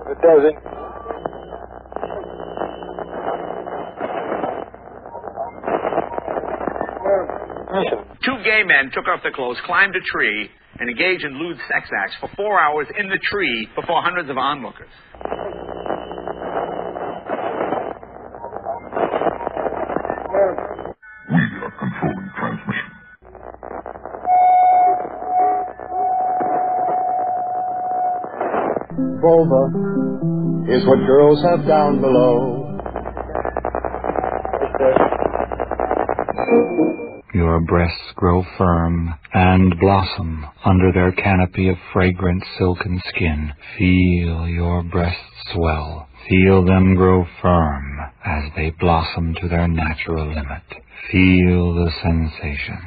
It doesn't. Two gay men took off their clothes, climbed a tree, and engaged in lewd sex acts for 4 hours in the tree before hundreds of onlookers. We are controlling transmission. Vulva is what girls have down below. Your breasts grow firm and blossom under their canopy of fragrant silken skin. Feel your breasts swell. Feel them grow firm as they blossom to their natural limit. Feel the sensation.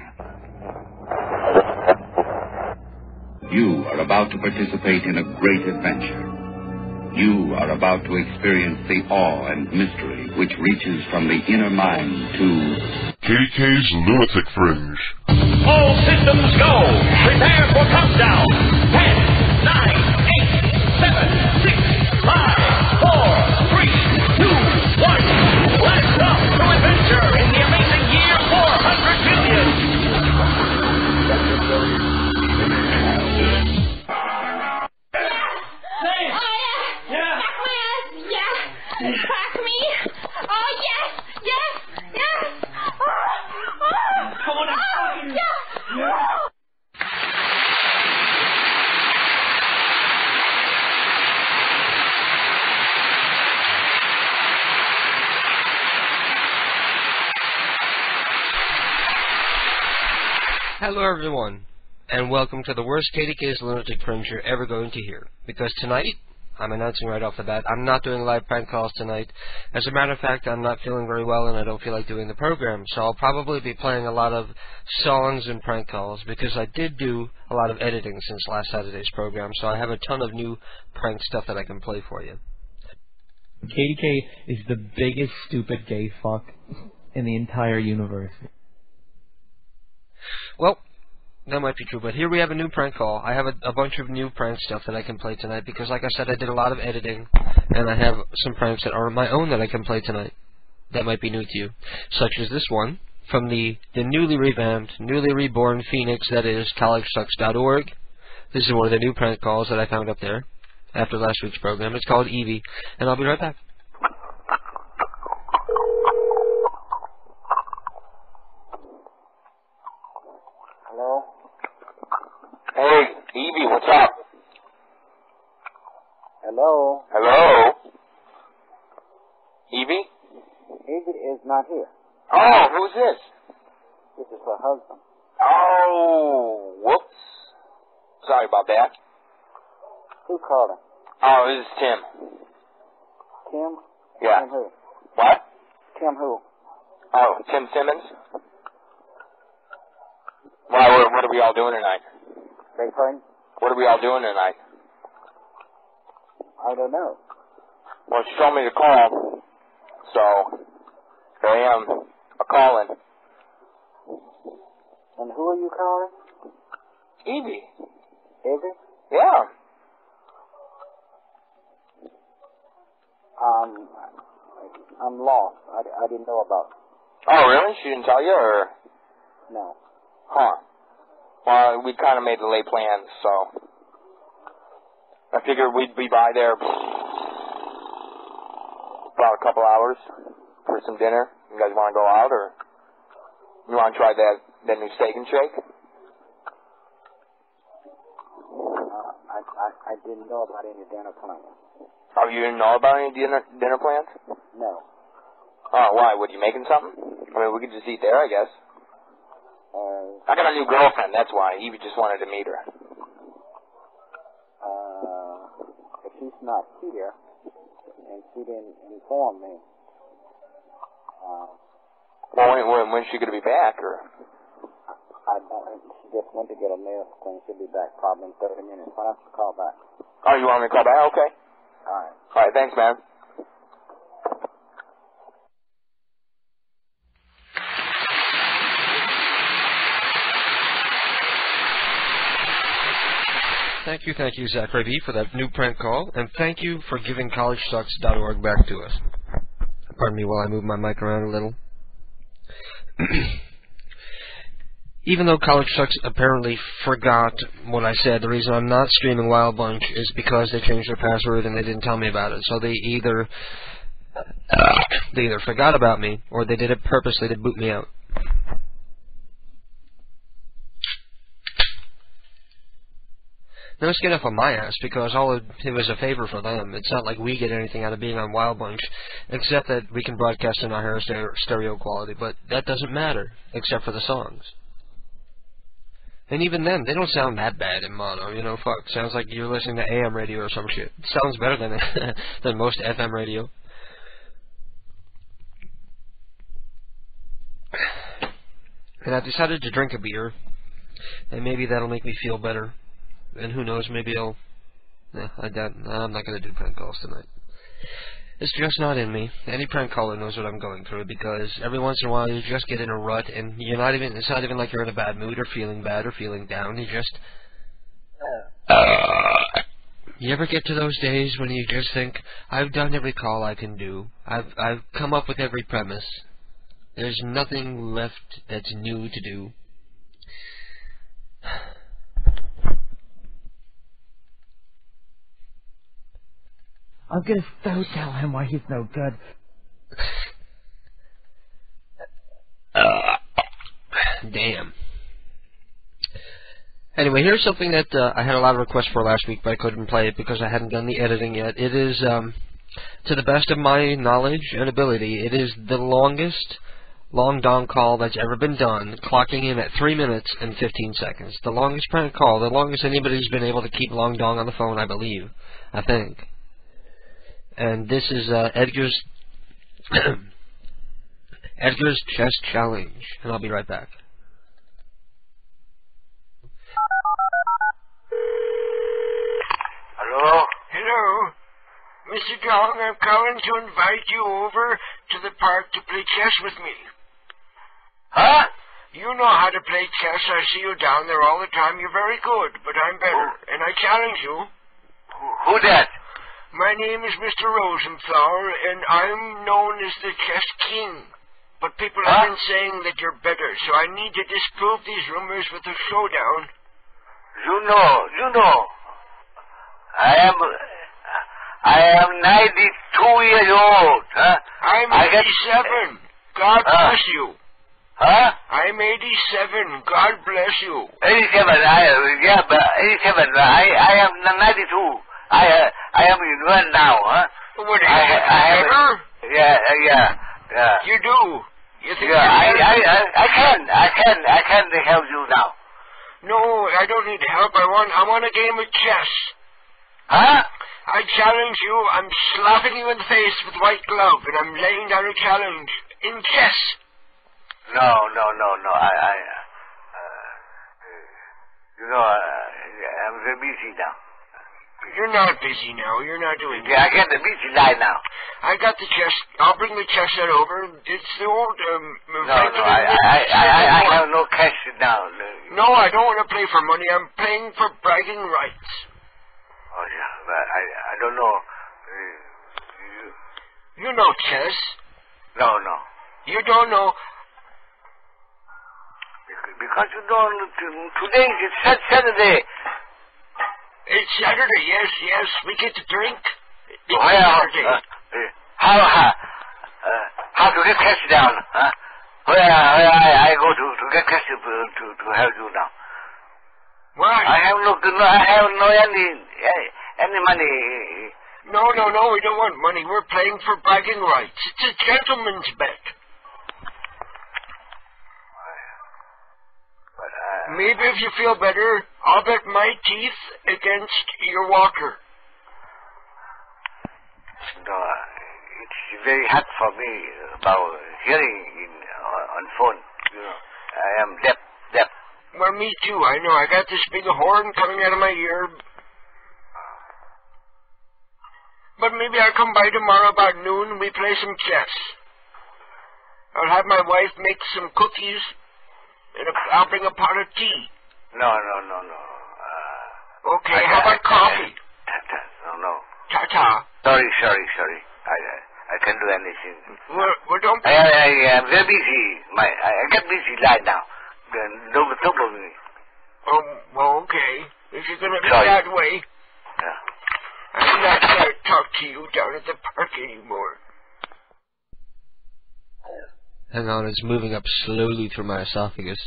You are about to participate in a great adventure. You are about to experience the awe and mystery which reaches from the inner mind to KDK's Lunatic Fringe. All systems go. Prepare for countdown. 10, 9, 8, 7, 6, 5, 4, 3, 2, 1. Blast off to adventure in the amazing year 400 million. Crack me! Oh, yes! Yes! Yes! Come on, Hello everyone, and welcome to the worst KDK's Lunatic Fringe you're ever going to hear. Because tonight, I'm announcing right off the bat, I'm not doing live prank calls tonight. As a matter of fact, I'm not feeling very well and I don't feel like doing the program. So I'll probably be playing a lot of songs and prank calls because I did do a lot of editing since last Saturday's program. So I have a ton of new prank stuff that I can play for you. KDK is the biggest stupid gay fuck in the entire universe. Well, that might be true, but here we have a new prank call. I have a bunch of new prank stuff that I can play tonight because, like I said, I did a lot of editing, and I have some pranks that are my own that I can play tonight that might be new to you, such as this one from the newly revamped, newly reborn Phoenix, that is, collegesucks.org. This is one of the new prank calls that I found up there after last week's program. It's called Evie, and I'll be right back. Hello? Hey, Evie, what's up? Hello? Hello? Evie? Evie is not here. Oh, who's this? This is her husband. Oh, whoops. Sorry about that. Who called him? Oh, this is Tim. Tim? Yeah. Tim who? What? Tim who? Oh, Tim Simmons? Why, what are we all doing tonight? Beg pardon? What are we all doing tonight? I don't know. Well, she told me to call, so here I am, a-calling. And who are you calling? Evie. Evie? Yeah. I'm lost. I didn't know about it. Oh, really? She didn't tell you, or? No. Huh. Well, we kind of made the lay plans, so I figured we'd be by there about a couple hours for some dinner. You guys want to go out, or you want to try that new steak and shake? I didn't know about any dinner plans. Oh, you didn't know about any dinner plans? No. Oh, why? Were you making something? I mean, we could just eat there, I guess. I got a new girlfriend, that's why. Evie just wanted to meet her. If she's not here, and she didn't inform me. Well, when's she going to be back, or? I don't, she just went to get a mail thing. She'll be back probably in 30 minutes. Why don't you call back? Oh, you want me to call back? Okay. Alright. Alright, thanks, man. Thank you, Zachary B, for that new prank call, and thank you for giving collegesucks.org back to us. Pardon me while I move my mic around a little. Even though College Sucks apparently forgot what I said, the reason I'm not streaming Wild Bunch is because they changed their password and they didn't tell me about it. So they either forgot about me or they did it purposely to boot me out. No skin off on my ass, because it was a favor for them. It's not like we get anything out of being on Wild Bunch, except that we can broadcast in our higher stereo quality, but that doesn't matter, except for the songs. And even then, they don't sound that bad in mono, you know, fuck. Sounds like you're listening to AM radio or some shit. It sounds better than most FM radio. And I decided to drink a beer, and maybe that'll make me feel better. And who knows, maybe I'll... I'm not going to do prank calls tonight. It's just not in me. Any prank caller knows what I'm going through, because every once in a while you just get in a rut, and it's not even like you're in a bad mood or feeling bad or feeling down. You just... You ever get to those days when you just think, I've done every call I can do. I've come up with every premise. There's nothing left that's new to do. I'm gonna so tell him why he's no good. Damn. Anyway, here's something that I had a lot of requests for last week, but I couldn't play it because I hadn't done the editing yet. It is, to the best of my knowledge and ability, it is the longest long dong call that's ever been done, clocking in at 3 minutes and 15 seconds. The longest prank call, the longest anybody's been able to keep long dong on the phone, I believe. I think. And this is Edgar's Edgar's Chess Challenge. And I'll be right back. Hello? Hello. Mr. Dong, I'm calling to invite you over to the park to play chess with me. Huh? You know how to play chess. I see you down there all the time. You're very good, but I'm better. And I challenge you. Who that? My name is Mr. Rosenflower, and I'm known as the Chess King. But people have been saying that you're better, so I need to disprove these rumors with a showdown. You know. I am 92 years old. Huh? I'm 87. God bless you. Huh? I'm 87. God bless you. 87. 87. I am 92. I am in one now, huh? What do you better? Yeah. You do? You think I can help you now. No, I don't need help. I want a game of chess. Huh? I challenge you. I'm slapping you in the face with white glove, and I'm laying down a challenge in chess. No. I'm very busy now. You're not busy now. You're not doing it. Yeah, I get the busy line now. I got the chess. I'll bring the chess set over. It's the old... I have no cash now. No, I don't want to play for money. I'm playing for bragging rights. Oh, yeah, but I don't know. You know chess? No. You don't know... Because you don't... Today is Saturday. It's Saturday, yes. We get to drink. It's Saturday. How to get cash down, huh? Where I go to get cash to help you now. Why? I have no any money. No, we don't want money. We're playing for bragging rights. It's a gentleman's bet. Maybe if you feel better, I'll bet my teeth against your walker. No, it's very hard for me about hearing on phone. You know, I am deaf. Well, me too. I know. I got this big horn coming out of my ear. But maybe I'll come by tomorrow about noon and we play some chess. I'll have my wife make some cookies. And I'll bring a pot of tea. No. Okay, how about coffee? No. Ta-ta. Sorry. I can do anything. Well, don't... I'm very busy. I get busy right now. Don't bother me. Oh, well, okay. If you're going to be Sorry. that way, Yeah. I'm not going to talk to you down at the park anymore. Hang on, it's moving up slowly through my esophagus.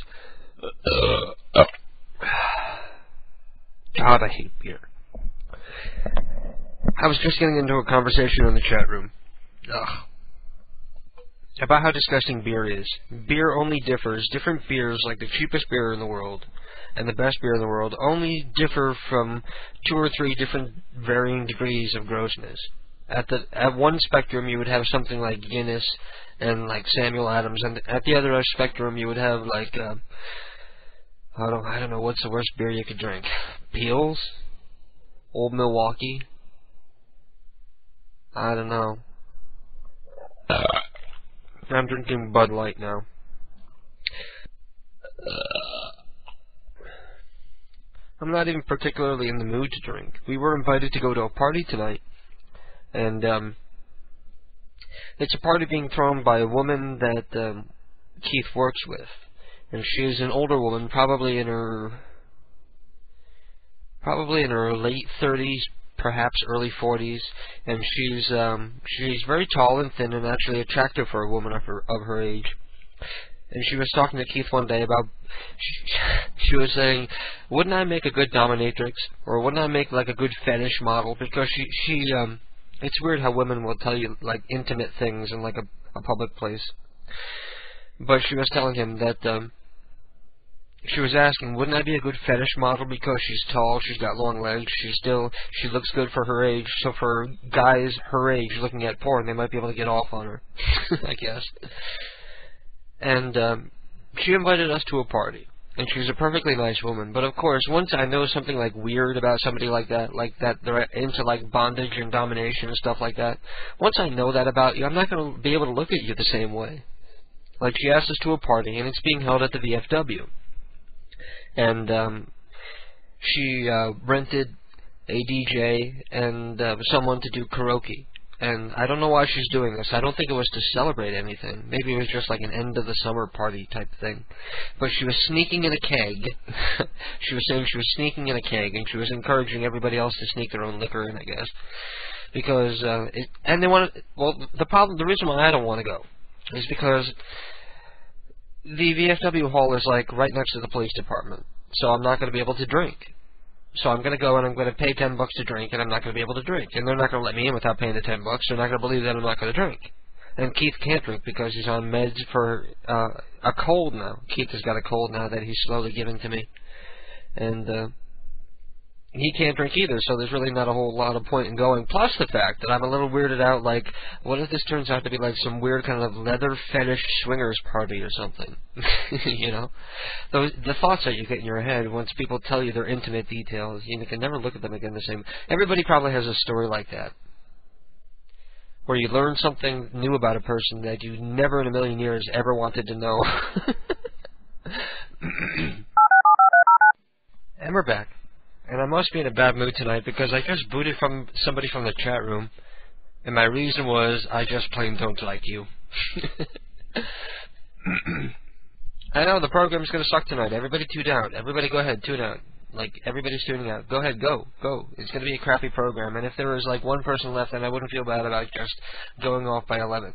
God, I hate beer. I was just getting into a conversation in the chat room. About how disgusting beer is. Beer only differs. Different beers, like the cheapest beer in the world and the best beer in the world, only differ from 2 or 3 different varying degrees of grossness. At one spectrum, you would have something like Guinness and like Samuel Adams, and at the other spectrum, you would have like I don't know what's the worst beer you could drink. Peels, Old Milwaukee. I don't know. I'm drinking Bud Light now. I'm not even particularly in the mood to drink. We were invited to go to a party tonight, and it's a party being thrown by a woman that Keith works with, and she's an older woman, probably in her late 30s, perhaps early 40s, and she's very tall and thin, and actually attractive for a woman of her age. And she was talking to Keith one day about, she was saying, wouldn't I make a good dominatrix, or wouldn't I make like a good fetish model? Because she it's weird how women will tell you like intimate things in like a public place. But she was telling him that she was asking, wouldn't I be a good fetish model because she's tall, she's got long legs, she looks good for her age, so for guys her age looking at porn, they might be able to get off on her, I guess. And she invited us to a party, and she's a perfectly nice woman. But of course, once I know something like weird about somebody like that they're into like bondage and domination and stuff like that, once I know that about you, I'm not going to be able to look at you the same way. Like, she asked us to a party, and it's being held at the VFW. And she rented a DJ and someone to do karaoke. And I don't know why she's doing this. I don't think it was to celebrate anything. Maybe it was just like an end of the summer party type thing. But she was sneaking in a keg. She was saying she was sneaking in a keg, and she was encouraging everybody else to sneak their own liquor in, I guess. Because the reason why I don't want to go is because the VFW hall is like right next to the police department. So I'm not going to be able to drink. So I'm going to go and I'm going to pay $10 to drink, and I'm not going to be able to drink. And they're not going to let me in without paying the $10. They're not going to believe that I'm not going to drink. And Keith can't drink because he's on meds for a cold now. Keith has got a cold now that he's slowly giving to me. And he can't drink either, so there's really not a whole lot of point in going. Plus the fact that I'm a little weirded out, like, what if this turns out to be like some weird kind of leather fetish swingers party or something? You know? The thoughts that you get in your head once people tell you their intimate details, you can never look at them again the same. Everybody probably has a story like that, where you learn something new about a person that you never in a million years ever wanted to know. And we're back. And I must be in a bad mood tonight because I just booted from somebody from the chat room, and my reason was I just plain don't like you. I know the program's going to suck tonight. Everybody tune out. Everybody go ahead, tune out. Like, everybody's tuning out. Go ahead, go. It's going to be a crappy program, and if there was like one person left, then I wouldn't feel bad about just going off by 11.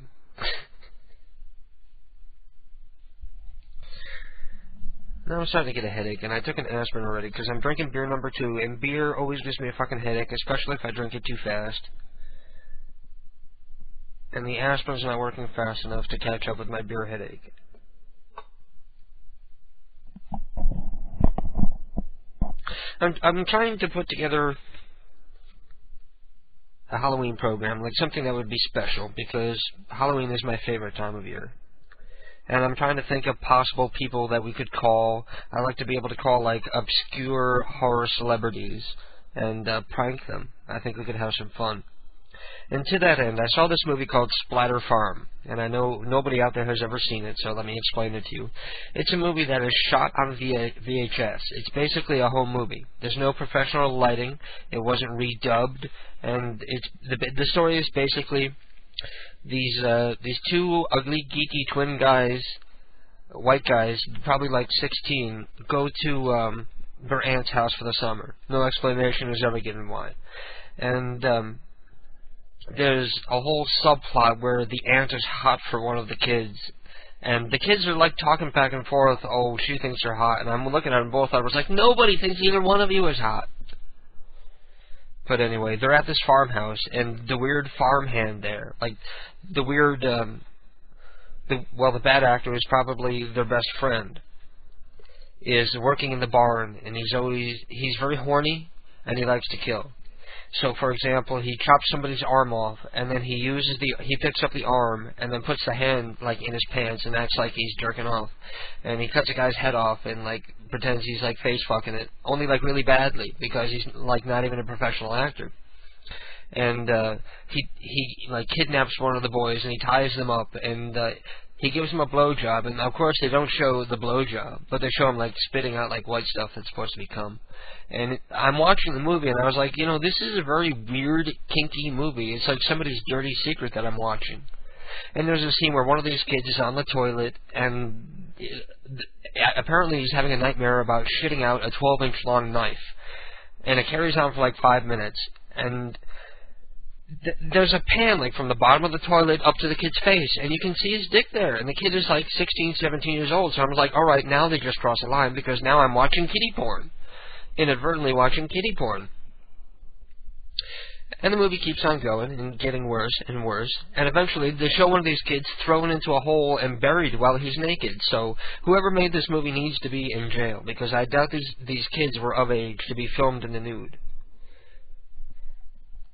Now I'm starting to get a headache, and I took an aspirin already, because I'm drinking beer number 2, and beer always gives me a fucking headache, especially if I drink it too fast. And the aspirin's not working fast enough to catch up with my beer headache. I'm trying to put together a Halloween program, like something that would be special, because Halloween is my favorite time of year. And I'm trying to think of possible people that we could call. I like to be able to call, like, obscure horror celebrities and prank them. I think we could have some fun. And to that end, I saw this movie called Splatter Farm, and I know nobody out there has ever seen it, so let me explain it to you. It's a movie that is shot on VHS. It's basically a home movie. There's no professional lighting. It wasn't redubbed, and the story is basically these two ugly, geeky twin guys, white guys, probably like 16, go to their aunt's house for the summer. No explanation is ever given why. And there's a whole subplot where the aunt is hot for one of the kids, and the kids are like talking back and forth, oh, she thinks you're hot, and I'm looking at them both, I was like, nobody thinks either one of you is hot. But anyway, they're at this farmhouse, and the weird farmhand there, like, the weird, the bad actor is probably their best friend, is working in the barn, and he's very horny, and he likes to kill. So, for example, he chops somebody's arm off, and then he picks up the arm, and then puts the hand, like, in his pants, and acts like he's jerking off. And he cuts a guy's head off, and, like, pretends he's, like, face-fucking it. Only, like, really badly, because he's, like, not even a professional actor. And, he kidnaps one of the boys, and he ties them up, and, he gives him a blowjob, and, of course, they don't show the blowjob, but they show him, like, spitting out, like, white stuff that's supposed to be cum. And I'm watching the movie, and I was like, you know, this is a very weird, kinky movie. It's like somebody's dirty secret that I'm watching. And there's a scene where one of these kids is on the toilet, and apparently he's having a nightmare about shitting out a 12-inch long knife. And it carries on for like 5 minutes. And there's a pan, like, from the bottom of the toilet up to the kid's face, and you can see his dick there. And the kid is like 16, 17 years old. So I was like, all right, now they just crossed the line, because now I'm watching kiddie porn. Inadvertently watching kiddie porn. And the movie keeps on going and getting worse and worse, and eventually they show one of these kids thrown into a hole and buried while he's naked. So whoever made this movie needs to be in jail, because I doubt these kids were of age to be filmed in the nude.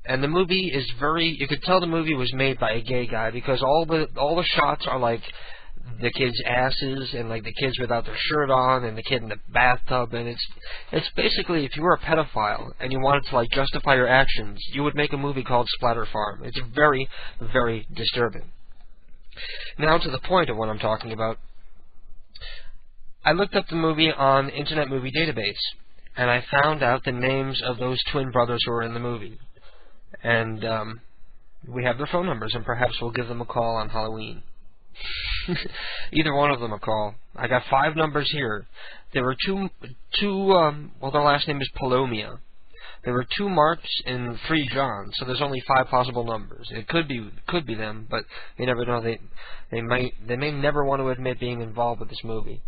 And the movie is you could tell the movie was made by a gay guy, because all the shots are like the kids' asses, and like the kids without their shirt on, and the kid in the bathtub, and it's basically, if you were a pedophile and you wanted to, like, justify your actions, you would make a movie called Splatter Farm. It's very, very disturbing. Now to the point of what I'm talking about. I looked up the movie on Internet Movie Database, and I found out the names of those twin brothers who were in the movie. And we have their phone numbers, and perhaps we'll give them a call on Halloween. Either one of them a call. I got 5 numbers here. There were two their last name is Palomia. There were 2 Marks and 3 Johns, so there's only 5 possible numbers. It could be them, but you never know. They may never want to admit being involved with this movie.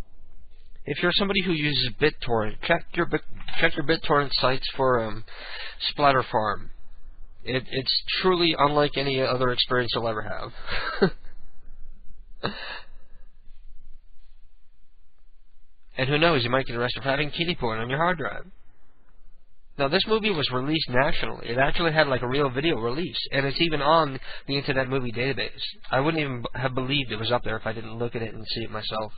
If you're somebody who uses BitTorrent, check your BitTorrent sites for Splatter Farm. It's truly unlike any other experience you'll ever have. And who knows, you might get arrested for having kiddie porn on your hard drive. Now, this movie was released nationally. It actually had like a real video release, and it's even on the Internet Movie Database. I wouldn't even have believed it was up there if I didn't look at it and see it myself.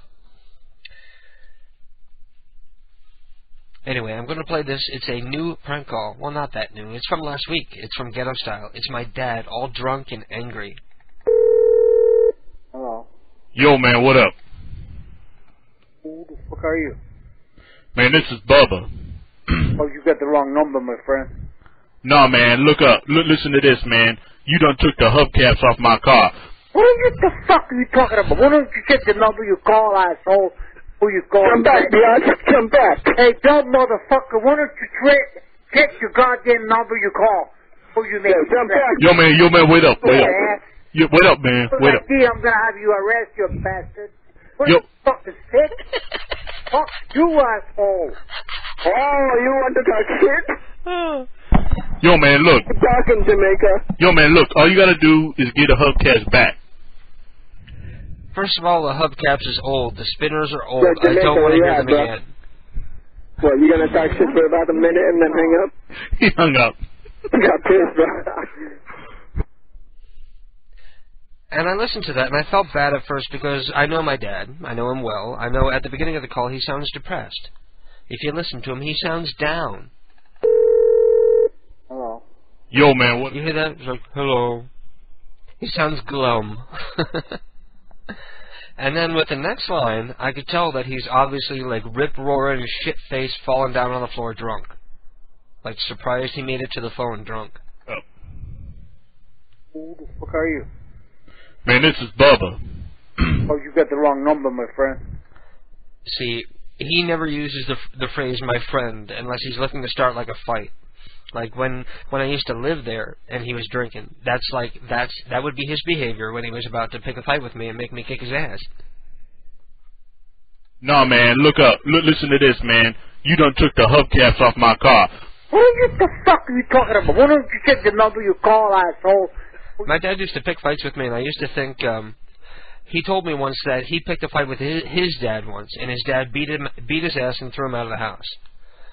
Anyway, I'm going to play this. It's a new prank call. Well, not that new. It's from last week. It's from Ghetto Style. It's my dad, all drunk and angry. Hello. Yo, man, what up? Who the fuck are you? Man, this is Bubba. Oh, you got the wrong number, my friend. Nah, man, look up. Listen to this, man. You done took the hubcaps off my car. What the fuck are you talking about? Why don't you get the number you call, asshole? Who you call? Come back, bitch. Come back. Hey, dumb motherfucker, why don't you get your goddamn number you call? Who you make? Come back. Yo, man, wait up. Wait up, man. Wait up. I'm gonna have you arrested, you bastard. What the fuck is sick? Fuck you, asshole. Oh, you want to talk shit? Yo, man, look. Talking Jamaica. Yo, man, look. All you gotta do is get a hubcaps back. First of all, the hubcaps is old. The spinners are old. I don't want to hear them again. What, you gonna talk shit for about a minute and then hang up? He hung up. Got pissed, bro. And I listened to that, and I felt bad at first because I know my dad. I know him well. I know at the beginning of the call he sounds depressed. If you listen to him, he sounds down. Hello. Yo, man, what? You hear that? He's like, hello. He sounds glum. And then with the next line, I could tell that he's obviously like rip-roaring, shit-faced, falling down on the floor drunk. Like surprised he made it to the phone drunk. Oh. Who the fuck are you? Man, this is Bubba. Oh, you got the wrong number, my friend. See, he never uses the phrase "my friend" unless he's looking to start like a fight. Like when I used to live there and he was drinking, that would be his behavior when he was about to pick a fight with me and make me kick his ass. Nah, man, look up. Listen to this, man. You done took the hubcaps off my car. What the fuck are you talking about? Why don't you check the number you call, asshole? My dad used to pick fights with me, and I used to think, he told me once that he picked a fight with his dad once, and his dad beat his ass and threw him out of the house.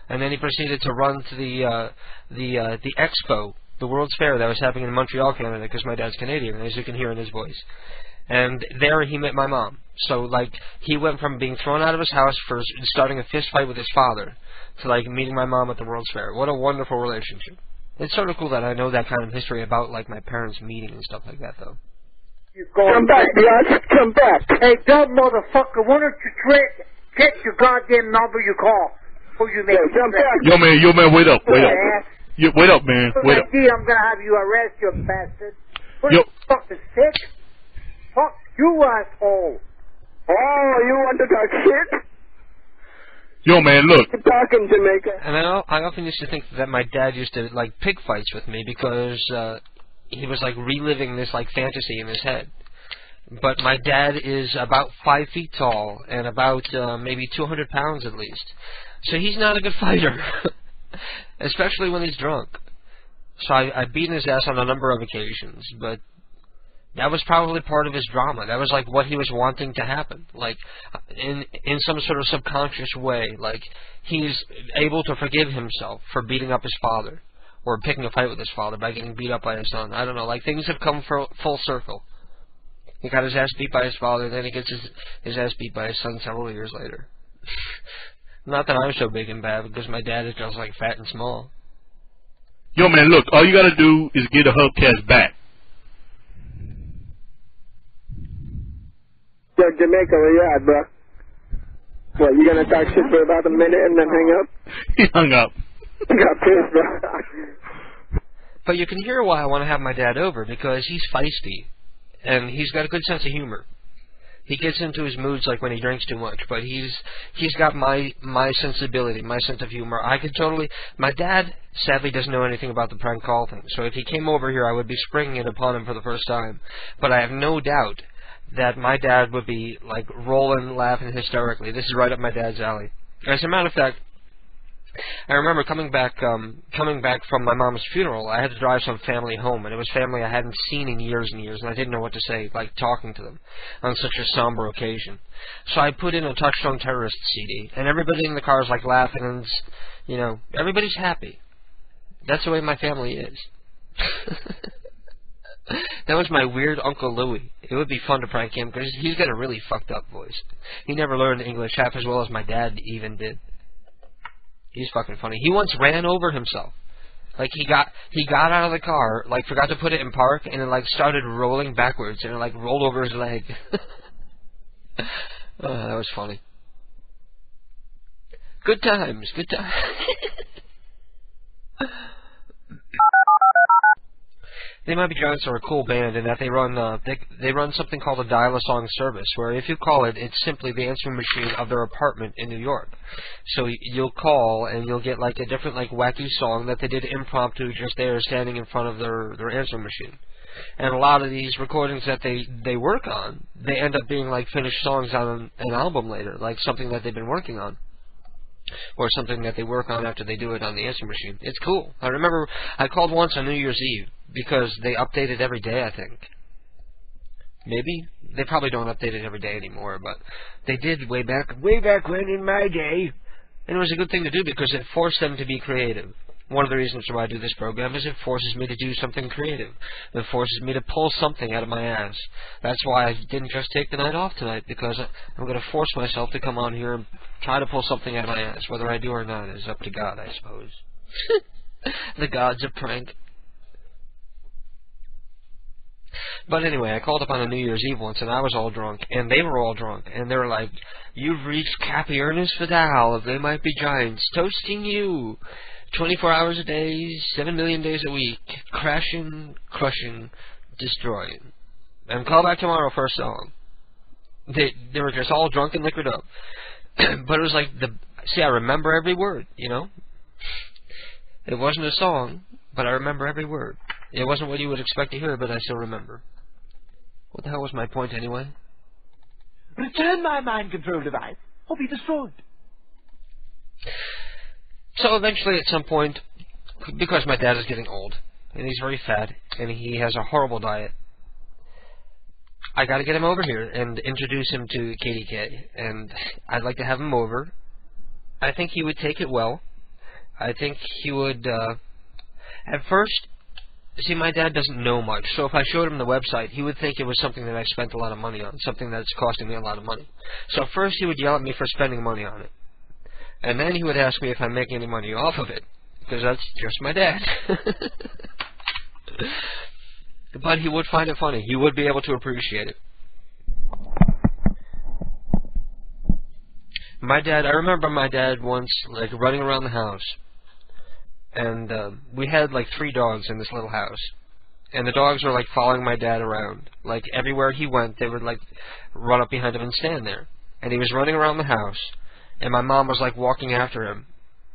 And then he proceeded to run to the expo, the World's Fair that was happening in Montreal, Canada, because my dad's Canadian, as you can hear in his voice. And there he met my mom. So, like, he went from being thrown out of his house for starting a fist fight with his father to, like, meeting my mom at the World's Fair. What a wonderful relationship. It's sort of cool that I know that kind of history about, like, my parents meeting and stuff like that, though. Come back, Biatch. Come back. Hey, dumb motherfucker, why don't you check your goddamn number you call? Who you make? Yo, man, wait up. Wait up, man. Wait up. I'm gonna have you arrest, you bastard. What the fuck is sick? Fuck you, asshole. Oh, you want to talk shit? Yo, man, look. You're talking Jamaica. And I often used to think that my dad used to, like, pick fights with me because he was, like, reliving this, like, fantasy in his head. But my dad is about 5 feet tall and about maybe 200 pounds at least. So he's not a good fighter, especially when he's drunk. So I've beaten his ass on a number of occasions, but that was probably part of his drama. That was like what he was wanting to happen, like in some sort of subconscious way. Like he's able to forgive himself for beating up his father or picking a fight with his father by getting beat up by his son. I don't know. Like things have come full circle. He got his ass beat by his father, then he gets his ass beat by his son several years later. Not that I'm so big and bad, because my dad is just like fat and small. Yo, man, look, all you gotta do is get the hubcaps back. Yo, Jamaica, where you at, bro? What, you gonna talk shit for about a minute and then hang up? He hung up. Got pissed, bro. But you can hear why I want to have my dad over, because he's feisty, and he's got a good sense of humor. He gets into his moods like when he drinks too much, but he's got my sensibility, my sense of humor. I could totally... My dad, sadly, doesn't know anything about the prank call thing, so if he came over here, I would be springing it upon him for the first time. But I have no doubt that my dad would be, like, rolling, laughing hysterically. This is right up my dad's alley. As a matter of fact, I remember coming back from my mom's funeral. I had to drive some family home, and it was family I hadn't seen in years and years, and I didn't know what to say, like talking to them on such a somber occasion. So I put in a Touchstone Terrorist CD, and everybody in the car is like laughing, and you know, everybody's happy. That's the way my family is. That was my weird Uncle Louie. It would be fun to prank him because he's got a really fucked up voice. He never learned English half as well as my dad even did. He's fucking funny. He once ran over himself. Like he got out of the car, like forgot to put it in park, and it like started rolling backwards, and it like rolled over his leg. Oh, that was funny. Good times, good times. They Might Be Giants are a cool band in that they run something called a dial-a-song service, where if you call it, it's simply the answering machine of their apartment in New York. So you'll call and you'll get like a different like wacky song that they did impromptu just there standing in front of their answering machine. And a lot of these recordings that they work on, they end up being like finished songs on an album later, like something that they've been working on. Or something that they work on after they do it on the answering machine. It's cool. I remember I called once on New Year's Eve because they update it every day, I think. Maybe? They probably don't update it every day anymore, but they did way back when in my day. And it was a good thing to do because it forced them to be creative. One of the reasons why I do this program is it forces me to do something creative. It forces me to pull something out of my ass. That's why I didn't just take the night off tonight, because I'm going to force myself to come on here and try to pull something out of my ass. Whether I do or not is up to God, I suppose. The gods of prank. But anyway, I called up on a New Year's Eve once, and I was all drunk, and they were all drunk, and they were like, "You've reached Cappy Ernest Vidal of They Might Be Giants, toasting you. 24 hours a day, 7 million days a week, crashing, crushing, destroying. And call back tomorrow for a song." They were just all drunk and liquored up. But it was like, see, I remember every word, you know? It wasn't a song, but I remember every word. It wasn't what you would expect to hear, but I still remember. What the hell was my point anyway? Return my mind control device, or be destroyed. So eventually, at some point, because my dad is getting old, and he's very fat, and he has a horrible diet, I got to get him over here and introduce him to KDK, and I'd like to have him over. I think he would take it well. I think he would, at first, see, my dad doesn't know much, so if I showed him the website, he would think it was something that I spent a lot of money on, something that's costing me a lot of money. So first he would yell at me for spending money on it. And then he would ask me if I'm making any money off of it, because that's just my dad. But he would find it funny. He would be able to appreciate it. My dad, I remember my dad once, like, running around the house. And we had, like, 3 dogs in this little house. And the dogs were, like, following my dad around. Like, everywhere he went, they would, like, run up behind him and stand there. And he was running around the house. And my mom was, like, walking after him.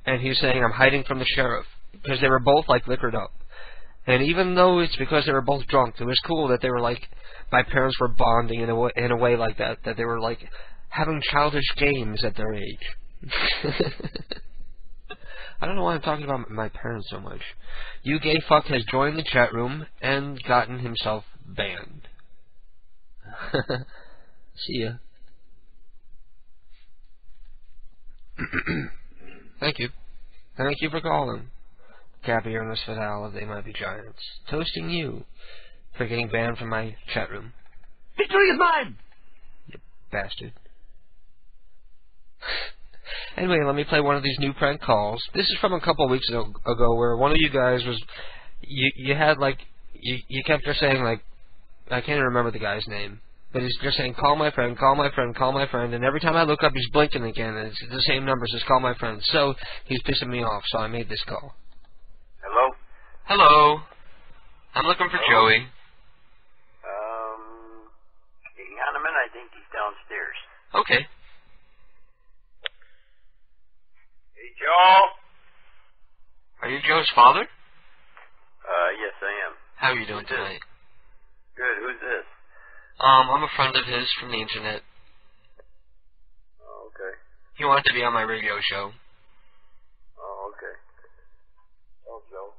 And he was saying, "I'm hiding from the sheriff." Because they were both, like, liquored up. And even though it's because they were both drunk, it was cool that they were, like, my parents were bonding in a way like that. That they were, like, having childish games at their age. I don't know why I'm talking about my parents so much. You gay fuck has joined the chat room and gotten himself banned. See ya. Thank you. Thank you for calling. Cappy Ernest Vidal of They Might Be Giants. Toasting you for getting banned from my chat room. Victory is mine! You bastard. Anyway, let me play one of these new prank calls. This is from a couple of weeks ago where one of you guys was... You had, like... You kept just saying, like... I can't even remember the guy's name. But he's just saying, "Call my friend, call my friend, call my friend." And every time I look up, he's blinking again. And it's the same numbers as "call my friend." So he's pissing me off, so I made this call. Hello? Hello. I'm looking for Joey. Hang on a minute. I think he's downstairs. Okay. Hey, Joe? Are you Joe's father? Yes, I am. How are you doing tonight? Good. Who's this? I'm a friend of his from the internet. Oh, okay. He wanted to be on my radio show. Oh, okay. Oh, Joe.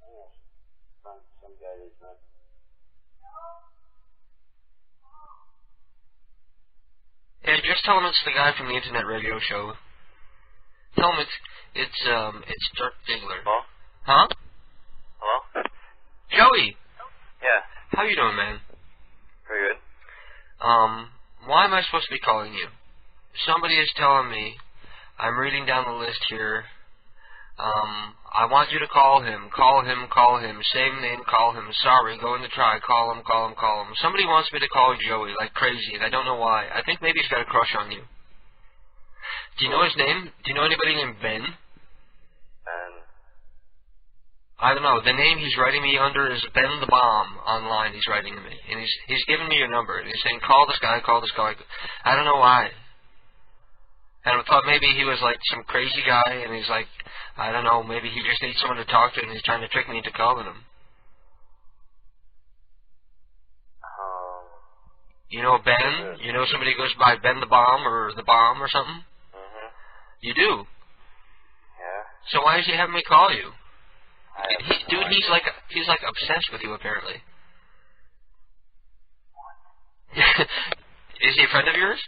Oh. Some guy is not. Yeah, just tell him it's the guy from the internet radio show. Tell him it's Dirk Diggler. Hello? Huh? Hello? Joey! Yeah. How you doing, man? Very good. Why am I supposed to be calling you? Somebody is telling me, I'm reading down the list here, I want you to call him, same name, call him, sorry, going to try, call him. Somebody wants me to call Joey like crazy, and I don't know why. I think maybe he's got a crush on you. Do you know his name? Do you know anybody named Ben? I don't know. The name he's writing me under is Ben the Bomb online. He's writing to me, and he's giving me your number. And he's saying, call this guy. I don't know why. And I thought maybe he was like some crazy guy, and he's like, I don't know, maybe he just needs someone to talk to, and he's trying to trick me into calling him. You know Ben? You know somebody who goes by Ben the Bomb or the Bomb or something? Mm-hmm. You do? Yeah. So why is he having me call you? He's like obsessed with you apparently. Is he a friend of yours?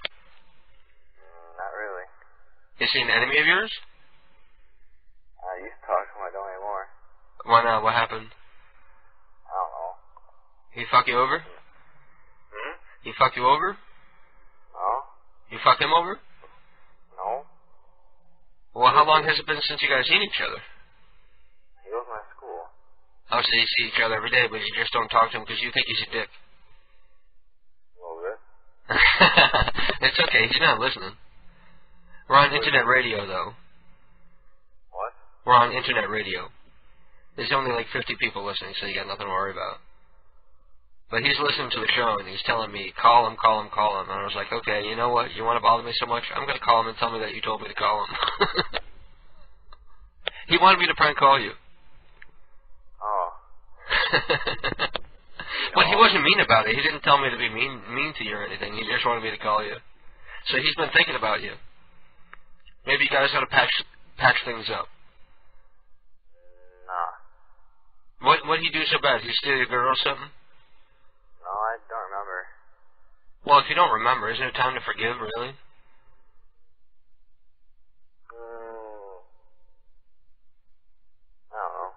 Not really. Is he an enemy of yours? I used to talk to him. I don't anymore. Why not? What happened? I don't know. He fuck you over? Hmm? He fuck you over? No. You fuck him over? No. Well, how long has it been since you guys seen each other? He goes to my school. Obviously, you see each other every day, but you just don't talk to him because you think he's a dick. A little bit. It's okay. He's not listening. We're on internet radio, though. What? We're on internet radio. There's only like 50 people listening, so you got nothing to worry about. But he's listening to the show, and he's telling me, call him. And I was like, okay, you know what? You want to bother me so much? I'm going to call him and tell me that you told me to call him. He wanted me to prank call you. Oh. But he wasn't mean about it. He didn't tell me to be mean to you or anything. He just wanted me to call you. So he's been thinking about you. Maybe you guys got to patch things up. Nah. What did he do so bad? Did he steal your girl or something? No, I don't remember. Well, if you don't remember, isn't it time to forgive, really? I don't know.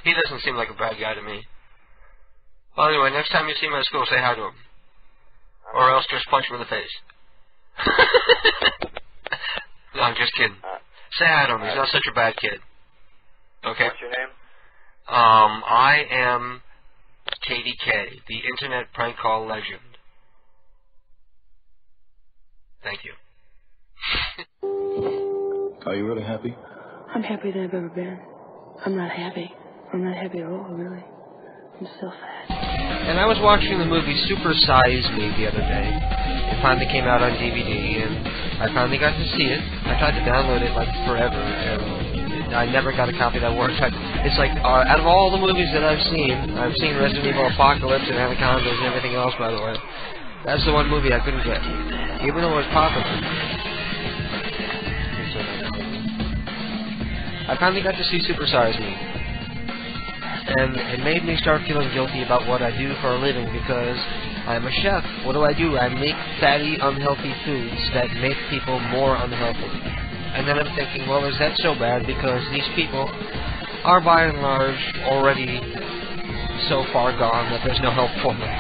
He doesn't seem like a bad guy to me. Well, anyway, next time you see him at school, say hi to him. Or else just punch him in the face. No, I'm just kidding. Say hi to him. He's not such a bad kid. Okay? What's your name? I am KDK, the Internet Prank Call Legend. Thank you. Are you really happy? I'm happier than I've ever been. I'm not happy. I'm not happy at all, really. I'm so fat. And I was watching the movie Super Size Me the other day. It finally came out on DVD, and I finally got to see it. I tried to download it, like, forever, and I never got a copy that worked. It's like, out of all the movies that I've seen Resident Evil Apocalypse and Anacondas and everything else, by the way. That's the one movie I couldn't get, even though it was popular. I finally got to see Super Size Me. And it made me start feeling guilty about what I do for a living because I'm a chef. What do? I make fatty, unhealthy foods that make people more unhealthy. And then I'm thinking, well, is that so bad? Because these people are, by and large, already so far gone that there's no help for them.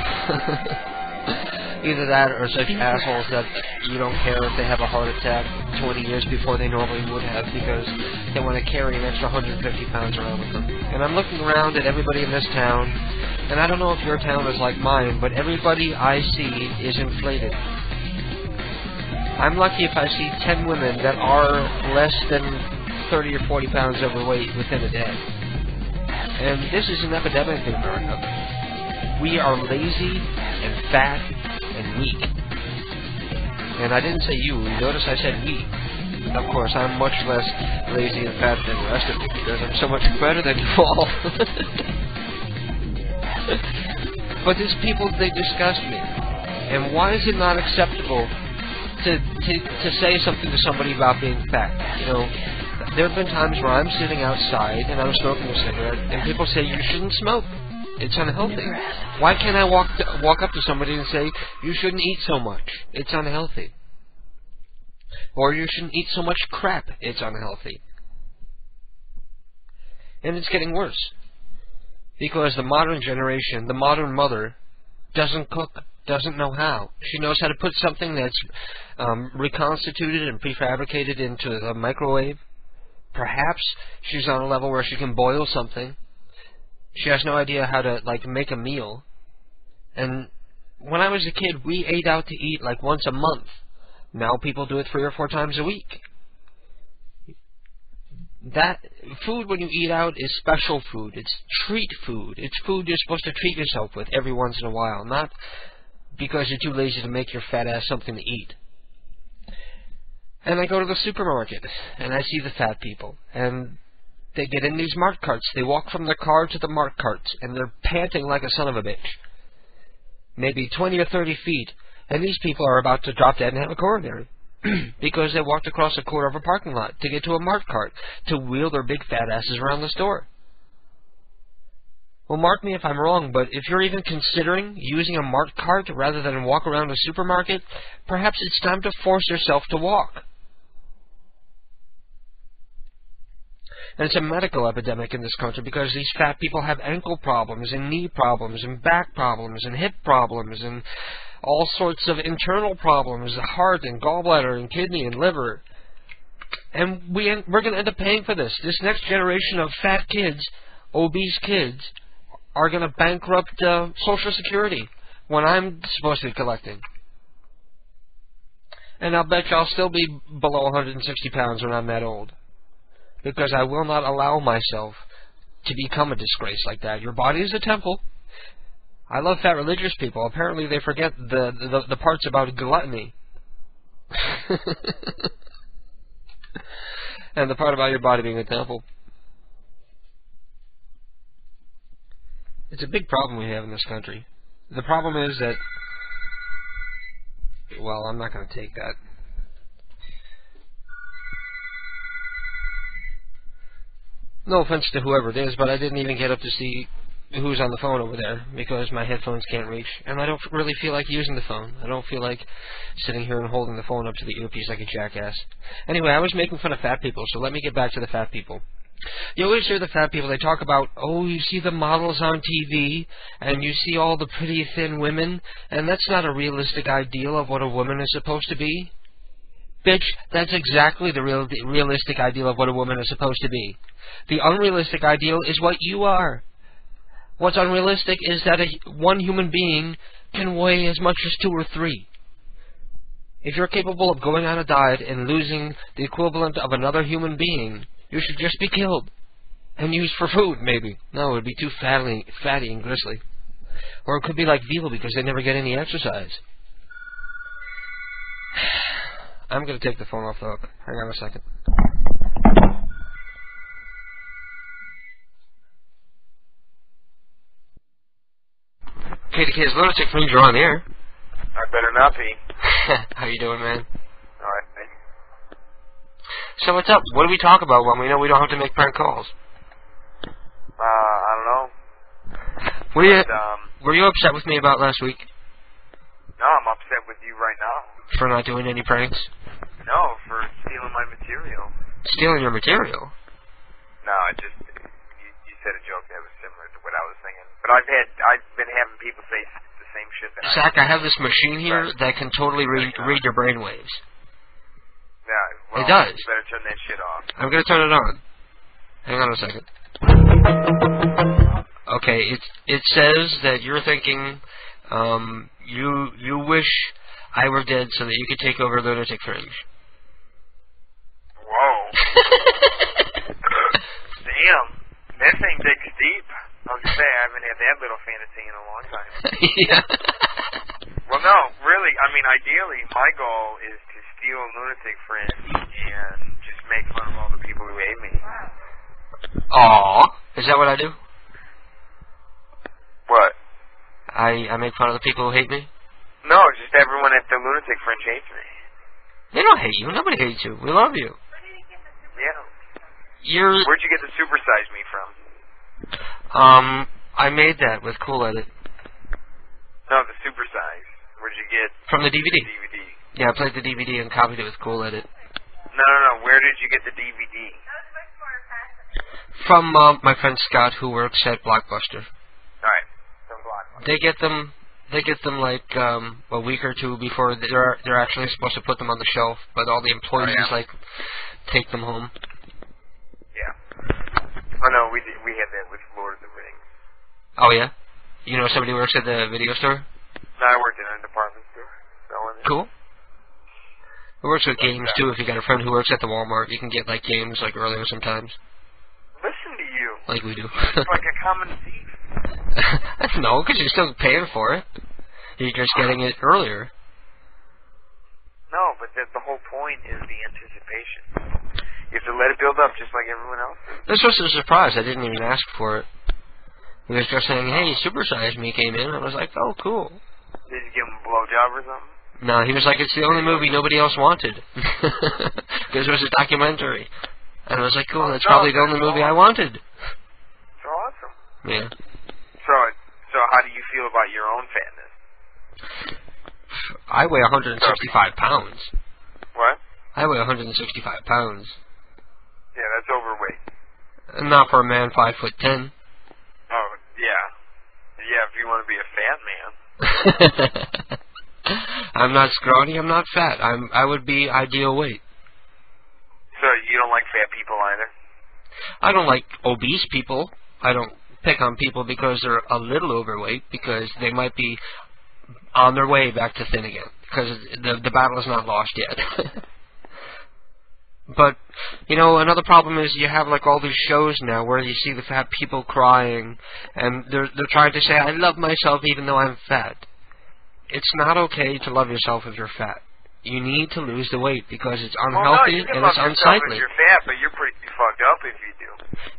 Either that or such assholes that you don't care if they have a heart attack 20 years before they normally would have because they want to carry an extra 150 pounds around with them. And I'm looking around at everybody in this town, and I don't know if your town is like mine, but everybody I see is inflated. I'm lucky if I see 10 women that are less than 30 or 40 pounds overweight within a day. And this is an epidemic in America. We are lazy and fat and weak. And I didn't say you. Notice I said we. Of course, I'm much less lazy and fat than the rest of you because I'm so much better than you all. But these people, they disgust me. And why is it not acceptable to say something to somebody about being fat? You know, there have been times where I'm sitting outside and I'm smoking a cigarette and people say you shouldn't smoke. It's unhealthy. Why can't I walk up to somebody and say, you shouldn't eat so much? It's unhealthy. Or you shouldn't eat so much crap. It's unhealthy. And it's getting worse. Because the modern generation, the modern mother, doesn't cook, doesn't know how. She knows how to put something that's reconstituted and prefabricated into the microwave. Perhaps she's on a level where she can boil something. She has no idea how to, like, make a meal. And when I was a kid, we ate out to eat, like, once a month. Now people do it 3 or 4 times a week. That food when you eat out is special food. It's treat food. It's food you're supposed to treat yourself with every once in a while, not because you're too lazy to make your fat ass something to eat. And I go to the supermarket, and I see the fat people, and they get in these mart carts. They walk from the car to the mart carts, and they're panting like a son of a bitch. Maybe 20 or 30 feet, and these people are about to drop dead and have a coronary. Because they walked across a quarter of a parking lot to get to a mart cart to wheel their big fat asses around the store. Well, mark me if I'm wrong, but if you're even considering using a mart cart rather than walk around a supermarket, perhaps it's time to force yourself to walk. And it's a medical epidemic in this country because these fat people have ankle problems and knee problems and back problems and hip problems and all sorts of internal problems, heart and gallbladder and kidney and liver. And we're going to end up paying for this. This next generation of fat kids obese kids are going to bankrupt Social Security when I'm supposed to be collecting. And I'll bet you I'll still be below 160 pounds when I'm that old. Because I will not allow myself to become a disgrace like that. Your body is a temple. I love fat religious people. Apparently they forget the parts about gluttony. And the part about your body being a temple. It's a big problem we have in this country. The problem is that... Well, I'm not going to take that. No offense to whoever it is, but I didn't even get up to see who's on the phone over there because my headphones can't reach, and I don't really feel like using the phone. I don't feel like sitting here and holding the phone up to the earpiece like a jackass. Anyway, I was making fun of fat people, so let me get back to the fat people. You always hear the fat people, they talk about, oh, you see the models on TV, and you see all the pretty thin women, and that's not a realistic ideal of what a woman is supposed to be. Bitch, that's exactly the realistic ideal of what a woman is supposed to be. The unrealistic ideal is what you are. What's unrealistic is that one human being can weigh as much as 2 or 3. If you're capable of going on a diet and losing the equivalent of another human being, you should just be killed. And used for food, maybe. No, it would be too fatty and gristly. Or it could be like veal because they never get any exercise. I'm going to take the phone off the hook. Hang on a second. KDK's Lunatic Fringe, you're on the air. I better not be. How you doing, man? Alright, thanks. So what's up? What do we talk about when we know we don't have to make prank calls? I don't know. Were you upset with me about last week? No, I'm upset with you right now. For not doing any pranks? No, for stealing my material. Stealing your material? No, you said a joke that was similar to what I was thinking. But I've been having people say the same shit that Zach, I have this machine here that can totally read your brainwaves. Yeah, well, it does. You better turn that shit off. I'm going to turn it on. Hang on a second. Okay, it says that you're thinking you wish I were dead so that you could take over Lunatic Fringe. Whoa. Damn. That thing digs deep. I was going to say, I haven't had that little fantasy in a long time. Yeah. Well, no, really, I mean, ideally, my goal is to steal Lunatic Fringe and just make fun of all the people who hate me. Aww. Is that what I do? What? I make fun of the people who hate me? No, just everyone at the Lunatic Fringe hates me. They don't hate you. Nobody hates you. We love you. Yeah. Where'd you get the Supersize Me from? I made that with Cool Edit. No, the Supersize. Where'd you get... From the DVD. The DVD. Yeah, I played the DVD and copied it with Cool Edit. No. Where did you get the DVD? From my friend Scott, who works at Blockbuster. Alright, from Blockbuster. They get them like a week or two before they're actually supposed to put them on the shelf, but all the employees take them home. Yeah. Oh no, we had that with Lord of the Rings. Oh yeah? You know somebody who works at the video store? No, I worked in a department store. Cool. It works with games too. If you got a friend who works at the Walmart, you can get like games like earlier sometimes. Listen to you. Like we do. It's like a common thief. No, because you're still paying for it. You're just getting it earlier. No, but the whole point is the anticipation. You have to let it build up just like everyone else. This was a surprise. I didn't even ask for it. He was just saying, hey, Supersize Me came in. I was like, oh, cool. Did you give him a blowjob or something? No, he was like, it's the only movie nobody else wanted. Because it was a documentary. And I was like, cool, that's probably the only movie I wanted. It's awesome. Yeah. So how do you feel about your own fatness? I weigh 165 pounds. What? I weigh 165 pounds. Yeah, that's overweight. Not for a man 5'10". Oh, yeah. Yeah, if you want to be a fat man. I'm not scrawny, I'm not fat. I would be ideal weight. So you don't like fat people either? I don't like obese people. I don't pick on people because they're a little overweight, because they might be on their way back to thin again, because the battle is not lost yet. But, you know, another problem is you have like all these shows now where you see the fat people crying, and they're trying to say, I love myself even though I'm fat. It's not okay to love yourself if you're fat. You need to lose the weight because it's unhealthy and it's unsightly. You're fat, but you're pretty fucked up if you do.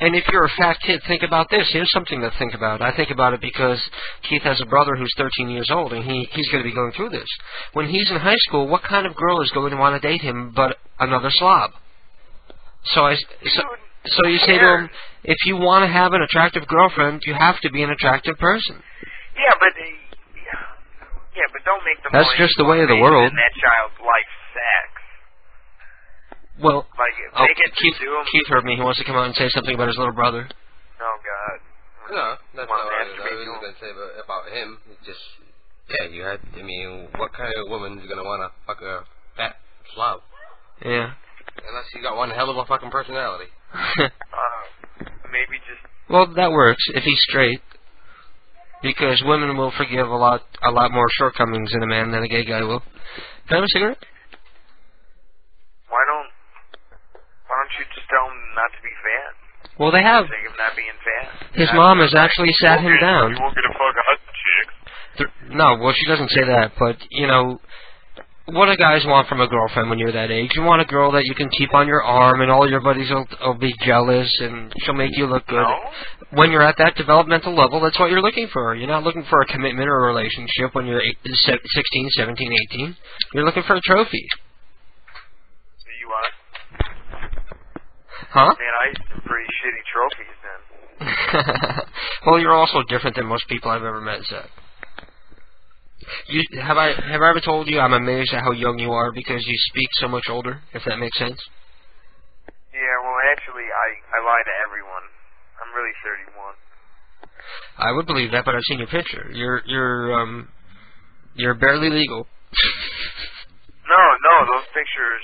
And if you're a fat kid, think about this. Here's something to think about. I think about it because Keith has a brother who's 13 years old, and he's going to be going through this. When he's in high school, what kind of girl is going to want to date him but another slob? So you say to him, if you want to have an attractive girlfriend, you have to be an attractive person. Yeah, but don't make the That's just the way of the world. In that child's life sex. Well, like, Keith heard me. He wants to come out and say something about his little brother. Oh, God. No, that's not what I was going to say about him. It's just, what kind of woman is going to want to fuck a fat slob? Yeah. Unless you got one hell of a fucking personality. Maybe just... Well, that works if he's straight. Because women will forgive a lot more shortcomings in a man than a gay guy will. Can I have a cigarette? Why don't you just tell him not to be fat? Well, they have. Think of not being fat. His mom has actually sat him down. You won't get a fuck hot chick. No, well, she doesn't say that, but, you know, what do guys want from a girlfriend when you're that age? You want a girl that you can keep on your arm, and all your buddies will be jealous, and she'll make you look good. No? When you're at that developmental level, that's what you're looking for. You're not looking for a commitment or a relationship when you're 16, 17, 18. You're looking for a trophy. So you are? Huh? Man, I used some pretty shitty trophies then. Well, you're also different than most people I've ever met, Zach. Have I ever told you I'm amazed at how young you are because you speak so much older, if that makes sense? Yeah, well, actually, I lie to everyone. I'm really 31. I would believe that, but I've seen your picture. You're barely legal. No, those pictures...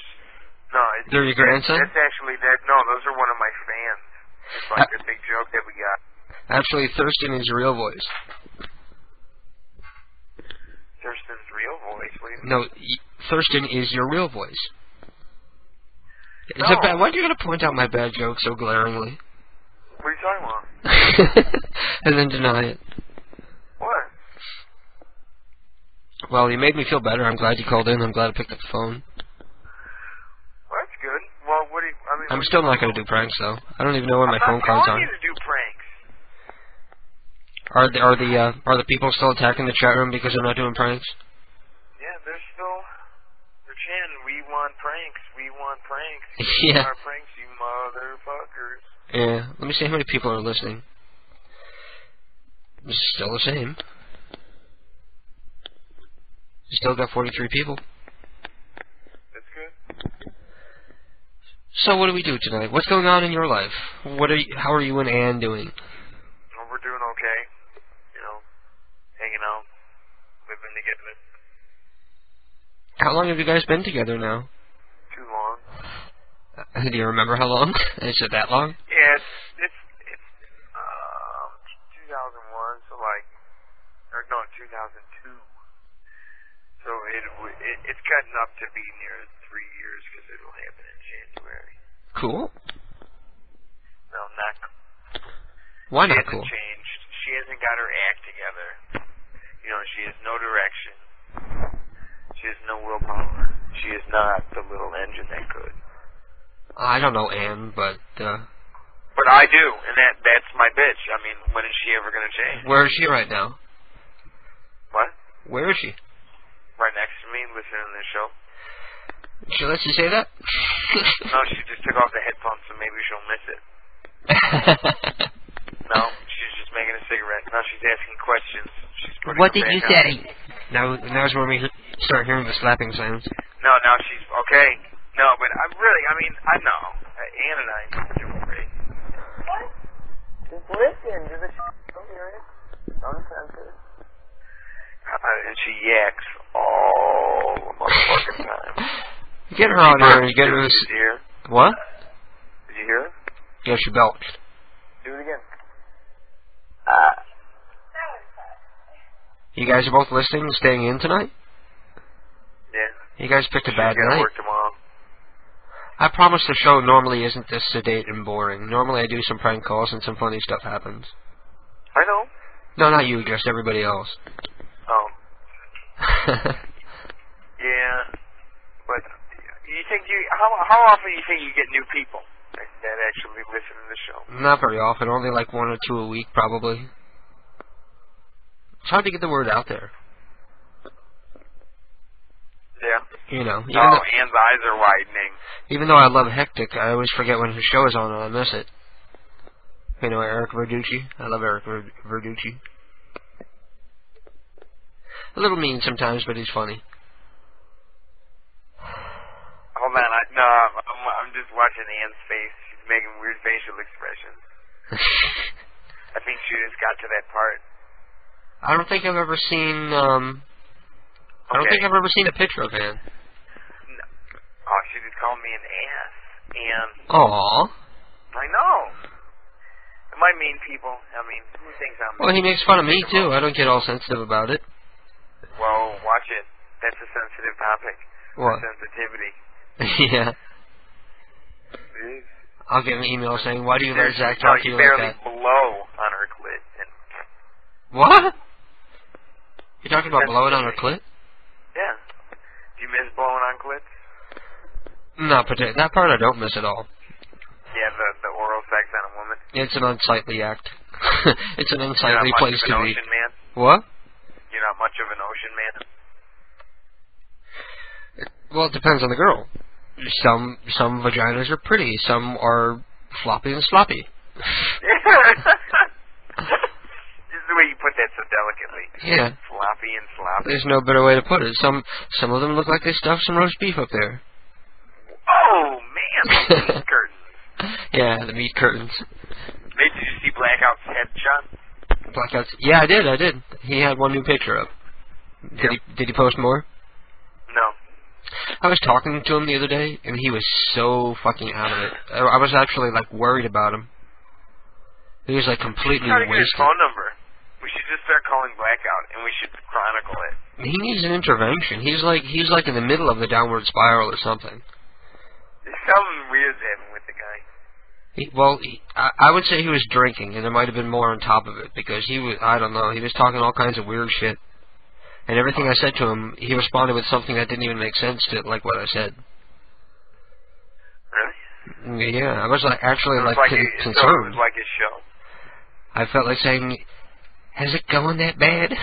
No, they're your grandson? That's actually... No, those are one of my fans. It's like a big joke that we got. Actually, Thurston is your real voice. Thurston's real voice? What do you mean? No, Thurston is your real voice. No. Why are you going to point out my bad joke so glaringly? What are you talking about? And then deny it. What? Well, you made me feel better. I'm glad you called in. I'm glad I picked up the phone. Well, that's good. Well, what do you... I'm still not going to do pranks, though. I don't even know where my phone cards are. I'm not telling you to do pranks. Are the people still attacking the chat room because I'm not doing pranks? Yeah, they're chanting, we want pranks, we want pranks. Yeah. Our pranks, you motherfuckers. Yeah. Let me see how many people are listening. It's still the same. You still got 43 people. That's good. So what do we do tonight? What's going on in your life? How are you and Ann doing? Well, we're doing okay. You know, hanging out, living together. How long have you guys been together now? Too long. Do you remember how long? Is it that long? Yeah, it's 2001, so 2002. So it's cutting up to be near 3 years because it'll happen in January. Cool. No, not cool. Why not cool? She hasn't changed. She hasn't got her act together. You know, she has no direction. She has no willpower. She is not the little engine that could. I don't know Ann, but... But I do, and that's my bitch. I mean, when is she ever going to change? Where is she right now? What? Where is she? Right next to me, listening to the show. She lets you say that? No, she just took off the headphones, so maybe she'll miss it. No, she's just making a cigarette. Now she's asking questions. What did you say? Now's when we start hearing the slapping sounds. No, now she's okay. No, but I know. Ann and I know great. What? Just listen to the show. Don't hear it. Don't censor it. And she yaks all the motherfucking time. Get her on there and get her this. Did you hear? What? Did you hear it? Yeah, she belched. Do it again. You guys are both listening and staying in tonight? Yeah. You guys picked a bad gotta night. work tomorrow. I promise the show normally isn't this sedate and boring. Normally I do some prank calls and some funny stuff happens. I know. No, not you, just everybody else. Oh. Yeah. But you think how often do you think you get new people that actually listen to the show? Not very often, only like 1 or 2 a week probably. It's hard to get the word out there. Yeah. You know. Oh, Ann's eyes are widening. Even though I love Hectic, I always forget when his show is on and I miss it. You know, Eric Verducci. I love Eric Verducci. A little mean sometimes, but he's funny. Hold on, I'm just watching Ann's face. She's making weird facial expressions. I think she just got to that part. I don't think I've ever seen, I don't think I've ever seen a picture of Ann. No. Oh, she just called me an ass. And Aww. I know. It might mean people. I mean, who thinks I'm... Well, he makes fun of me, too. I don't get all sensitive about it. Well, watch it. That's a sensitive topic. What? Sensitivity. Yeah. I'll get an email saying, why do you let Zach talk to you like that? barely blow on her clit. And what? You're talking about blowing on her clit? yeah. Do you miss blowing on clits? No, that part I don't miss at all. Yeah, the oral sex on a woman. It's an unsightly act. It's an unsightly You're not place much of to an be. ocean man? What? You're not much of an ocean man? Well, it depends on the girl. Some vaginas are pretty. Some are floppy and sloppy. This is the way you put that so delicately. Yeah. Floppy and sloppy. There's no better way to put it. Some of them look like they stuffed some roast beef up there. Oh, man. Those meat curtains. Yeah, the meat curtains. Did you see Blackout's headshot? Blackouts. Yeah, I did. He had one new picture up. Did he post more? No. I was talking to him the other day, and he was so fucking out of it. I was actually, like, worried about him. He was, like, completely Try to get his wasted. phone number. We should just start calling Blackout, and we should chronicle it. He needs an intervention. He's like in the middle of the downward spiral or something. There's something weird's happening with the guy. I would say he was drinking, and there might have been more on top of it, because he was, I don't know, he was talking all kinds of weird shit. And everything I said to him, he responded with something that didn't even make sense to like what I said. Really? Yeah, I was actually concerned. So it was like his show. I felt like saying, "Has it going that bad?"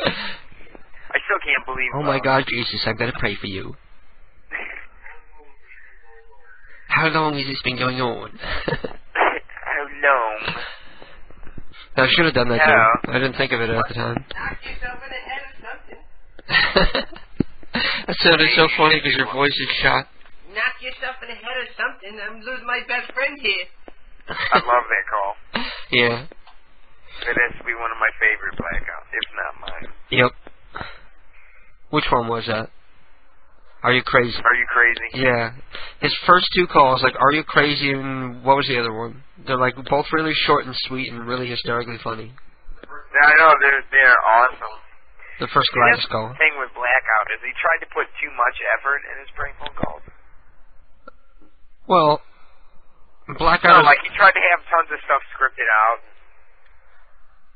I still can't believe. Oh my God, Jesus! I better pray for you. How long has this been going on? How long? I should have done that too. I didn't think of it at the time. Knock yourself in the head or something. That sounded so funny because your voice is shot. Knock yourself in the head or something. I'm losing my best friend here. I love that call. Yeah. That has to be one of my favorite Blackouts, if not mine. Yep. Which one was that? Are you crazy? Are you crazy? Yeah. His first two calls, like, are you crazy, and what was the other one? They're, like, both really short and sweet and really hysterically funny. I know, they're awesome. The first Gladys call. The thing with Blackout is he tried to put too much effort in his prank phone calls. Well, Blackout No, like, he tried to have tons of stuff scripted out.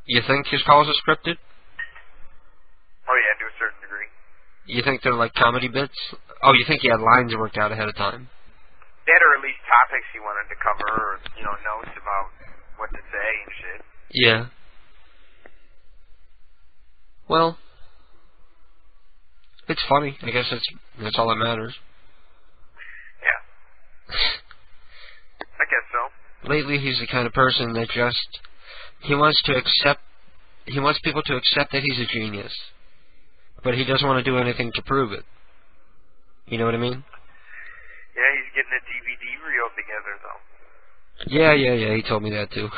You think his calls are scripted? Oh, yeah, to a certain degree. You think they're like comedy bits? Oh, you think he had lines worked out ahead of time? That or at least topics he wanted to cover, or, notes about what to say and shit. Yeah. Well, it's funny. I guess that's all that matters. Yeah. I guess so. Lately, he's the kind of person that he wants people to accept that he's a genius. But he doesn't want to do anything to prove it. You know what I mean? Yeah, he's getting a DVD reel together, though. Yeah, he told me that, too.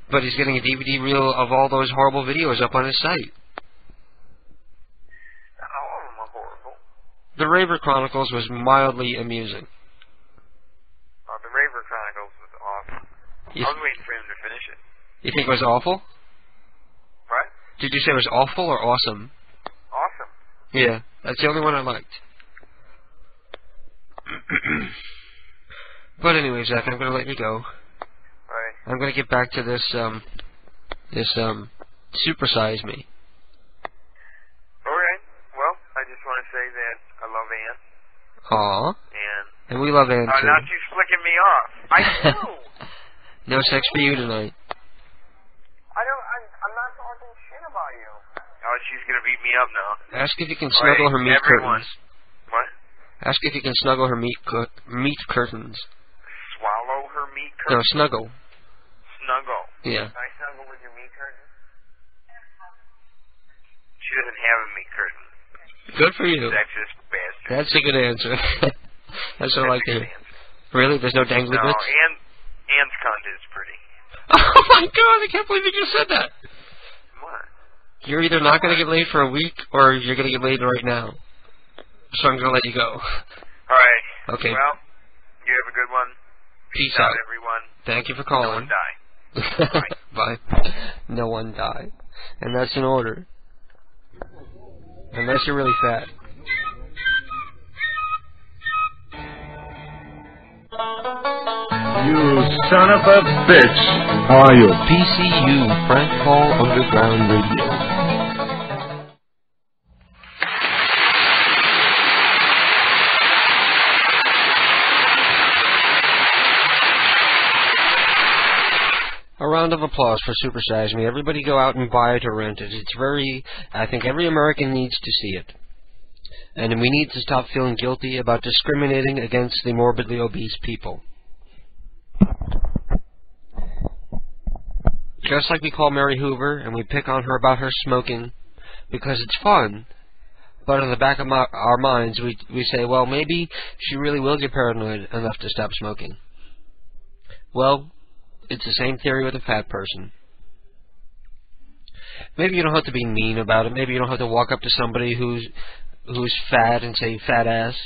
But he's getting a DVD reel of all those horrible videos up on his site. All of them are horrible. The Raver Chronicles was mildly amusing. The Raver Chronicles was awesome. I was waiting for him to finish it. You think it was awful? What? Did you say it was awful or awesome? Awesome. Yeah, that's the only one I liked. But anyway, Zach, I'm going to let you go. Right. I'm going to get back to this Supersize Me. Alright. Well, I just want to say that I love Ann. Aw. And we love Ann, too. now she's flicking me off. I do. No sex for you tonight. I'm not talking shit about you. Oh, she's going to beat me up now. Ask if you can snuggle her meat everyone. curtains. What? Ask if you can snuggle her meat curtains. Swallow her meat No, curtains? snuggle. Snuggle. Yeah. Can I snuggle with your meat curtain? She doesn't have a meat curtain. Good for you. Sexist bastard. That's a good answer. That's what I like to hear. Really? There's no dangly No, bits? Ann's cunt is pretty. Oh my god, I can't believe you just said that. What? You're either not going to get laid for a week, or you're going to get laid right now. So I'm going to let you go. Alright. Okay. Well, you have a good one. Peace out, everyone. Thank you for calling. No one die. Bye. No one die. And that's an order. Unless you're really fat. You son of a bitch! Are you? PCU, Prank Call Underground Radio. A round of applause for Supersize Me. Everybody go out and buy it or rent it. I think every American needs to see it. And we need to stop feeling guilty about discriminating against the morbidly obese people. Just like we call Mary Hoover and we pick on her about her smoking because it's fun, but in the back of our minds we say, well, maybe she really will get paranoid enough to stop smoking. Well, it's the same theory with a fat person. Maybe you don't have to be mean about it. Maybe you don't have to walk up to somebody who's fat and say, fat ass.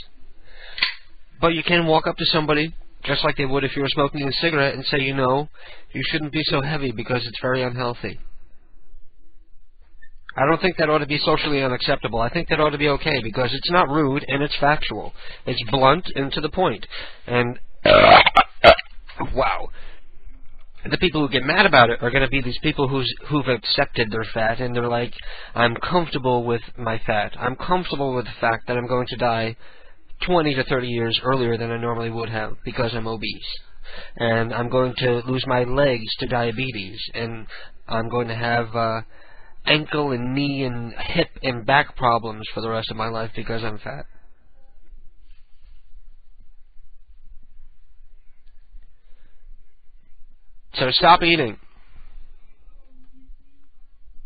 But you can walk up to somebody, just like they would if you were smoking a cigarette, and say, you know, you shouldn't be so heavy because it's very unhealthy. I don't think that ought to be socially unacceptable. I think that ought to be okay because it's not rude and it's factual. It's blunt and to the point. And, wow. The people who get mad about it are going to be these people who've accepted their fat, and they're like, I'm comfortable with my fat. I'm comfortable with the fact that I'm going to die 20 to 30 years earlier than I normally would have because I'm obese. And I'm going to lose my legs to diabetes, and I'm going to have ankle and knee and hip and back problems for the rest of my life because I'm fat. So stop eating.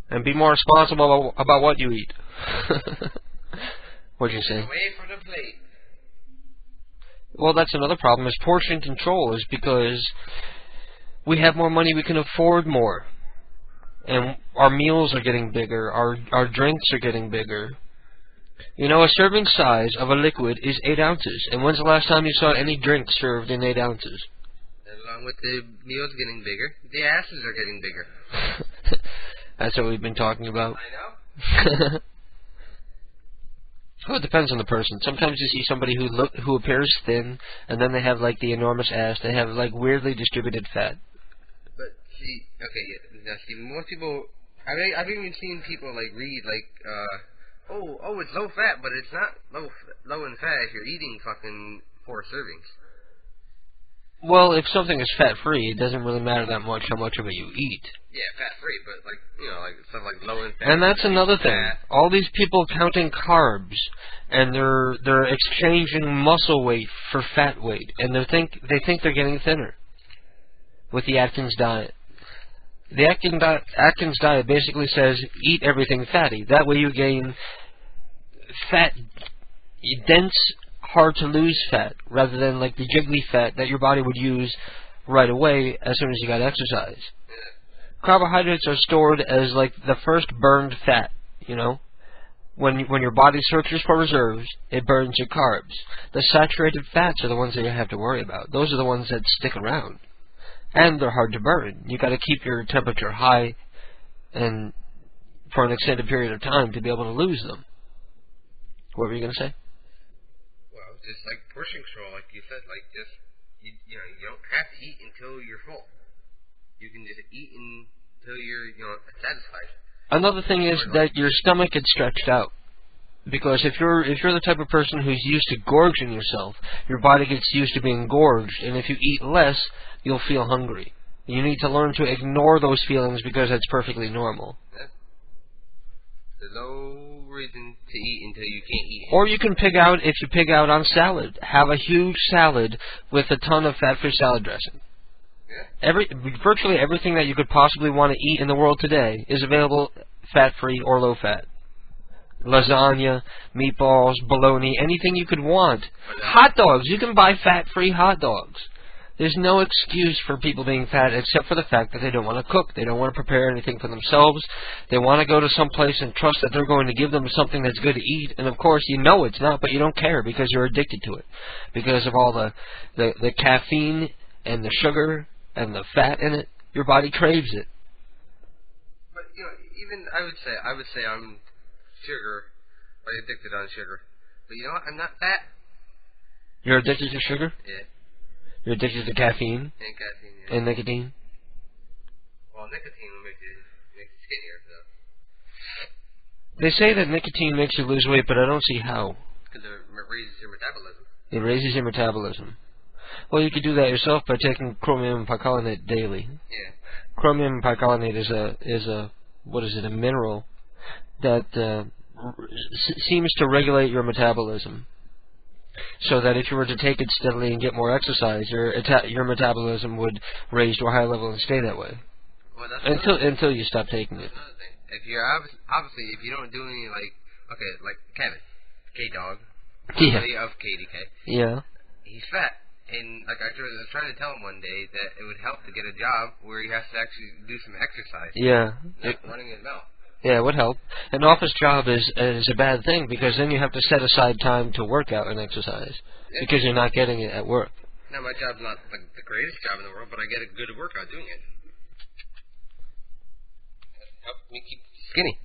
And be more responsible about what you eat. What'd you say? Away from the plate. Well, that's another problem, is portion control, is because we have more money, we can afford more. And our meals are getting bigger, our drinks are getting bigger. You know, a serving size of a liquid is 8 ounces. And when's the last time you saw any drink served in 8 ounces? Along with the meals getting bigger, the asses are getting bigger. That's what we've been talking about. I know. Oh, it depends on the person. Sometimes you see somebody who appears thin, and then they have like the enormous ass. They have like weirdly distributed fat. But see, okay, now see, most people. I've even seen people like read like, oh, it's low fat, but it's not low in fat if you're eating fucking 4 servings. Well, if something is fat-free, it doesn't really matter that much how much of it you eat. Yeah, fat-free, but, like, you know, like stuff like low in fat. And that's another thing. All these people counting carbs, and they're exchanging muscle weight for fat weight, and they think they're getting thinner with the Atkins diet. The Atkins diet basically says, eat everything fatty. That way you gain fat, dense, hard-to-lose fat, rather than like the jiggly fat that your body would use right away as soon as you got exercise. Carbohydrates are stored as like the first burned fat, you know? When your body searches for reserves, it burns your carbs. The saturated fats are the ones that you have to worry about. Those are the ones that stick around. and they're hard to burn. You got to keep your temperature high and for an extended period of time to be able to lose them. What were you going to say? Well, just like portion control, like you said, like just you don't have to eat until you're full. You can just eat until you're satisfied. Another thing is that your stomach gets stretched out. Because if you're the type of person who's used to gorging yourself, your body gets used to being gorged, and if you eat less, you'll feel hungry. You need to learn to ignore those feelings because that's perfectly normal. Yeah. There's no reason to eat until you can't eat. Or you can pig out on salad. Have a huge salad with a ton of fat-free salad dressing. Yeah. Virtually everything that you could possibly want to eat in the world today is available fat-free or low-fat. Lasagna, meatballs, bologna, anything you could want. Hot dogs. You can buy fat-free hot dogs. There's no excuse for people being fat except for the fact that they don't want to cook. They don't want to prepare anything for themselves. They want to go to some place and trust that they're going to give them something that's good to eat. And, of course, you know it's not, but you don't care because you're addicted to it. Because of all the caffeine and the sugar and the fat in it, your body craves it. But, even I would say I'm sugar, or addicted on sugar. But you know what? I'm not fat. You're addicted to sugar? Yeah. You're addicted to caffeine? And caffeine, yeah. And nicotine? Well, nicotine will make you skinnier, though. They say that nicotine makes you lose weight, but I don't see how. Because it raises your metabolism. It raises your metabolism. Well, you could do that yourself by taking chromium picolinate daily. Yeah. Chromium picolinate is a mineral that seems to regulate your metabolism. So that if you were to take it steadily and get more exercise, your metabolism would raise to a higher level and stay that way. Well, that's until you stop taking it. If you're obviously if you don't do any like Kevin, K-Dog, of KDK. Yeah. He's fat, and like I was trying to tell him one day that it would help to get a job where he has to actually do some exercise. Yeah. Not running his mouth. Yeah, it would help. An office job is a bad thing because then you have to set aside time to work out and exercise because you're not getting it at work. Now, my job's not like the greatest job in the world, but I get a good workout doing it. That helps me keep skinny.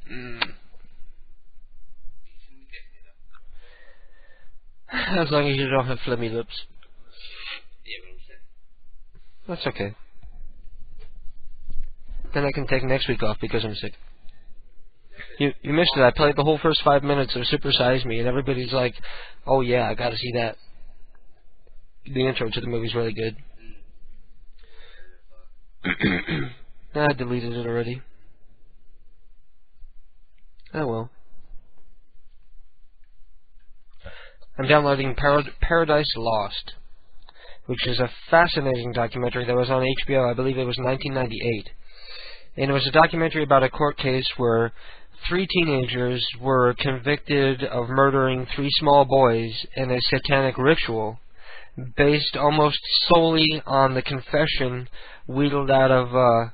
As long as you don't have phlegmy lips. Yeah, what I'm saying. That's okay. Then I can take next week off because I'm sick. You missed it. I played the whole first 5 minutes of Super Size Me, and everybody's like, oh yeah, I gotta see that. The intro to the movie's really good. I deleted it already. Oh well. I'm downloading Paradise Lost, which is a fascinating documentary that was on HBO. I believe it was 1998. And it was a documentary about a court case where 3 teenagers were convicted of murdering 3 small boys in a satanic ritual based almost solely on the confession wheedled out of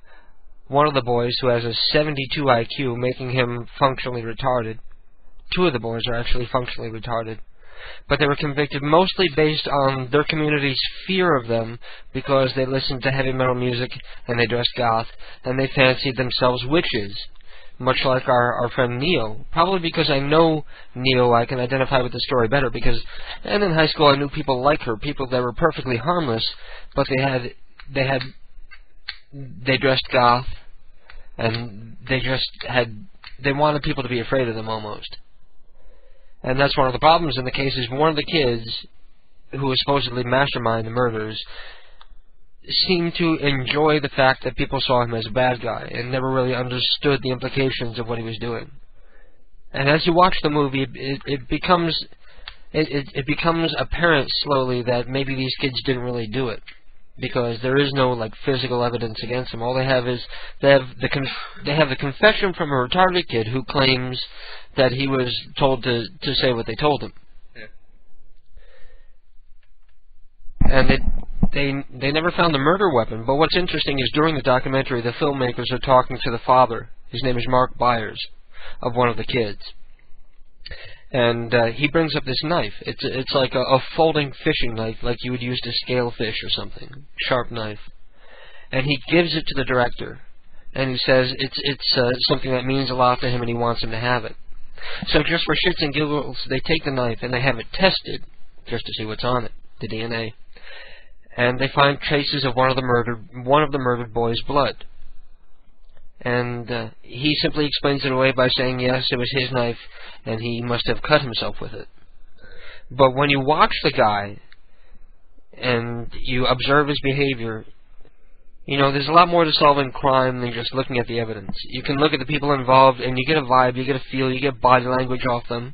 one of the boys who has a 72 IQ, making him functionally retarded. 2 of the boys are actually functionally retarded. But they were convicted mostly based on their community's fear of them because they listened to heavy metal music and they dressed goth and they fancied themselves witches. Much like our friend Neo. Probably because I know Neo, I can identify with the story better. And in high school, I knew people like her, people that were perfectly harmless, but they dressed goth, and they wanted people to be afraid of them almost. And that's one of the problems in the case is one of the kids, who was supposedly mastermind the murders, seemed to enjoy the fact that people saw him as a bad guy and never really understood the implications of what he was doing. And as you watch the movie, it becomes apparent slowly that maybe these kids didn't really do it because there is no like physical evidence against them. All they have is they have the confession from a retarded kid who claims that he was told to say what they told him. Yeah. And they never found the murder weapon. But what's interesting is during the documentary, the filmmakers are talking to the father. His name is Mark Byers, of one of the kids. And he brings up this knife. It's like a folding fishing knife, like you would use to scale fish or something. Sharp knife. and he gives it to the director, and he says it's something that means a lot to him, and he wants him to have it. So just for shits and giggles, they take the knife and they have it tested, just to see what's on it, the DNA, and they find traces of one of the murdered boy's blood. And he simply explains it away by saying, yes, it was his knife, and he must have cut himself with it. But when you watch the guy, and you observe his behavior, you know, there's a lot more to solving crime than just looking at the evidence. You can look at the people involved, and you get a vibe, you get a feel, you get body language off them.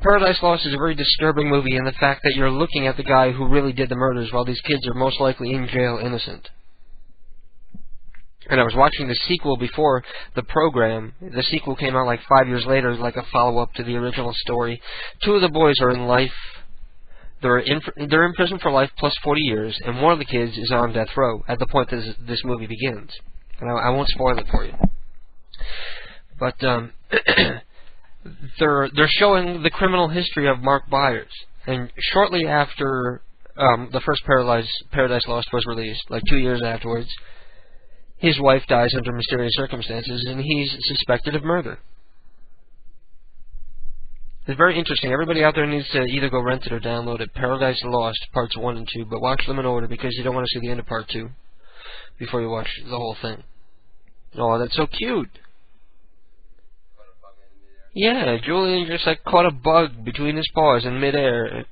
Paradise Lost is a very disturbing movie in the fact that you're looking at the guy who really did the murders while these kids are most likely in jail innocent. And I was watching the sequel before the program. The sequel came out like 5 years later, like a follow-up to the original story. 2 of the boys are in life. They're in prison for life plus 40 years, and one of the kids is on death row at the point that this movie begins. And I won't spoil it for you. But they're showing the criminal history of Mark Byers. And shortly after the first Paradise Lost was released, like 2 years afterwards, his wife dies under mysterious circumstances, and he's suspected of murder. It's very interesting. Everybody out there needs to either go rent it or download it. Paradise Lost, Parts 1 and 2, but watch them in order because you don't want to see the end of Part 2 before you watch the whole thing. Oh, that's so cute. Yeah, Julian just like caught a bug between his paws in midair.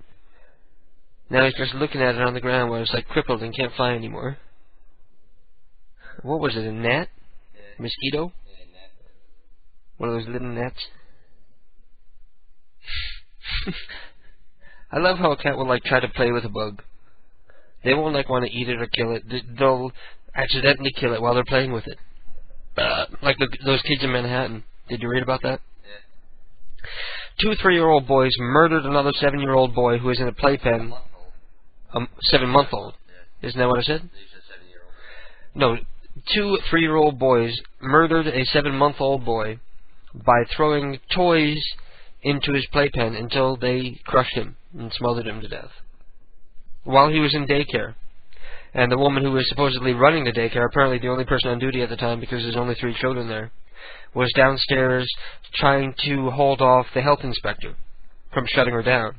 Now he's just looking at it on the ground where it's like crippled and can't fly anymore. What was it, a gnat? Mosquito? One of those little gnats? I love how a cat will like try to play with a bug. They won't like want to eat it or kill it. They'll accidentally kill it while they're playing with it. Like those kids in Manhattan. Did you read about that? Yeah. 2 3-year-old boys murdered another 7-year-old boy who was in a playpen. 7-month-old. Isn't that what I said? No. 2 3-year-old boys murdered a 7-month-old boy by throwing toys into his playpen until they crushed him and smothered him to death while he was in daycare. And the woman who was supposedly running the daycare, apparently the only person on duty at the time because there's only 3 children there, was downstairs trying to hold off the health inspector from shutting her down.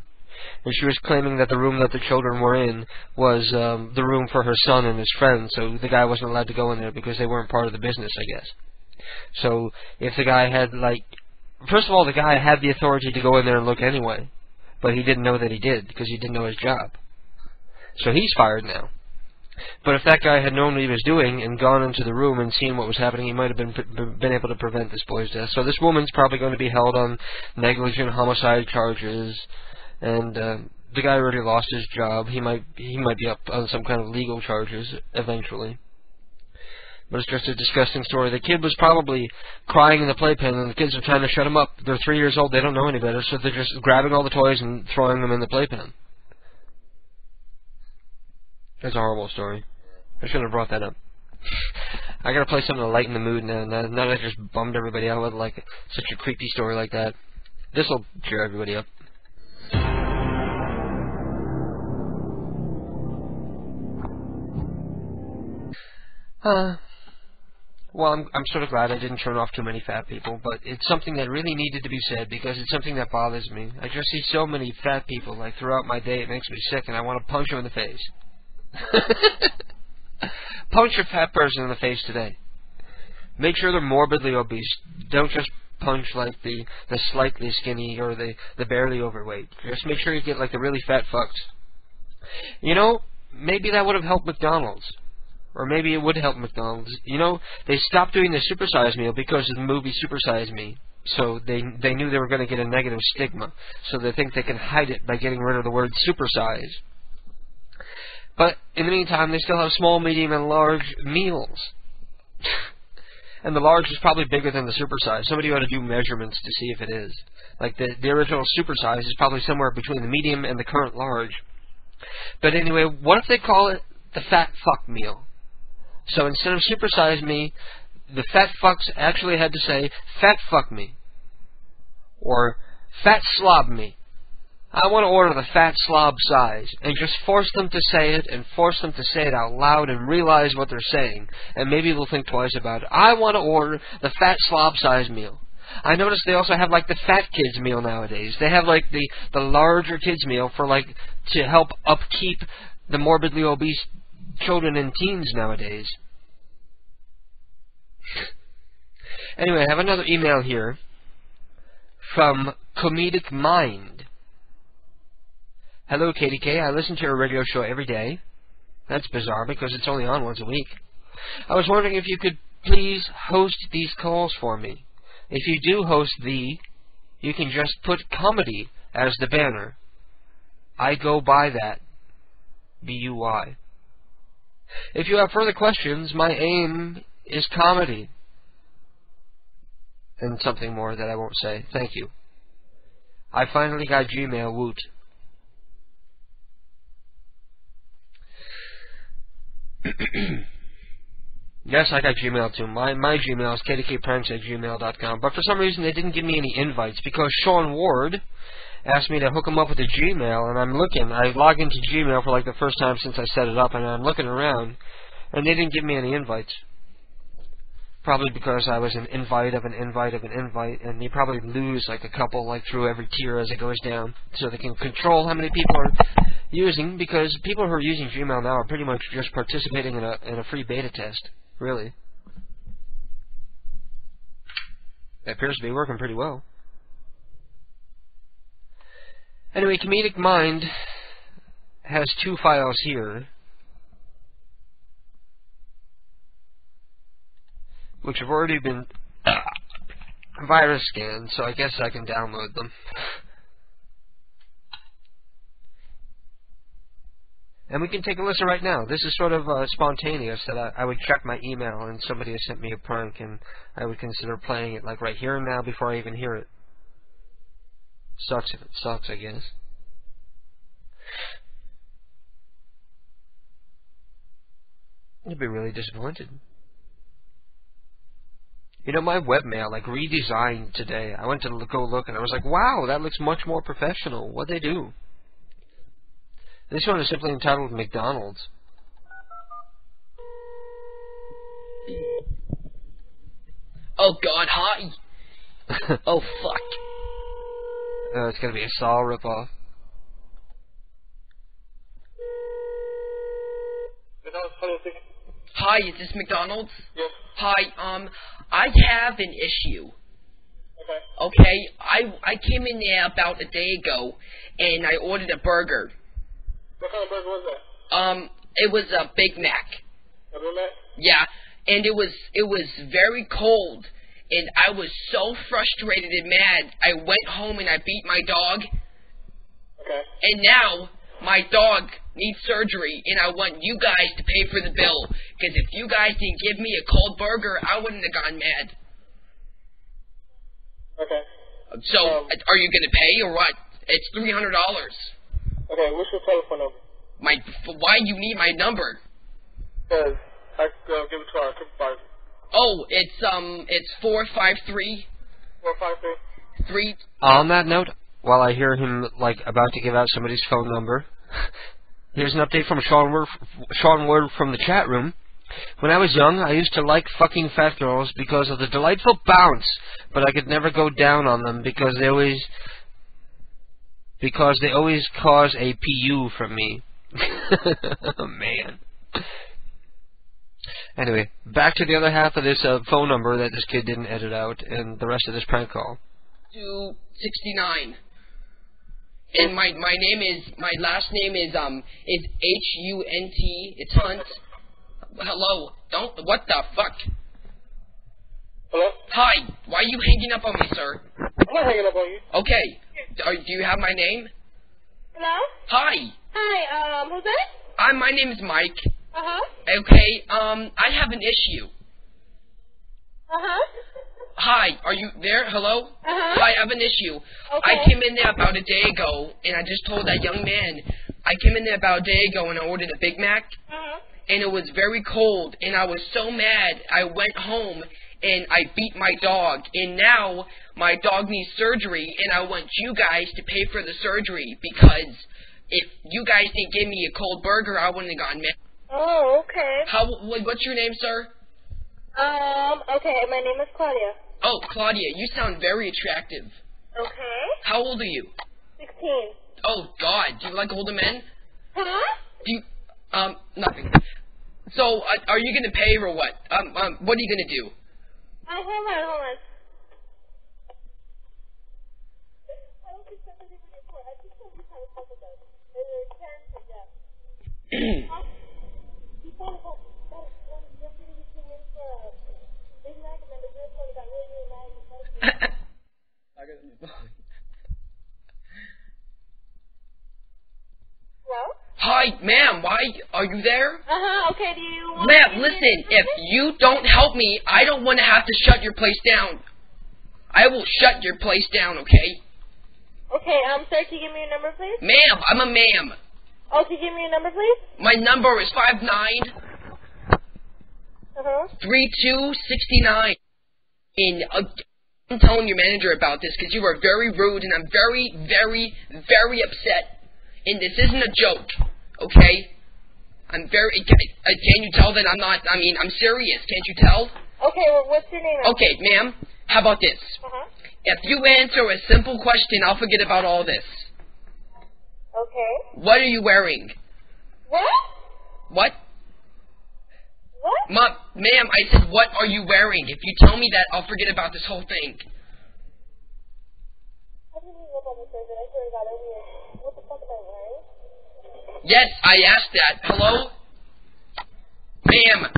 And she was claiming that the room that the children were in was the room for her son and his friends, so the guy wasn't allowed to go in there because they weren't part of the business, I guess. So if the guy had, like... First of all, the guy had the authority to go in there and look anyway, but he didn't know that he did because he didn't know his job. So he's fired now. But if that guy had known what he was doing and gone into the room and seen what was happening, he might have been able to prevent this boy's death. So this woman's probably going to be held on negligent homicide charges. And the guy already lost his job. He might be up on some kind of legal charges eventually. But it's just a disgusting story. The kid was probably crying in the playpen, and the kids are trying to shut him up. They're 3 years old. They don't know any better, so they're just grabbing all the toys and throwing them in the playpen. That's a horrible story. I shouldn't have brought that up. I gotta play something to lighten the mood now. Now that I just bummed everybody out with like such a creepy story like that. This'll cheer everybody up. Well, I'm sort of glad I didn't turn off too many fat people, but it's something that really needed to be said because it's something that bothers me. I just see so many fat people like throughout my day. It makes me sick, and I want to punch them in the face. Punch a fat person in the face today. Make sure they're morbidly obese. Don't just punch like the slightly skinny or the barely overweight. Just make sure you get like the really fat fucks. You know, maybe that would have helped McDonald's. Or maybe it would help McDonald's. You know, they stopped doing the supersize meal because of the movie Super Size Me. So they knew they were going to get a negative stigma. So they think they can hide it by getting rid of the word supersize. But in the meantime, they still have small, medium, and large meals. And the large is probably bigger than the supersize. Somebody ought to do measurements to see if it is. Like the original supersize is probably somewhere between the medium and the current large. But anyway, what if they call it the fat fuck meal? So instead of supersize me, the fat fucks actually had to say fat fuck me. Or fat slob me. I want to order the fat slob size and just force them to say it and force them to say it out loud and realize what they're saying. And maybe they'll think twice about it. I want to order the fat slob size meal. I noticed they also have like the fat kids meal nowadays. They have like the larger kids meal for like to help upkeep the morbidly obese children and teens nowadays. Anyway, I have another email here from Comedic Mind. Hello, KDK. I listen to your radio show every day. That's bizarre because it's only on once a week. I was wondering if you could please host these calls for me. If you do host you can just put comedy as the banner. I go by that. B-U-Y. If you have further questions, my aim is comedy. And something more that I won't say. Thank you. I finally got Gmail, woot. Yes, I got Gmail too. My Gmail is kdkpranks@gmail.com. But for some reason they didn't give me any invites because Sean Ward asked me to hook him up with a Gmail, and I'm looking. I log into Gmail for like the first time since I set it up, and I'm looking around, and they didn't give me any invites. Probably because I was an invite of an invite of an invite, and you probably lose like a couple like through every tier as it goes down, so they can control how many people are using, because people who are using Gmail now are pretty much just participating in a free beta test, really. It appears to be working pretty well. Anyway, Comedic Mind has 2 files here, which have already been virus scanned, so I guess I can download them. And we can take a listen right now. This is sort of spontaneous, that I would check my email and somebody has sent me a prank, and I would consider playing it like right here and now before I even hear it. Sucks if it sucks, I guess. You'd be really disappointed. You know, my webmail, like, redesigned today. I went to go look, and I was like, wow, that looks much more professional. What'd they do? This one is simply entitled McDonald's. Oh, God, hi. Oh, fuck. It's gonna be a Saw ripoff. Hi, is this McDonald's? Yes. Hi, I have an issue. Okay, I came in there about a day ago, and I ordered a burger. What kind of burger was that? It was a Big Mac. A Big Mac? Yeah, and it was very cold, and I was so frustrated and mad, I went home and I beat my dog. Okay. And now, my dog needs surgery, and I want you guys to pay for the bill. Because if you guys didn't give me a cold burger, I wouldn't have gone mad. Okay. So, are you going to pay or what? It's $300. Okay, what's your telephone number? Why do you need my number? Because I give it to our supervisor. Oh, it's 453. 453? On that note, while I hear him, like, about to give out somebody's phone number, here's an update from Sean Ward from the chat room. When I was young, I used to like fucking fat girls because of the delightful bounce, but I could never go down on them because they always cause a PU from me. Oh, man. Anyway, back to the other half of this phone number that this kid didn't edit out, and the rest of this prank call. 269. And my last name is Hunt. It's Hunt. Hello. What the fuck? Hello? Hi. Why are you hanging up on me, sir? I'm not hanging up on you. Okay. Do you have my name? Hello? Hi. Hi, who's that? My name is Mike. Uh-huh. Okay, I have an issue. Uh-huh. Hi, are you there? Hello? Uh-huh. Hi, I have an issue. Okay. I came in there about a day ago, and I just told that young man, I came in there about a day ago and I ordered a Big Mac, Uh-huh. and it was very cold, and I was so mad, I went home, and I beat my dog, and now my dog needs surgery, and I want you guys to pay for the surgery, because if you guys didn't give me a cold burger, I wouldn't have gotten mad. Oh, okay. What's your name, sir? Okay, my name is Claudia. Oh, Claudia, you sound very attractive. Okay. How old are you? 16. Oh, God, do you like older men? Huh? Do you, nothing. So, are you gonna pay or what? What are you gonna do? Hold on. Hello? Hi, ma'am, why are you there? Okay, do you want Ma'am, listen, if you don't help me, I don't want to have to shut your place down. I will shut your place down, okay? Okay, sir, can you give me your number, please? Ma'am, I'm a ma'am. Oh, can you give me your number, please? My number is 3269. And I'm telling your manager about this because you are very rude and I'm very, very, very upset. And this isn't a joke, okay? I'm very... Can you tell that I'm not... I'm serious. Can't you tell? Okay, well, what's your name? Okay, ma'am, how about this? If you answer a simple question, I'll forget about all this. Okay. What are you wearing? What? What? What? Ma'am, I said, what are you wearing? If you tell me that, I'll forget about this whole thing. What the fuck am I wearing? Yes, I asked that. Hello? Ma'am.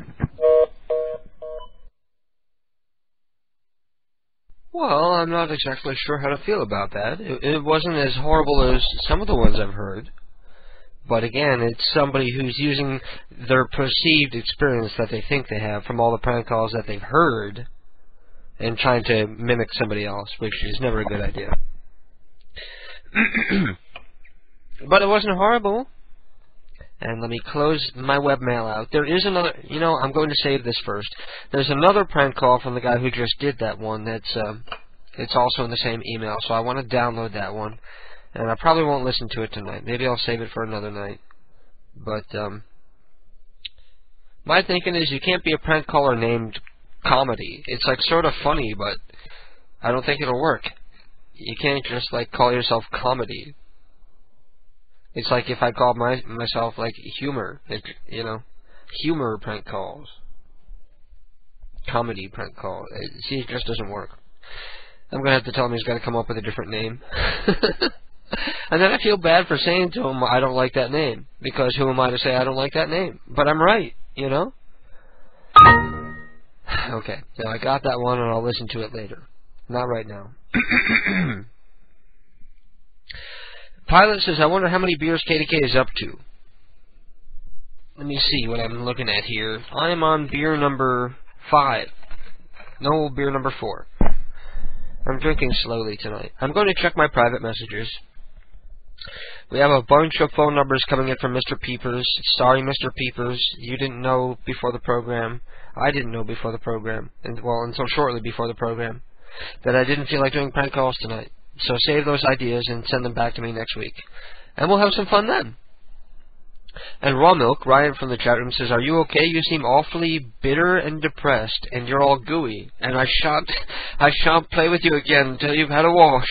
Well, I'm not exactly sure how to feel about that. It wasn't as horrible as some of the ones I've heard. But again, it's somebody who's using their perceived experience that they think they have from all the prank calls that they've heard and trying to mimic somebody else, which is never a good idea. But it wasn't horrible. And let me close my webmail out. There is another... I'm going to save this first. There's another prank call from the guy who just did that one that's... it's also in the same email, so I want to download that one. And I probably won't listen to it tonight. Maybe I'll save it for another night. But, my thinking is you can't be a prank caller named Comedy. It's, like, sort of funny, but I don't think it'll work. You can't just, like, call yourself Comedy. It's like if I called myself, like, Humor. Humor prank calls. Comedy prank call. See, it just doesn't work. I'm going to have to tell him he's got to come up with a different name. And then I feel bad for saying to him I don't like that name. Because who am I to say I don't like that name? But I'm right, Okay, now I got that one and I'll listen to it later. Not right now. Pilot says, I wonder how many beers KDK is up to. Let me see what I'm looking at here. I am on beer number 5. No, beer number 4. I'm drinking slowly tonight. I'm going to check my private messages. We have a bunch of phone numbers coming in from Mr. Peepers. Sorry, Mr. Peepers. You didn't know before the program. I didn't know before the program. Until shortly before the program. That I didn't feel like doing prank calls tonight. So save those ideas and send them back to me next week. And we'll have some fun then. And Raw Milk, Ryan from the chat room says, are you okay? You seem awfully bitter and depressed, and you're all gooey. And I shan't play with you again until you've had a wash.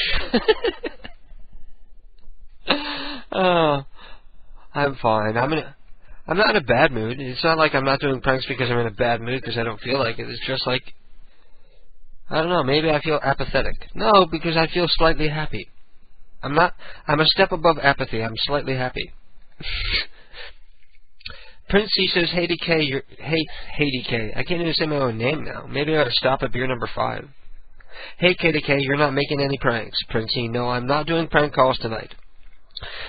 I'm fine. I'm not in a bad mood. It's not like I'm not doing pranks because I'm in a bad mood because I don't feel like it. It's just like, I don't know, maybe I feel apathetic. No, because I feel slightly happy. I'm a step above apathy. I'm slightly happy. Prince C says, hey DK, hey DK. I can't even say my own name now. Maybe I ought to stop at beer number 5. Hey KDK, you're not making any pranks. Prince C, no, I'm not doing prank calls tonight.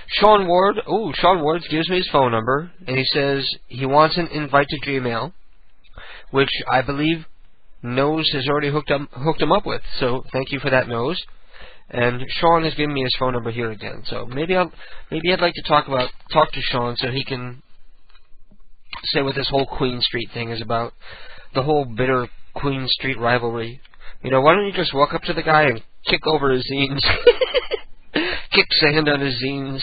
Sean Ward gives me his phone number, and he says he wants an invite to Gmail, which I believe Nose has already hooked him up with. So thank you for that, Nose. And Sean has given me his phone number here again. So maybe I'd like to talk to Sean so he can say what this whole Queen Street thing is about. The whole bitter Queen Street rivalry. You know, why don't you just walk up to the guy and kick over his zines? Kick sand on his zines.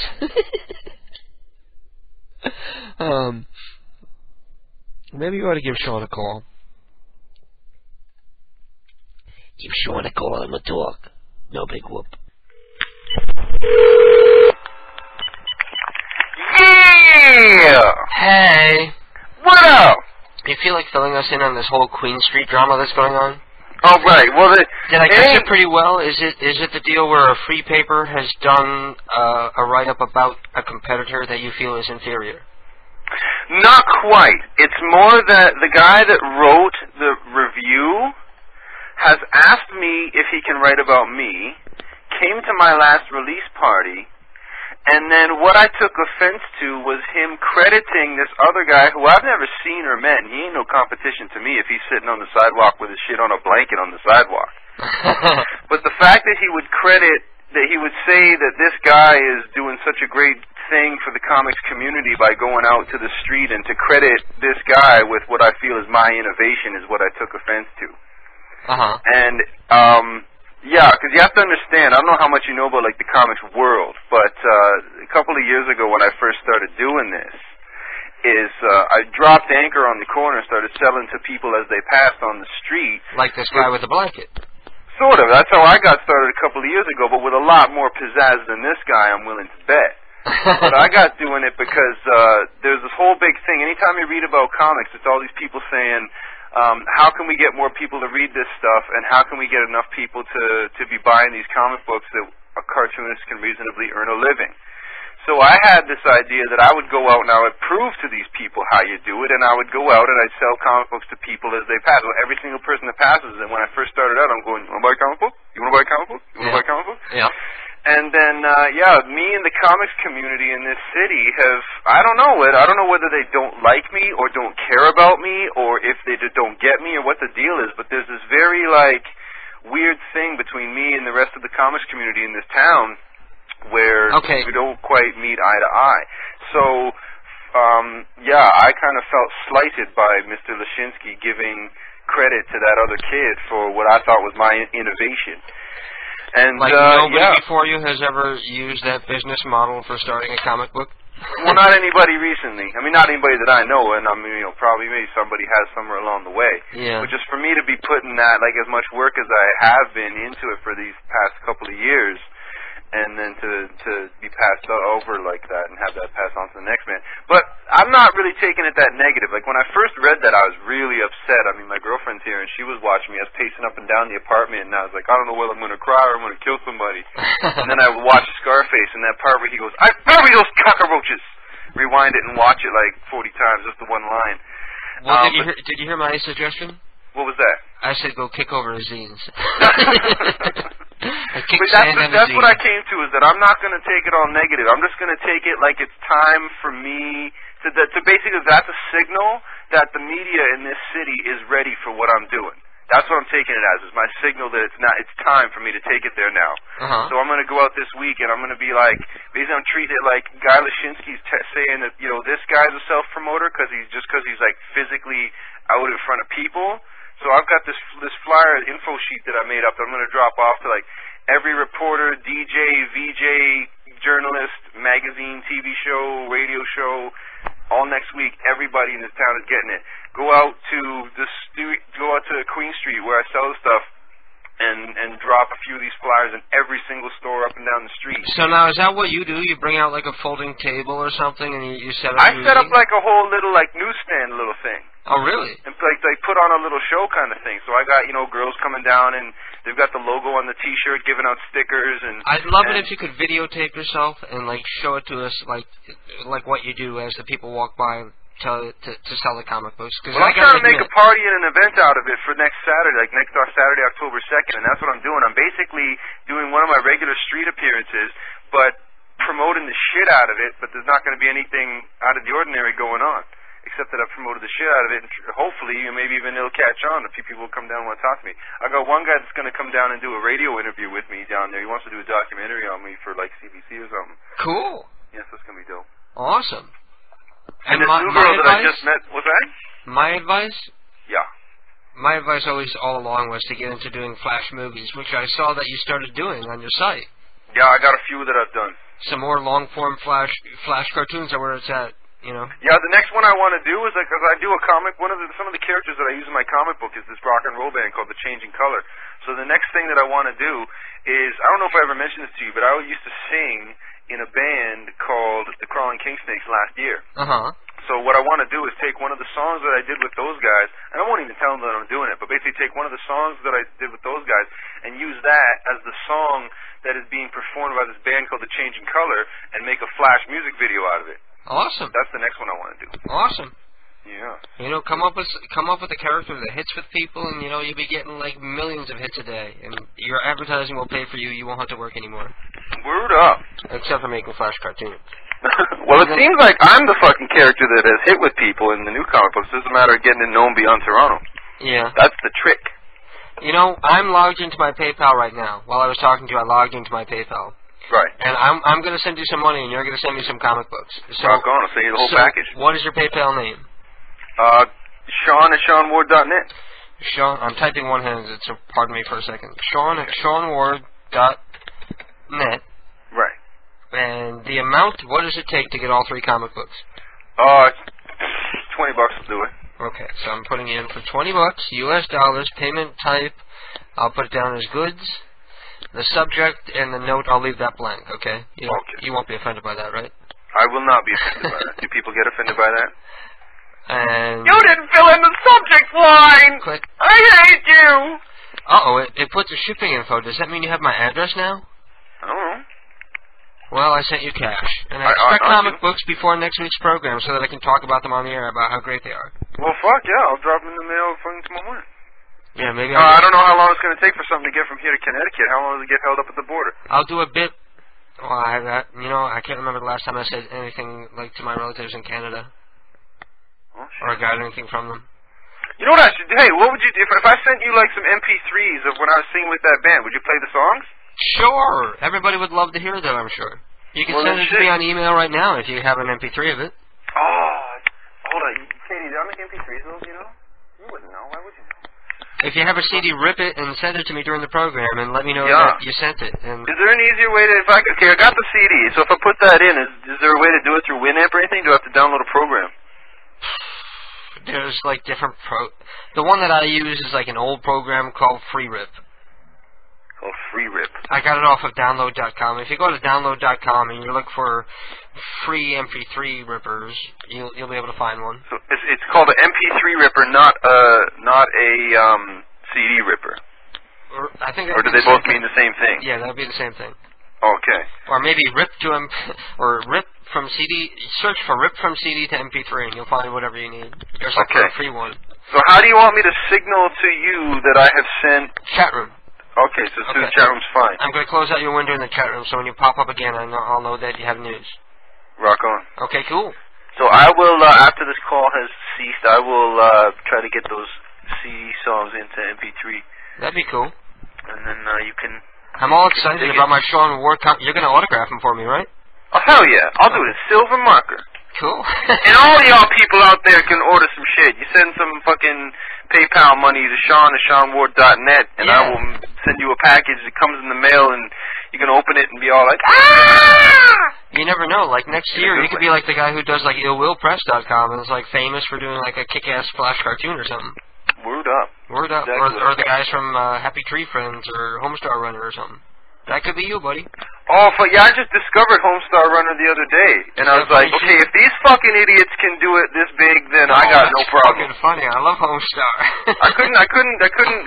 Maybe you ought to give Sean a call. Give Sean a call and we'll talk. No big whoop. Yeah! Hey! What up? You feel like filling us in on this whole Queen Street drama that's going on? Oh, right. Well, did I catch it pretty well? Is it the deal where a free paper has done a write-up about a competitor that you feel is inferior? Not quite. It's more that the guy that wrote the review has asked me if he can write about me, came to my last release party, and then what I took offense to was him crediting this other guy who I've never seen or met, and he ain't no competition to me if he's sitting on the sidewalk with his shit on a blanket on the sidewalk. But the fact that he would say that this guy is doing such a great thing for the comics community by going out to the street and to credit this guy with what I feel is my innovation is what I took offense to. And, yeah, because you have to understand, I don't know how much you know about, like, the comics world, but a couple of years ago when I first started doing this, I dropped anchor on the corner and started selling to people as they passed on the street. Like this guy with the blanket. Sort of. That's how I got started a couple of years ago, but with a lot more pizzazz than this guy, I'm willing to bet. But I got doing it because there's this whole big thing. Anytime you read about comics, it's all these people saying, how can we get more people to read this stuff, and how can we get enough people to be buying these comic books that a cartoonist can reasonably earn a living? So I had this idea that I would go out and I would prove to these people how you do it, and I would go out and I'd sell comic books to people as they pass. Well, every single person that passes, and when I first started out, I'm going, you want to buy a comic book? You want to buy a comic book? You want to buy a comic book? Yeah. And then, me and the comics community in this city have, I don't know whether they don't like me or don't care about me or if they just don't get me or what the deal is, but there's this very, like, weird thing between me and the rest of the comics community in this town where we don't quite meet eye to eye. So, I kind of felt slighted by Mr. Lashinsky giving credit to that other kid for what I thought was my innovation. And like nobody before you has ever used that business model for starting a comic book? Well, not anybody recently. I mean, not anybody that I know, and I mean, probably maybe somebody has somewhere along the way. Yeah. But just for me to be putting that, like, as much work as I have been into it for these past couple of years, and then to be passed over like that and have that passed on to the next man. But I'm not really taking it that negative. Like, when I first read that, I was really upset. I mean, my girlfriend's here, and she was watching me. I was pacing up and down the apartment, and I was like, I don't know whether I'm going to cry or I'm going to kill somebody. And then I watched Scarface, and that part where he goes, I bury those cockroaches! Rewind it and watch it like 40 times, just the one line. Well, did you hear my suggestion? What was that? I said go kick over his zines. But that's what I came to, is that I'm not going to take it all negative. I'm just going to take it like it's time for me to basically, that's a signal that the media in this city is ready for what I'm doing. That's what I'm taking it as, is my signal that it's time for me to take it there now. So I'm going to go out this week and I'm going to be like, basically I'm treating it like Guy Lashinsky's saying that, this guy's a self-promoter because he's like physically out in front of people. So I've got this flyer info sheet that I made up that I'm going to drop off to like every reporter, DJ, VJ, journalist, magazine, TV show, radio show, all next week. Everybody in this town is getting it. Go out to Queen Street where I sell the stuff and drop a few of these flyers in every single store up and down the street. So now, is that what you do? You bring out like a folding table or something and you set up I set up like a whole little like newsstand little thing. Oh, really? And like they put on a little show kind of thing. So I got, girls coming down and they've got the logo on the T-shirt, giving out stickers and. I'd love it if you could videotape yourself and like show it to us, like what you do as the people walk by to sell the comic books. Well, I'm trying to make a party and an event out of it for next Saturday, like next Saturday, October 2nd, and that's what I'm doing. I'm basically doing one of my regular street appearances, but promoting the shit out of it. But there's not going to be anything out of the ordinary going on. Except that I've promoted the shit out of it, and hopefully, maybe even it'll catch on. A few people will come down and want to talk to me. I got one guy that's going to come down and do a radio interview with me down there. He wants to do a documentary on me for, like, CBC or something. Cool. Yes, that's going to be dope. Awesome. And this new girl that I just met, what's that? My advice? Yeah. my advice always all along was to get into doing flash movies, which I saw that you started doing on your site. Yeah, I got a few that I've done. Some more long-form flash cartoons are where it's at, you know? Yeah, the next one I want to do is, because I do a comic, some of the characters that I use in my comic book is this rock and roll band called The Changing Color. So the next thing that I want to do is, I don't know if I ever mentioned this to you, but I used to sing in a band called the Crawling King Snakes last year. Uh-huh. So what I want to do is take one of the songs that I did with those guys, and I won't even tell them that I'm doing it, but basically take one of the songs that I did with those guys and use that as the song that is being performed by this band called The Changing Color and make a flash music video out of it. Awesome. That's the next one I want to do. Awesome. Yeah. You know, come up with a character that hits with people, and you know you'll be getting like millions of hits a day, and your advertising will pay for you. You won't have to work anymore. Word up. Except for making flash cartoons. Well, it seems like I'm the fucking character that has hit with people in the new comic books. It's just a matter of getting it known beyond Toronto. Yeah. That's the trick. You know, I'm logged into my PayPal right now. While I was talking to you, I logged into my PayPal. Right. And I'm going to send you some money, and you're going to send me some comic books. So, Rock on. I'll send you the whole package. What is your PayPal name? Sean at SeanWard.net. Sean, I'm typing one-handed, so pardon me for a second. Sean at SeanWard.net. Right. And the amount, what does it take to get all 3 comic books? $20 will do it. Okay, so I'm putting in for $20, US dollars, payment type, I'll put it down as goods. The subject and the note, I'll leave that blank, okay? You won't be offended by that, right? I will not be offended by that. Do people get offended by that? And You didn't fill in the subject line! Click. I hate you! Uh-oh, it puts the shipping info. Does that mean you have my address now? I don't know. Well, I sent you cash. And I expect comic books before next week's program so that I can talk about them on the air about how great they are. Well, fuck yeah, I'll drop them in the mail tomorrow morning. Yeah, maybe I don't know how long it's going to take for something to get from here to Connecticut. How long does it get held up at the border? I'll do a bit. Well, I can't remember the last time I said anything like to my relatives in Canada. Oh, or got anything from them. You know what I should do? Hey, what would you do if I sent you like some MP3s of when I was singing with that band? Would you play the songs? Sure. Everybody would love to hear them, I'm sure. You can send it to me on email right now if you have an MP3 of it. Oh, hold on. Katie, do I make MP3s of those, you know? You wouldn't know. Why would you know? If you have a CD, rip it and send it to me during the program and let me know that you sent it. And is there an easier way to, okay, I got the CD, so if I put that in, is there a way to do it through Winamp or anything? Do I have to download a program? There's like different the one that I use is like an old program called FreeRip. Oh, FreeRip. I got it off of download.com. If you go to download.com and you look for free MP3 rippers, you'll be able to find one. So it's called an MP3 ripper, not a CD ripper. I think. Or do they both mean the same thing? Yeah, that would be the same thing. Okay. Or maybe rip from CD. Search for rip from CD to MP3, and you'll find whatever you need. There's like a free one. So how do you want me to signal to you that I have sent? Chat room. Okay, so the chat room's fine. I'm going to close out your window in the chat room, so when you pop up again, I'll know that you have news. Rock on. Okay, cool. So I will, after this call has ceased, I will try to get those CD songs into MP3. That'd be cool. And then you can... I'm all excited about my Sean Ward. You're going to autograph them for me, right? Oh, hell yeah. I'll do it in silver marker. Cool. And all y'all people out there can order some shit. You send some fucking PayPal money to Sean at SeanWard.net, and I will send you a package that comes in the mail, and you can open it and be all like, ah! You never know. Like, next year, you could be like the guy who does, like, illwillpress.com and is, like, famous for doing, like, a kick-ass flash cartoon or something. Word up. Word up. Exactly. Or the guys from Happy Tree Friends or Homestar Runner or something. That could be you, buddy. Oh, yeah, I just discovered Homestar Runner the other day, and I was like, okay, if these fucking idiots can do it this big, then I got no problem. That's fucking funny. I love Homestar. I couldn't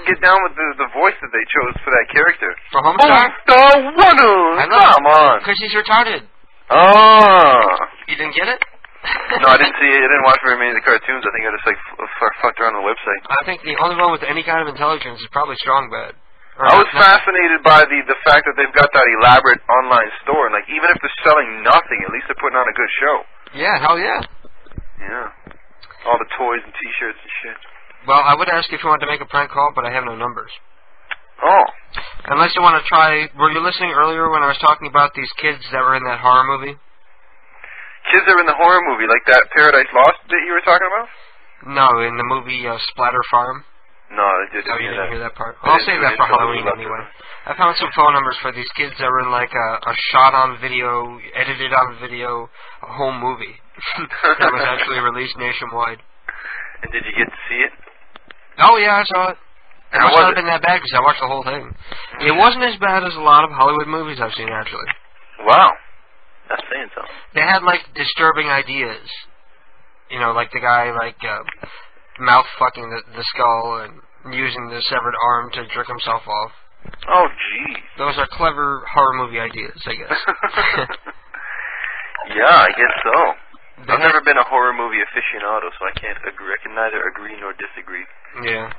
get down with the voice that they chose for that character. For Homestar? Homestar Runner! Come on. Because he's retarded. Oh. You didn't get it? No, I didn't see it. I didn't watch very many of the cartoons. I think I just, like, fucked around on the website. I think the only one with any kind of intelligence is probably Strong Bad. I was fascinated by the fact that they've got that elaborate online store, and like even if they're selling nothing, at least they're putting on a good show. Yeah, hell yeah. Yeah. All the toys and T-shirts and shit. Well, I would ask if you wanted to make a prank call, but I have no numbers. Oh. Unless you want to try... Were you listening earlier when I was talking about these kids that were in that horror movie? Kids that were in the horror movie, like that Paradise Lost that you were talking about? No, in the movie Splatter Farm. No, I didn't you hear didn't that. hear that part? I'll save that for Halloween anyway. I found some phone numbers for these kids that were in like a shot on video, edited on video, a home movie that was actually released nationwide. And did you get to see it? Oh yeah, I saw it. It How must was not have it? been that bad because I watched the whole thing. It wasn't as bad as a lot of Hollywood movies I've seen actually. Wow. That's saying something. They had like disturbing ideas. You know, like the guy like mouth fucking the skull and using the severed arm to jerk himself off. Oh, geez. Those are clever horror movie ideas, I guess. Yeah, I guess so. I've never been a horror movie aficionado, so I can't agree. I can neither agree nor disagree. Yeah.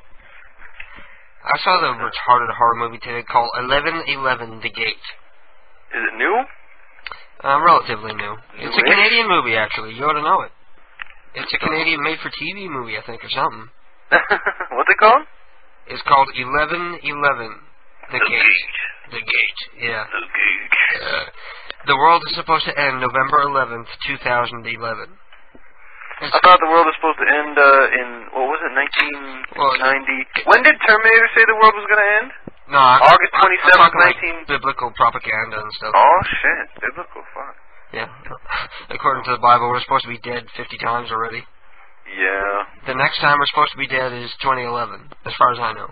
I saw the retarded horror movie today called 1111 The Gate. Is it new? Relatively new. It's a Newish? Canadian movie, actually. You ought to know it. It's a Canadian made-for-TV movie, I think, or something. What's it called? It's called 1111 The Gate. The Gate, yeah. The Gate. The world is supposed to end November 11th, 2011. I thought the world was supposed to end in, what was it, 1990? When did Terminator say the world was going to end? No, August 27th, like biblical propaganda and stuff. Oh, shit. Biblical, fuck. Yeah. According to the Bible, we're supposed to be dead 50 times already. Yeah. The next time we're supposed to be dead is 2011, as far as I know.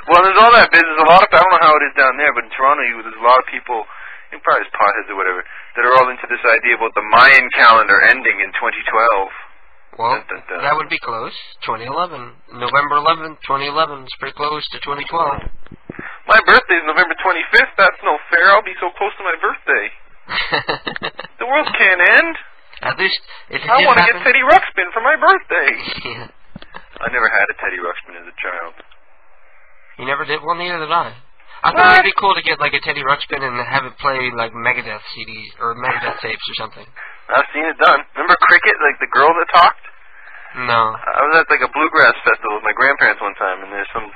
Well, there's all that business. A lot of, I don't know how it is down there, but in Toronto, there's a lot of people, probably as potheads or whatever, that are all into this idea about the Mayan calendar ending in 2012. Well, that would be close. 2011. November 11th, 2011 is pretty close to 2012. My birthday's November 25th. That's no fair. I'll be so close to my birthday. The world can't end. At least, if it I did want to happen... get Teddy Ruxpin for my birthday. Yeah. I never had a Teddy Ruxpin as a child. You never did? Well, neither did I. I thought it'd be cool to get like a Teddy Ruxpin and have it play like Megadeth CDs or Megadeth tapes or something. I've seen it done. Remember Cricket, like the girl that talked? No. I was at like a bluegrass festival with my grandparents one time, and there's some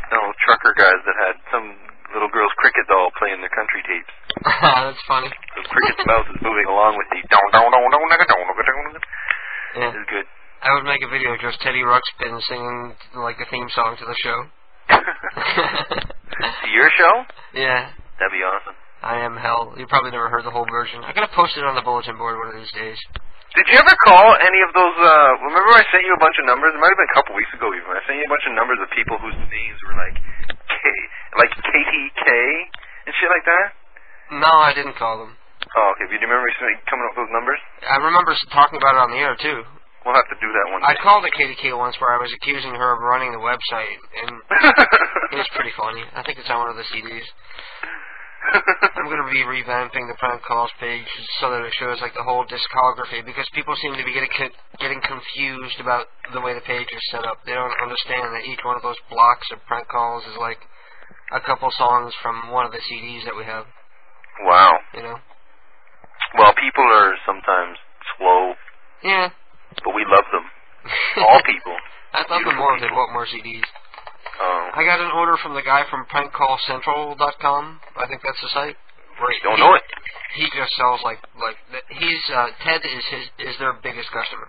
trucker guys that had some little girl's cricket doll playing their country tapes. That's funny. So Cricket's mouth is moving along with the don-don-don-don-don-don-don-don. Yeah. It's good. I would make a video of just Teddy Ruxpin singing like the theme song to the show. To your show? Yeah. That'd be awesome. I Am Hell. You probably never heard the whole version. I gotta post it on the bulletin board one of these days. Did you ever call any of those, remember I sent you a bunch of numbers? It might have been a couple weeks ago even. I sent you a bunch of numbers of people whose names were like KDK and shit like that? No, I didn't call them. Oh, okay. Do you remember coming up with those numbers? I remember talking about it on the air, too. We'll have to do that one day. I called the KDK once where I was accusing her of running the website, and it was pretty funny. I think it's on one of the CDs. I'm going to be revamping the prank calls page so that it shows like the whole discography, because people seem to be getting confused about the way the page is set up. They don't understand that each one of those blocks of prank calls is like a couple songs from one of the CDs that we have. Wow. You know? Well, people are sometimes slow. Yeah. But we love them. All people. I'd love them more if they bought more CDs. Oh. I got an order from the guy from prankcallcentral.com. I think that's the site. Right. Don't know it. He just sells he's Ted is their biggest customer.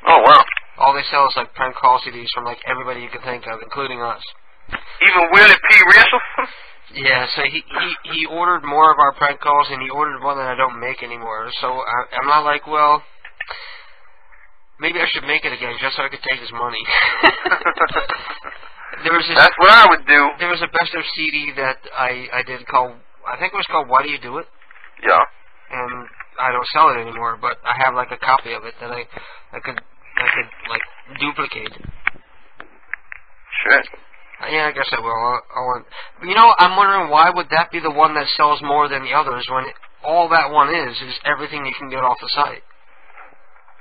Oh wow. All they sell is like prank call CDs from like everybody you can think of, including us. Even Willie P. Russell? Yeah, so he ordered more of our prank calls, and he ordered one that I don't make anymore. So I'm not like, well, maybe I should make it again just so I could take his money. That's what I would do. There was a best of CD that I did called, I think it was called Why Do You Do It? Yeah. And I don't sell it anymore, but I have like a copy of it that I could like duplicate. Shit. Yeah, I guess I will. You know, I'm wondering why would that be the one that sells more than the others when all that one is everything you can get off the site.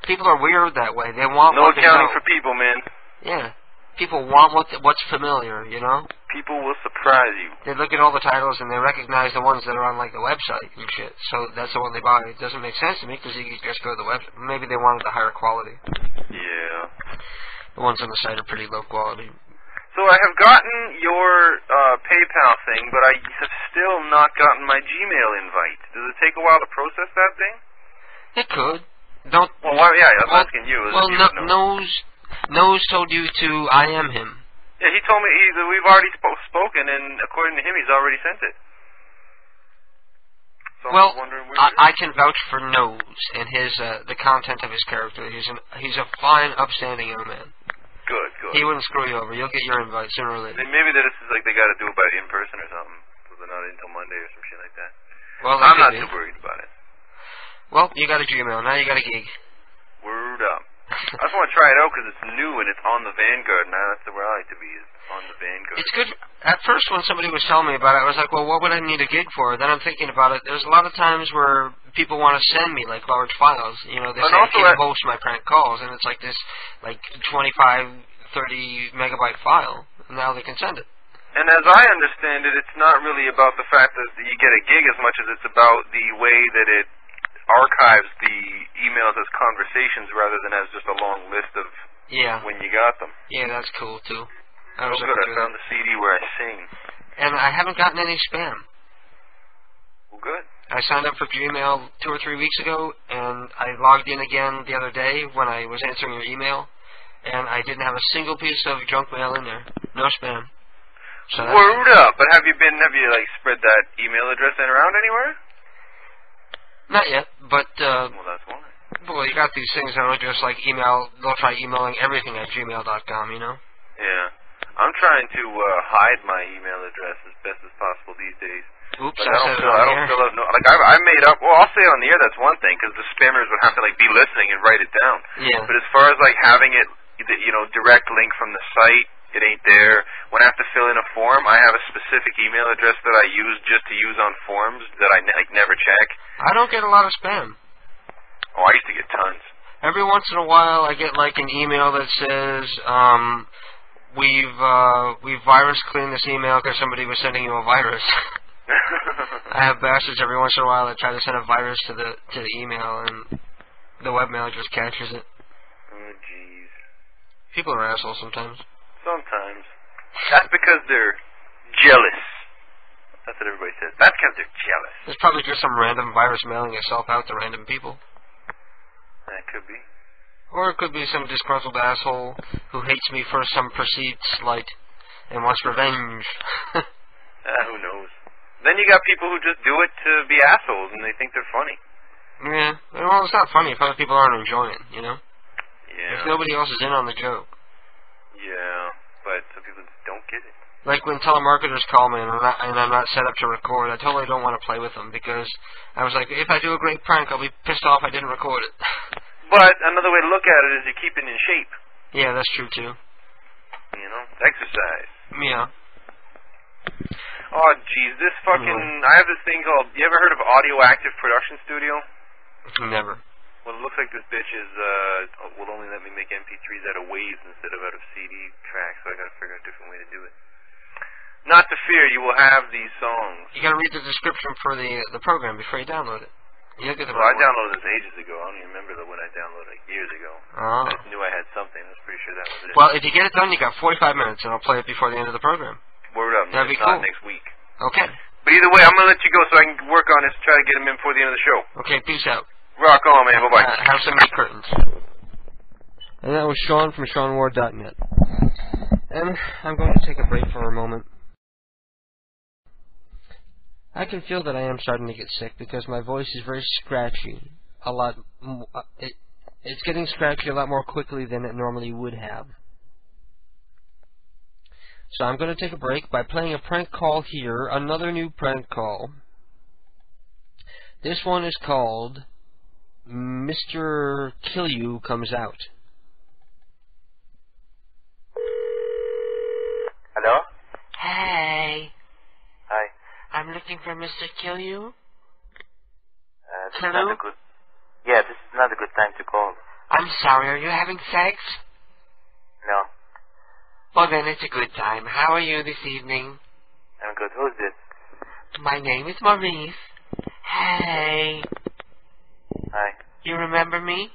People are weird that way. They want no what they accounting know. for people, man. Yeah. People want what's familiar, you know? People will surprise you. They look at all the titles and they recognize the ones that are on like the website and shit. So that's the one they buy. It doesn't make sense to me because you can just go to the website. Maybe they wanted the higher quality. Yeah. The ones on the site are pretty low quality. So I have gotten your PayPal thing, but I have still not gotten my Gmail invite. Does it take a while to process that thing? It could. Don't. Well, yeah, I'm asking you. Well, Nose told you to I am him. Yeah, he told me we've already spoken, and according to him, he's already sent it. So Well, I'm wondering where I can vouch for Nose and his the content of his character. He's a fine, upstanding young man. Good. He wouldn't screw you over. You'll get your invite sooner or later. Maybe that this is like they got to do it by in person or something, so they're not in until Monday or some shit like that. Well, I'm not too worried about it. Well, you got a Gmail. Now you got a gig. Word up. I just want to try it out because it's new and it's on the Vanguard. Now that's where I like to be, is on the Vanguard. It's good. At first, when somebody was telling me about it, I was like, well, what would I need a gig for? Then I'm thinking about it. There's a lot of times where people want to send me, like, large files. You know, they say, can you host my prank calls? And it's like this, like, 25, 30 megabyte file. And now they can send it. And as I understand it, it's not really about the fact that you get a gig as much as it's about the way that it archives the emails as conversations rather than as just a long list of when you got them. Yeah, that's cool, too. I found the CD where I sing. And I haven't gotten any spam. Well, good. I signed up for Gmail 2 or 3 weeks ago, and I logged in again the other day when I was answering your email, and I didn't have a single piece of junk mail in there. No spam. So Word up! But have you like spread that email address around anywhere? Not yet, but well, that's why. Well, you got these things that will just like email. They'll try emailing everything at gmail.com. You know. Yeah, I'm trying to hide my email address as best as possible these days. Oops, like, I don't fill out. Like I made up. Well, I'll say it on the air. That's one thing because the spammers would have to like be listening and write it down. Yeah. But as far as like having it, direct link from the site. It ain't there. When I have to fill in a form, I have a specific email address that I use just to use on forms that I never check. I don't get a lot of spam. Oh, I used to get tons. Every once in a while, I get like an email that says, we've virus cleaned this email because somebody was sending you a virus. I have bastards every once in a while that try to send a virus to the email, and the webmail just catches it. Oh, jeez. People are assholes sometimes. Sometimes. That's because they're jealous. That's what everybody says. That's because they're jealous. There's probably just some random virus mailing itself out to random people. That could be. Or it could be some disgruntled asshole who hates me for some perceived slight and wants revenge. Who knows? Then you got people who just do it to be assholes and they think they're funny. Yeah. Well, it's not funny if other people aren't enjoying it, you know? Yeah. If nobody else is in on the joke. Yeah, but some people just don't get it. Like when telemarketers call me and I'm not set up to record, I totally don't want to play with them because I was like, if I do a great prank, I'll be pissed off I didn't record it. But another way to look at it is you keep it in shape. Yeah, that's true too. You know, exercise. Yeah. Oh, jeez, this fucking... I have this thing called... You ever heard of Audio Active Production Studio? Never. Well, it looks like this bitch is, will only let me make MP3s out of waves instead of out of CD tracks, so I gotta figure out a different way to do it. Not to fear, you will have these songs. You gotta read the description for the program before you download it. You'll get the I downloaded this ages ago. I don't even remember when I downloaded it, like years ago. Oh. I knew I had something. I was pretty sure that was it. Well, if you get it done, you got 45 minutes, and I'll play it before the end of the program. Word up. That'd be cool. cool. Next week. Okay. But either way, I'm gonna let you go so I can work on this and try to get them in before the end of the show. Okay, peace out. Rock on, man. Bye-bye. Have some meat curtains. And that was Sean from SeanWard.net. And I'm going to take a break for a moment. I can feel that I am starting to get sick because my voice is very scratchy. It's getting scratchy a lot more quickly than it normally would have. So I'm going to take a break by playing a prank call here. Another new prank call. This one is called Mr. Kill You Comes Out. Hello? Hey. Hi. I'm looking for Mr. Kill You. This Hello? is not a good... Yeah, this is not a good time to call. I'm sorry, are you having sex? No. Well then, it's a good time. How are you this evening? I'm good. Who's this? My name is Maurice. Hey. Hi. You remember me?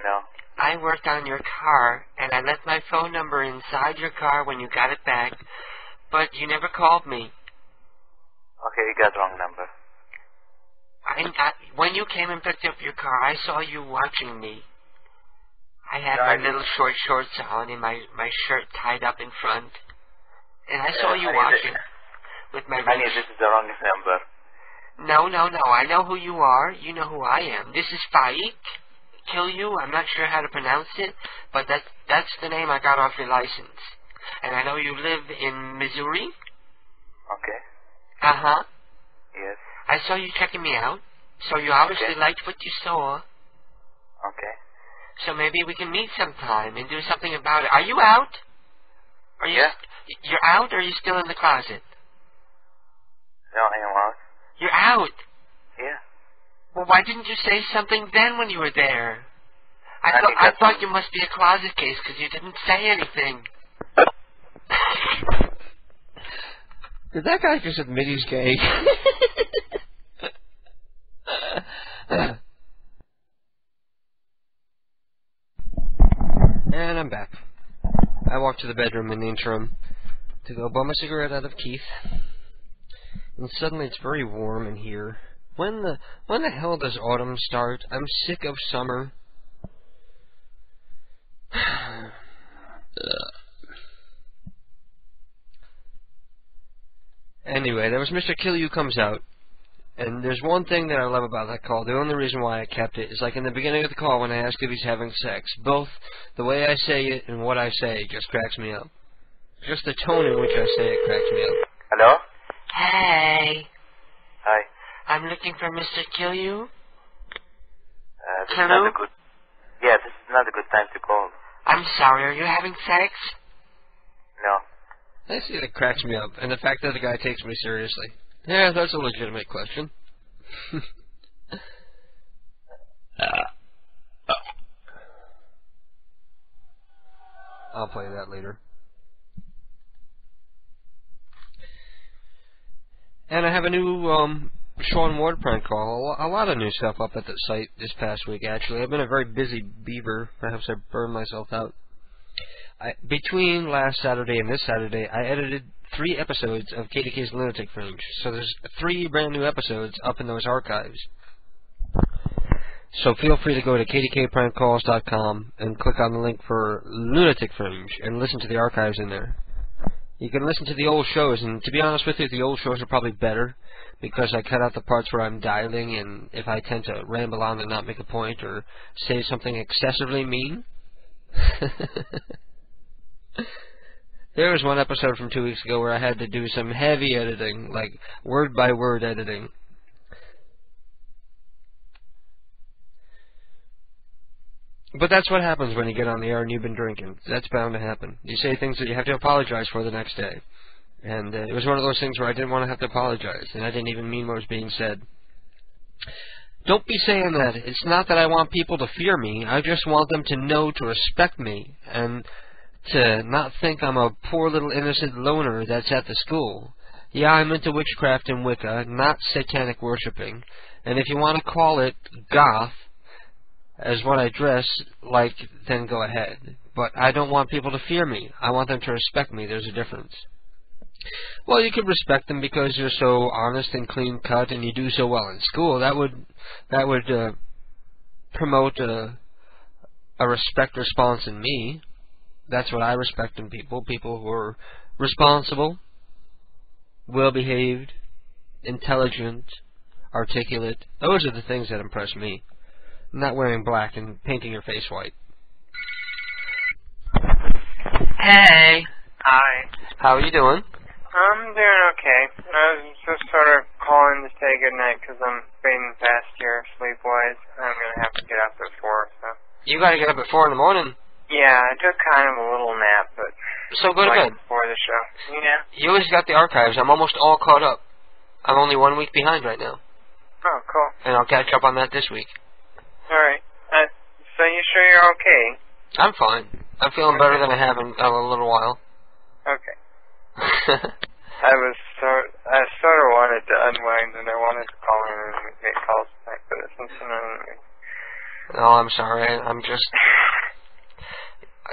No. I worked on your car, and I left my phone number inside your car when you got it back, but you never called me. Okay, you got the wrong number. When you came and picked up your car, I saw you watching me. I had my little short shorts on and my shirt tied up in front. And I saw you watching with my Honey, this is the wrong number. No. I know who you are. You know who I am. This is Faik. Kill you. I'm not sure how to pronounce it, but that's the name I got off your license. And I know you live in Missouri. Okay. Uh-huh. Yes. I saw you checking me out, so you obviously liked what you saw. Okay. So maybe we can meet sometime and do something about it. Are you out? Are you? Yeah. You're out, or are you still in the closet? No, I am out. You're out? Yeah. Well, why didn't you say something then when you were there? I thought you must be a closet case because you didn't say anything. Did that guy just admit he's gay? And I'm back. I walked to the bedroom in the interim to go bum a cigarette out of Keith. And suddenly it's very warm in here. When the hell does autumn start? I'm sick of summer. Anyway, there was Mr. Kill You Comes Out. And there's one thing that I love about that call. The only reason why I kept it is like in the beginning of the call when I ask if he's having sex. Both the way I say it and what I say just cracks me up. Just the tone in which I say it cracks me up. Hello? Hey. Hi. I'm looking for Mr. Kill You. This Hello? is not a good... Yeah, this is not a good time to call. I'm sorry, are you having sex? No. I see that cracks me up, and the fact that the guy takes me seriously. Yeah, that's a legitimate question. I'll play that later. And I have a new Sean Ward prank call. A lot of new stuff up at the site this past week, actually. I've been a very busy beaver. Perhaps I burned myself out. Between last Saturday and this Saturday, I edited 3 episodes of KDK's Lunatic Fringe. So there's 3 brand new episodes up in those archives. So feel free to go to kdkprankcalls.com and click on the link for Lunatic Fringe and listen to the archives in there. You can listen to the old shows, and to be honest with you, the old shows are probably better because I cut out the parts where I'm dialing, and if I tend to ramble on and not make a point or say something excessively mean. There was one episode from 2 weeks ago where I had to do some heavy editing, like word-by-word editing. But that's what happens when you get on the air and you've been drinking. That's bound to happen. You say things that you have to apologize for the next day. And it was one of those things where I didn't want to have to apologize, and I didn't even mean what was being said. Don't be saying that. It's not that I want people to fear me. I just want them to know to respect me and to not think I'm a poor little innocent loner that's at the school. Yeah, I'm into witchcraft and Wicca, not satanic worshipping. And if you want to call it goth, as what I dress like, then go ahead. But I don't want people to fear me. I want them to respect me. There's a difference. Well, you could respect them because you're so honest and clean cut and you do so well in school. That would promote a respect response in me. That's what I respect in people. People who are responsible, well-behaved, intelligent, articulate. Those are the things that impress me. Not wearing black and painting your face white. Hey. Hi. How are you doing? I'm doing okay. I was just sort of calling to say goodnight because I'm fading past here sleep-wise. I'm going to have to get up at 4, so... You got to get up at 4 in the morning. Yeah, I took kind of a little nap, but... So go to bed. Before the show. Yeah. You always got the archives. I'm almost all caught up. I'm only 1 week behind right now. Oh, cool. And I'll catch up on that this week. Alright. So you sure you're okay? I'm fine. I'm feeling better than I have in a little while. Okay. I sort of wanted to unwind, and I wanted to call in and make calls back, but it's something. No, I'm sorry. I'm just...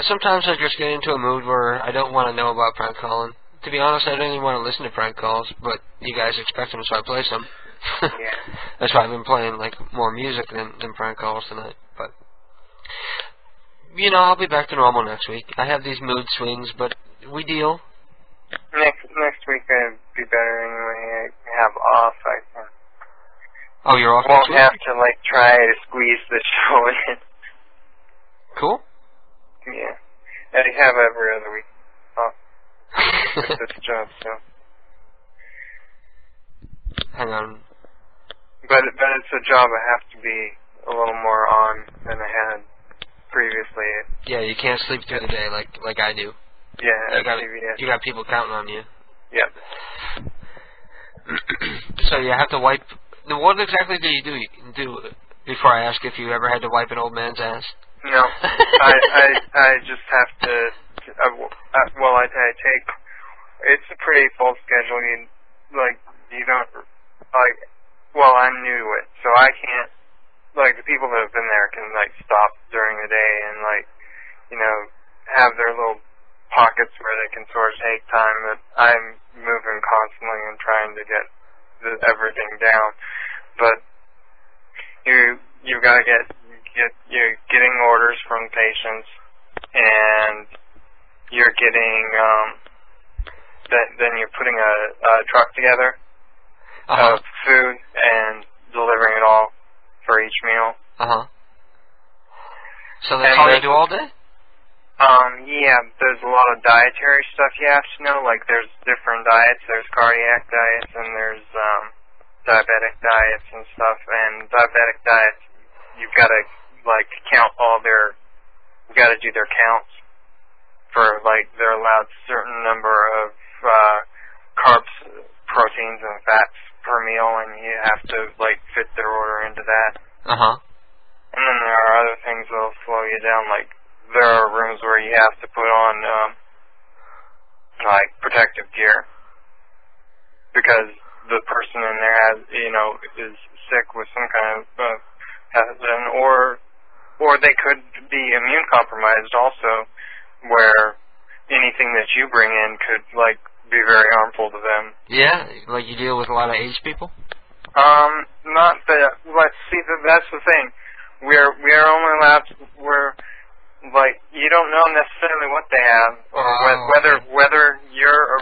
Sometimes I just get into a mood where I don't want to know about prank calling. To be honest, I don't even want to listen to prank calls, but you guys expect them, so I play some. Yeah. That's why I've been playing like more music than prank calls tonight. But you know, I'll be back to normal next week. I have these mood swings, but we deal. Next week I'd be better anyway. I have off. I can. Oh, you're off Won't next week? have to like try to squeeze the show in. Cool. Yeah. I have every other week off with this job, so. Hang on. But it's a job I have to be a little more on than I had previously. Yeah, you can't sleep through the day like I do. Yeah, you got people counting on you. Yep. So you have to wipe. What exactly do you do before I ask if you ever had to wipe an old man's ass? No, I just have to. I take. It's a pretty full schedule. You don't like. Well, I'm new to it, so I can't. Like the people that have been there can like stop during the day and have their little pockets where they can sort of take time. But I'm moving constantly and trying to get everything down. But you've got to you're getting orders from patients, and you're getting then you're putting a truck together of food and delivering it all for each meal. So that's all you do all day? Yeah, there's a lot of dietary stuff you have to know. Like there's different diets. There's cardiac diets and there's diabetic diets and stuff. And diabetic diets, you've got to like count all their. You got to do their counts for like they're allowed a certain number of carbs, proteins, and fats per meal, and you have to like fit their order into that. And then there are other things that'll slow you down. Like there are rooms where you have to put on like protective gear because the person in there has is sick with some kind of pathogen, or they could be immune compromised also, where anything that you bring in could like be very harmful to them. Yeah, like you deal with a lot of aged people? Not that. See, that's the thing. We are only allowed to, like you don't know necessarily what they have, or whether you're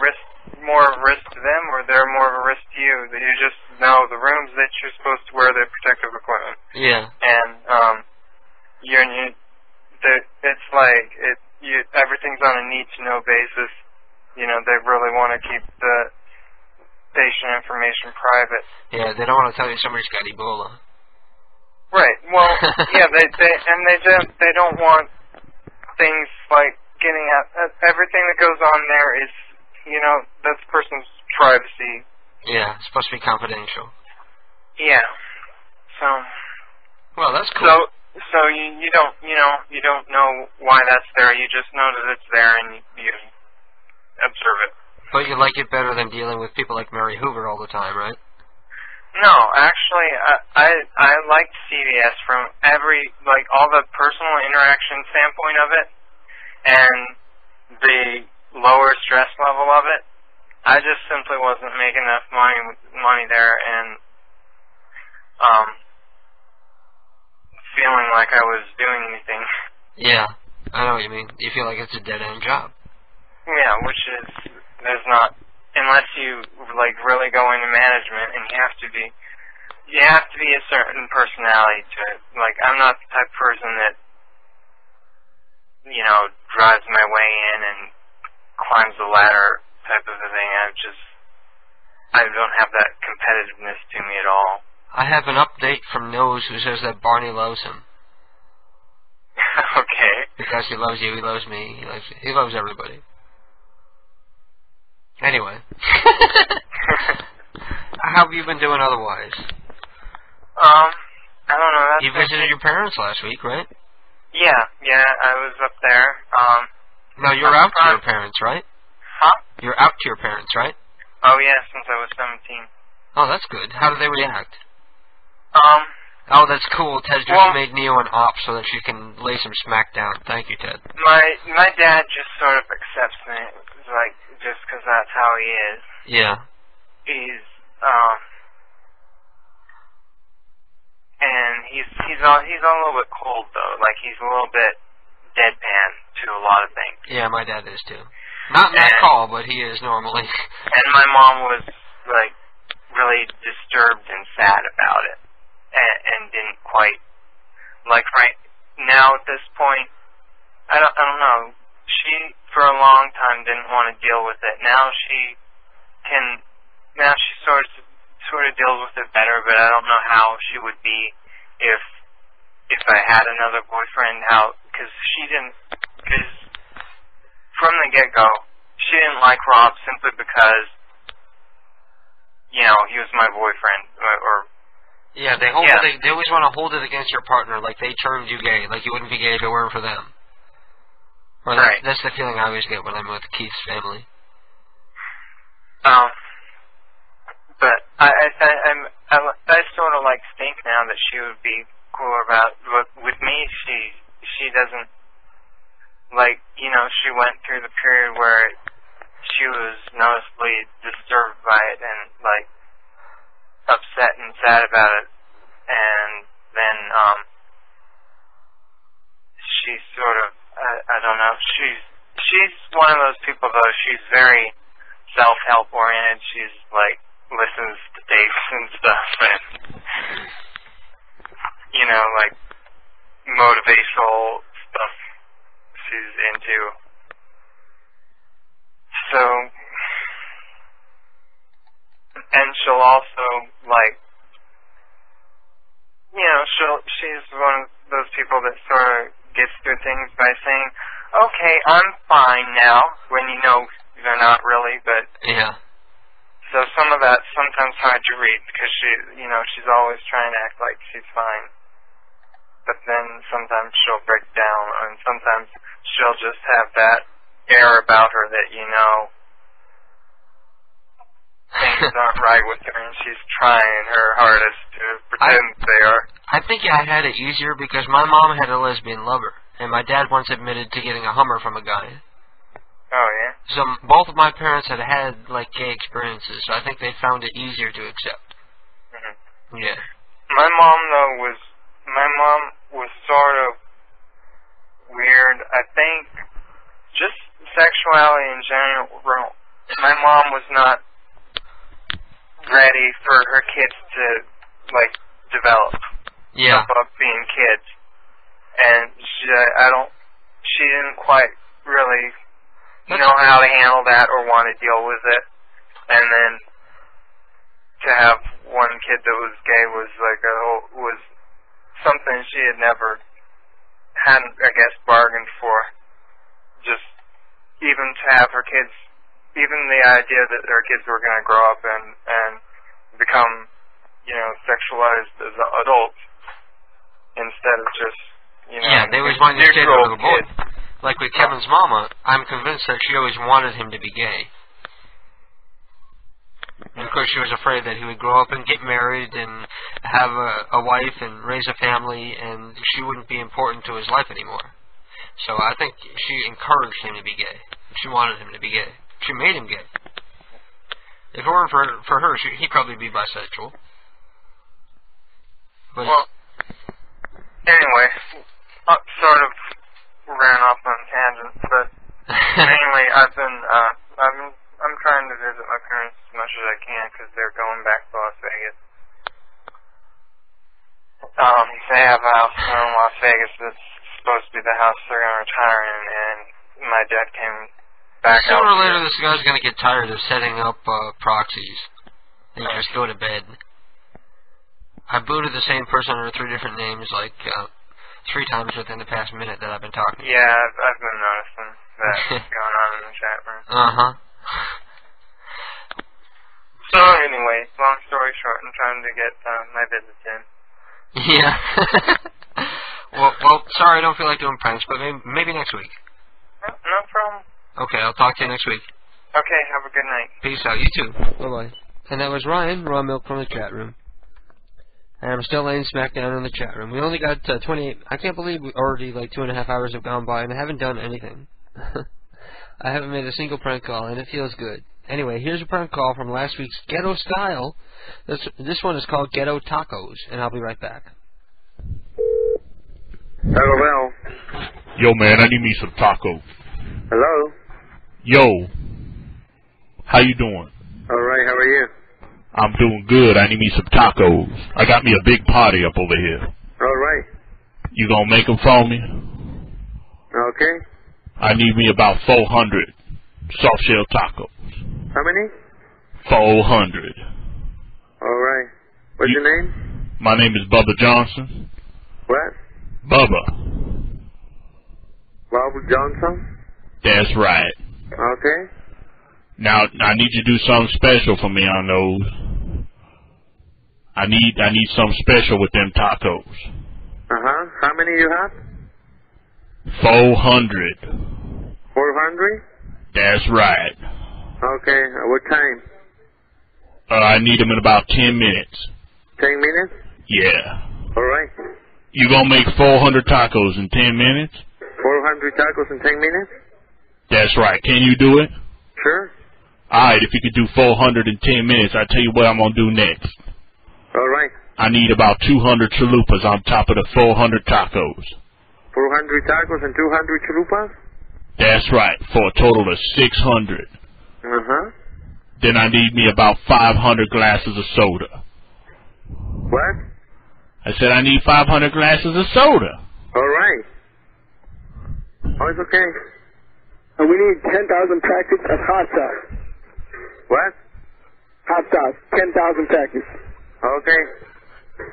more of a risk to them or they're more of a risk to you. You just know the rooms that you're supposed to wear the protective equipment. Yeah. And it's like everything's on a need-to-know basis. They really want to keep the patient information private. Yeah, they don't want to tell you somebody's got Ebola. Right. Well, yeah, they don't want things like getting out. Everything that goes on there is, that's the person's privacy. Yeah, it's supposed to be confidential. Yeah. So. Well, that's cool. So you don't know why that's there. You just know that it's there and you observe it. But you like it better than dealing with people like Mary Hoover all the time, right? No, actually, I liked CVS from all the personal interaction standpoint of it, and the lower stress level of it. I just simply wasn't making enough money there, and feeling like I was doing anything. Yeah, I know what you mean. You feel like it's a dead-end job. Yeah, which is, there's not, unless you, really go into management, and you have to be a certain personality to it. Like, I'm not the type of person that, drives my way in and climbs the ladder type of a thing. I don't have that competitiveness to me at all. I have an update from Nose who says that Barney loves him. Okay. Because he loves you, he loves me, he loves everybody. Anyway. How have you been doing otherwise? I don't know. You visited your parents last week, right? Yeah, I was up there. No, you're out to your parents, right? Huh? You're out to your parents, right? Oh, yeah, since I was 17. Oh, that's good. How did they react? Oh, that's cool. Ted just made Neo an op so that she can lay some smack down. Thank you, Ted. My dad just sort of accepts me, just because that's how he is. Yeah. He's and he's a little bit cold though. Like he's a little bit deadpan to a lot of things. Yeah, my dad is too. Not in that call, but he is normally. And my mom was, like, really disturbed and sad about it. And didn't quite, like, right now at this point, I don't know. She, for a long time, didn't want to deal with it. Now she sort of deals with it better, but I don't know how she would be if I had another boyfriend, because from the get-go, she didn't like Rob simply because, he was my boyfriend, Yeah, they always want to hold it against your partner, like they turned you gay, like you wouldn't be gay if it weren't for them. Or right. That's the feeling I always get when I'm with Keith's family. But I sort of think now that she would be cooler about. But with me, she doesn't she went through the period where she was noticeably disturbed by it and upset and sad about it, and then she sort of I don't know. She's one of those people though. She's very self-help oriented. She's listens to tapes and stuff, and motivational stuff she's into. So, and she'll also she's one of those people that sort of gets through things by saying, "Okay, I'm fine now," when they're not really, but yeah. So some of that's sometimes hard to read because she's always trying to act like she's fine. But then sometimes she'll break down, and sometimes she'll just have that air about her that things aren't right with her, and she's trying her hardest to pretend they are. I think I had it easier because my mom had a lesbian lover, and my dad once admitted to getting a Hummer from a guy. Oh, yeah? So both of my parents had gay experiences, so I think they found it easier to accept. Mm-hmm. Yeah. My mom, though, was sort of weird. I think just sexuality in general, my mom was not ready for her kids to, develop. Yeah. Above being kids. And she didn't quite really know how to handle that or want to deal with it. And then to have one kid that was gay was was something she had never hadn't, I guess, bargained for. Just even to have her kids, even the idea that her kids were going to grow up and become, sexualized as adults instead of just, yeah, they always wanted to stay with a boy. Kids. Like with Kevin's mama, I'm convinced that she always wanted him to be gay. And of course she was afraid that he would grow up and get married and have a wife and raise a family, and she wouldn't be important to his life anymore. So I think she encouraged him to be gay. She wanted him to be gay. She made him gay. If it weren't for her, he'd probably be bisexual. But well, anyway, sort of ran off on tangents, but mainly I'm trying to visit my parents as much as I can because they're going back to Las Vegas. They have a house in Las Vegas that's supposed to be the house they're going to retire in, and my dad came back out. Sooner or later, this guy's going to get tired of setting up proxies and just go to bed. I booted the same person under 3 different names 3 times within the past minute that I've been talking to. Yeah, I've been noticing that going on in the chat room. Uh-huh. So anyway, long story short, I'm trying to get my visits in. Yeah. well, sorry, I don't feel like doing pranks, but maybe next week. No problem. Okay, I'll talk to you next week. Okay, have a good night. Peace out. You too. Bye-bye. And that was Ryan, Raw Milk from the chat room. And I'm still laying smack down in the chat room. We only got 28... I can't believe we already, 2.5 hours have gone by, and I haven't done anything. I haven't made a single prank call, and it feels good. Anyway, here's a prank call from last week's Ghetto Style. This one is called Ghetto Tacos, and I'll be right back. Hello. Yo, man, I need me some taco. Hello. Yo. How you doing? All right, how are you? I'm doing good. I need me some tacos. I got me a big party up over here. All right. You gonna make them for me? Okay. I need me about 400 soft shell tacos. How many? 400. All right. What's your name? My name is Bubba Johnson. What? Bubba. Robert Johnson? That's right. Okay. Now I need you to do something special for me on those. I need something special with them tacos. How many you have? 400. 400? That's right. Okay. What time? I need them in about 10 minutes. 10 minutes? Yeah. All right. You gonna make 400 tacos in 10 minutes? 400 tacos in 10 minutes? That's right. Can you do it? Sure. Alright, if you could do 400 in 10 minutes, I'll tell you what I'm gonna do next. All right. I need about 200 chalupas on top of the 400 tacos. 400 tacos and 200 chalupas? That's right, for a total of 600. Then I need me about 500 glasses of soda. What? I said I need 500 glasses of soda. All right. Oh, it's okay. And we need 10,000 packets of hot sauce. What? Hot sauce, 10,000 packets. Okay.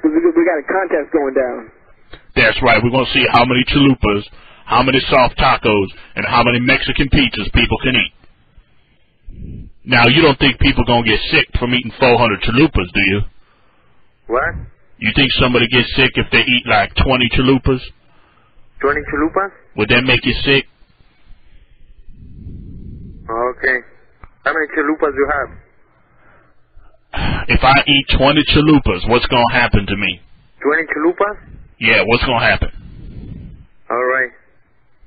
We got a contest going down. That's right, we're going to see how many chalupas, how many soft tacos, and how many Mexican pizzas people can eat. Now, you don't think people going to get sick from eating 400 chalupas, do you? What? You think somebody gets sick if they eat like 20 chalupas? 20 chalupas? Would that make you sick? Okay. How many chalupas you have? If I eat 20 chalupas, what's going to happen to me? 20 chalupas? Yeah, what's going to happen? All right.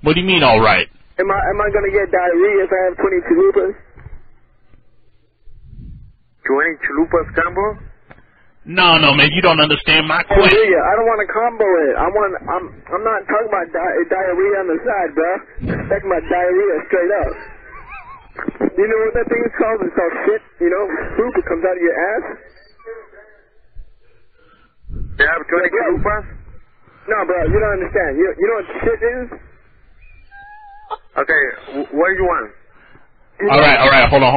What do you mean, all right? Am I going to get diarrhea if I have 20 chalupas? 20 chalupas combo? No, man, you don't understand my question. Diarrhea. I don't want to combo it. I'm not talking about diarrhea on the side, bro. I'm talking about diarrhea straight up. You know what that thing is called? It's called shit. You know, poop. It comes out of your ass. You have 20 chalupas? No, bro. You don't understand. You know what shit is? Okay. What do you want? All right. Hold on.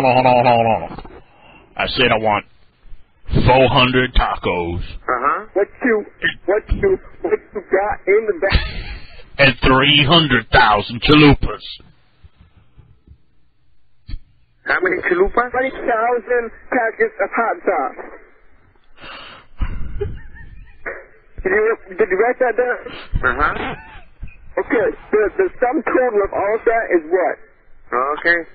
I said I want 400 tacos. What you got in the back? And 300,000 chalupas. How many chalupas? 20,000 packets of hot sauce. Did you write that down? Okay. The sum total of all of that is what? Okay.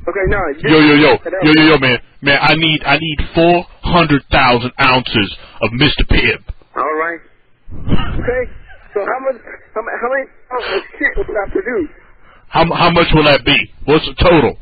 Okay, no. Yo, man, I need 400,000 ounces of Mr. Pibb. All right. Okay. So how many pounds of shit will that produce? How much will that be? What's the total?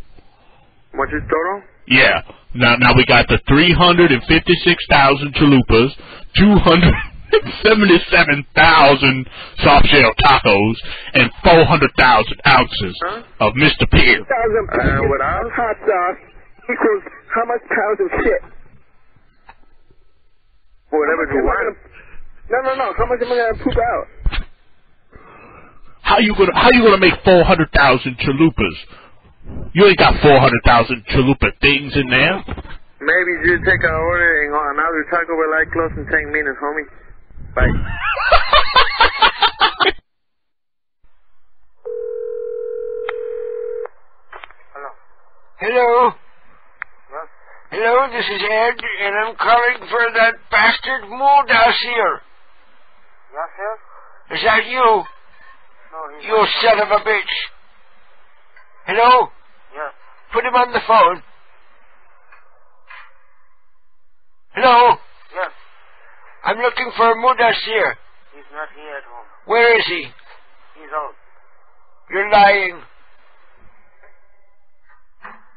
What is total? Yeah. Now we got the 356,000 chalupas, 277,000 soft shell tacos, and 400,000 ounces of Mr. Pibb. 1,000 packets of hot sauce equals how much pounds of shit? Whatever you want. No. How much am I gonna poop out? How you gonna make 400,000 chalupas? You ain't got 400,000 chalupa things in there. Maybe you take an order and another taco will like close in 10 minutes, homie. Bye. Hello? Hello, this is Ed, and I'm calling for that bastard Modas here. Yes, sir? Is that you? No, he's You son of a bitch. Hello? Yes. Put him on the phone. Hello? Yes. I'm looking for Modas here. He's not here at home. Where is he? He's out. You're lying.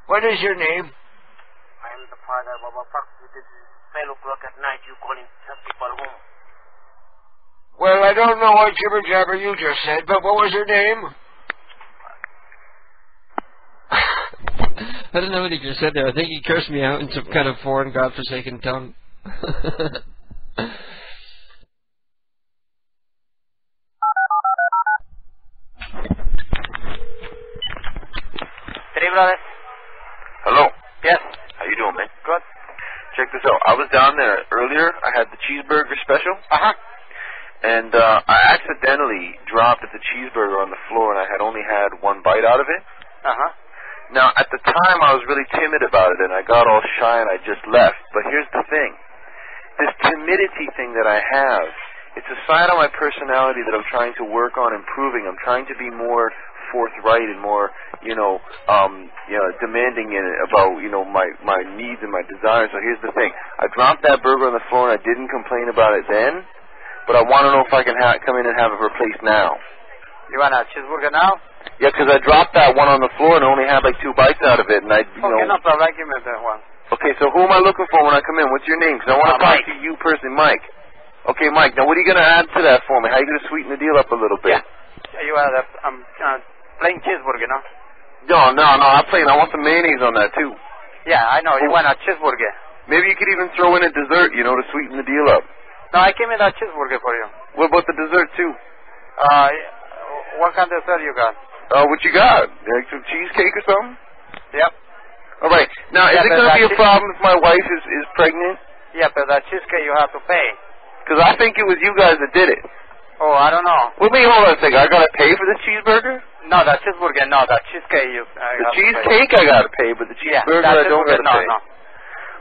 What is your name? I am the father, Baba Fox. It is 12 o'clock at night. You calling some people home. Well, I don't know what jibber jabber you just said, but what was your name? I don't know what he just said there. I think he cursed me out in some kind of foreign, godforsaken tongue. Hey, brother. Hello. Yes. How you doing, man? Good. Check this out. I was down there earlier. I had the cheeseburger special. Uh-huh. And I accidentally dropped the cheeseburger on the floor, and I had only had one bite out of it. Uh-huh. Now, at the time, I was really timid about it, and I got all shy, and I just left. But here's the thing. This timidity thing that I have, it's a side of my personality that I'm trying to work on improving. I'm trying to be more forthright and more, demanding in it about, my needs and my desires. So here's the thing. I dropped that burger on the floor, and I didn't complain about it then, but I want to know if I can come in and have it replaced now. You want a cheeseburger now? Yeah, 'cause I dropped that one on the floor and only had like 2 bites out of it, and Okay, no problem. Give me that one. Okay, so who am I looking for when I come in? What's your name? 'Cause I want to talk Mike. to you personally, Mike. Okay, Mike. Now, what are you going to add to that for me? How are you going to sweeten the deal up a little bit? Yeah. You want a plain cheeseburger, no? No, not plain. I want some mayonnaise on that too. Yeah, I know. You want a cheeseburger. Maybe you could even throw in a dessert, to sweeten the deal up. No, I give me that cheeseburger for you. What about the dessert too? What kind of dessert you got? What you got? Like some cheesecake or something? Yep. All right. Now, is it going to be a problem if my wife is pregnant? Yeah, but that cheesecake you have to pay. 'Cause I think it was you guys that did it. Oh, I don't know. Wait, hold on a second. I got to pay for the cheeseburger? No, that cheeseburger, no. That cheesecake you... The cheesecake I got to pay, but the cheeseburger I don't got to pay. No.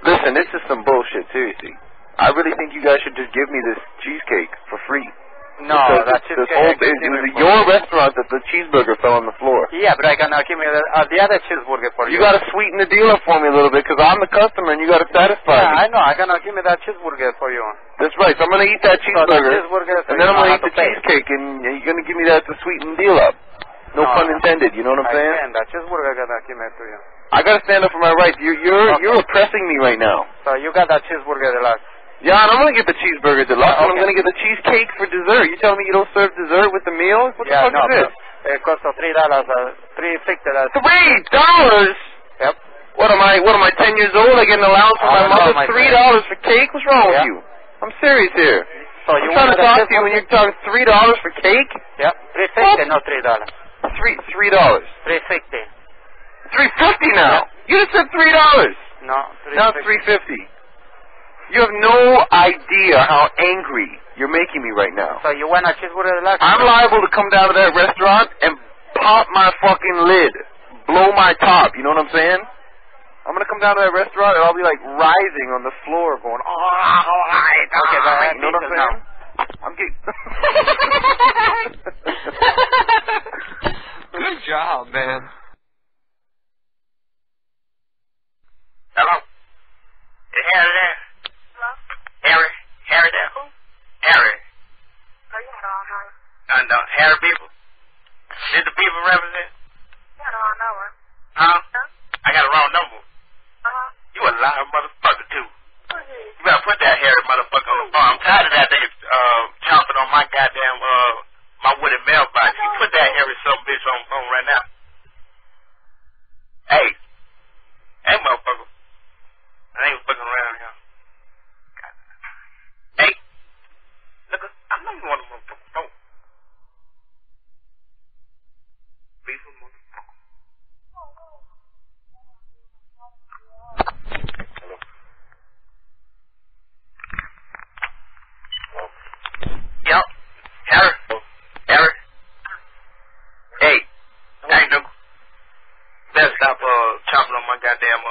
Listen, this is some bullshit, seriously. I really think you guys should just give me this cheesecake for free. No, that cheesecake... It was your restaurant that the cheeseburger fell on the floor. Yeah, but I can give me the other cheeseburger for you. You got to sweeten the deal up for me a little bit, 'cause I'm the customer and you got to satisfy me. Yeah, I know. I can give me that cheeseburger for you. That's right. So I'm going to eat that cheeseburger, so and then I'm going to eat the cheesecake, and you're going to give me that to sweeten the deal up. No pun intended. You know what I'm saying? I that cheeseburger I got to give it to you. I got to stand up for my rights. You're oppressing me right now. So you got that cheeseburger deluxe. Yeah, and I'm going to get the cheeseburger deluxe, and I'm going to get the cheesecake for dessert. You telling me you don't serve dessert with the meal? What the fuck is this? It costs $3, $3.50. $3? Yep. What am I 10 years old? I get an allowance from my mother? $3 for cake? What's wrong with you? I'm serious here. So you I'm trying to talk to you when you're talking $3 for cake? Yep. $3.50, not $3. $3. $3.50. $3.50 now. Yep. You just said $3. No. Now it's $3.50. You have no idea how angry you're making me right now. So you want a cheeseburger deluxe? I'm liable to come down to that restaurant and pop my fucking lid, blow my top. You know what I'm saying? I'm gonna come down to that restaurant and I'll be like rising on the floor, going, alright, okay, you know what I'm saying? I'm getting. Good job, man. Hello? Is Harry there? Hello? Harry there? Who? Harry. No, Harry people. Did the people represent? Yeah, the wrong number. Huh? I got a wrong number. You a lying motherfucker, too. You better put that Harry motherfucker on the phone. I'm tired of that they chomping on my goddamn, my wooden mailbox. You put that Harry some bitch on the phone right now. Hey, motherfucker. I ain't fucking around here. Hey, look, I know you want a motherfucker phone. Please, motherfucker. Yep. Harry. Hey, I know. Better stop chopping on my goddamn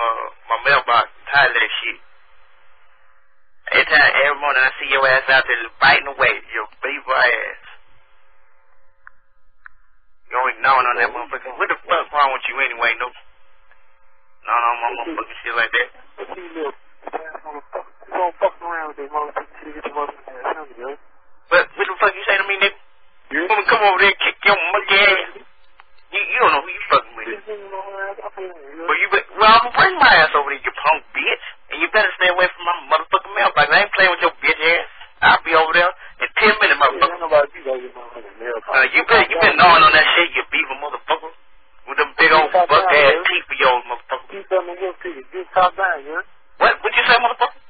my mailbox. I'm tired of that shit. Every morning I see your ass out there biting away, your beaver ass. You always gnawing on that motherfucker. What the fuck wrong with you anyway? No, my motherfucking shit like that. Don't fuck around with these motherfuckers till you get your motherfucking ass hungry, dude. But what the fuck you say to me, nigga? You want me to come over there and kick your monkey ass? You don't know who you fucking with. Well, I'm gonna bring my ass over there, you punk bitch. And you better stay away from my motherfucking mailbox. I ain't playing with your bitch ass. I'll be over there in 10 minutes, motherfucker. You been gnawing on that shit, you beaver motherfucker. With them big old buck ass teeth for yours, motherfucker. Get top down, you heard? What you say, motherfucker?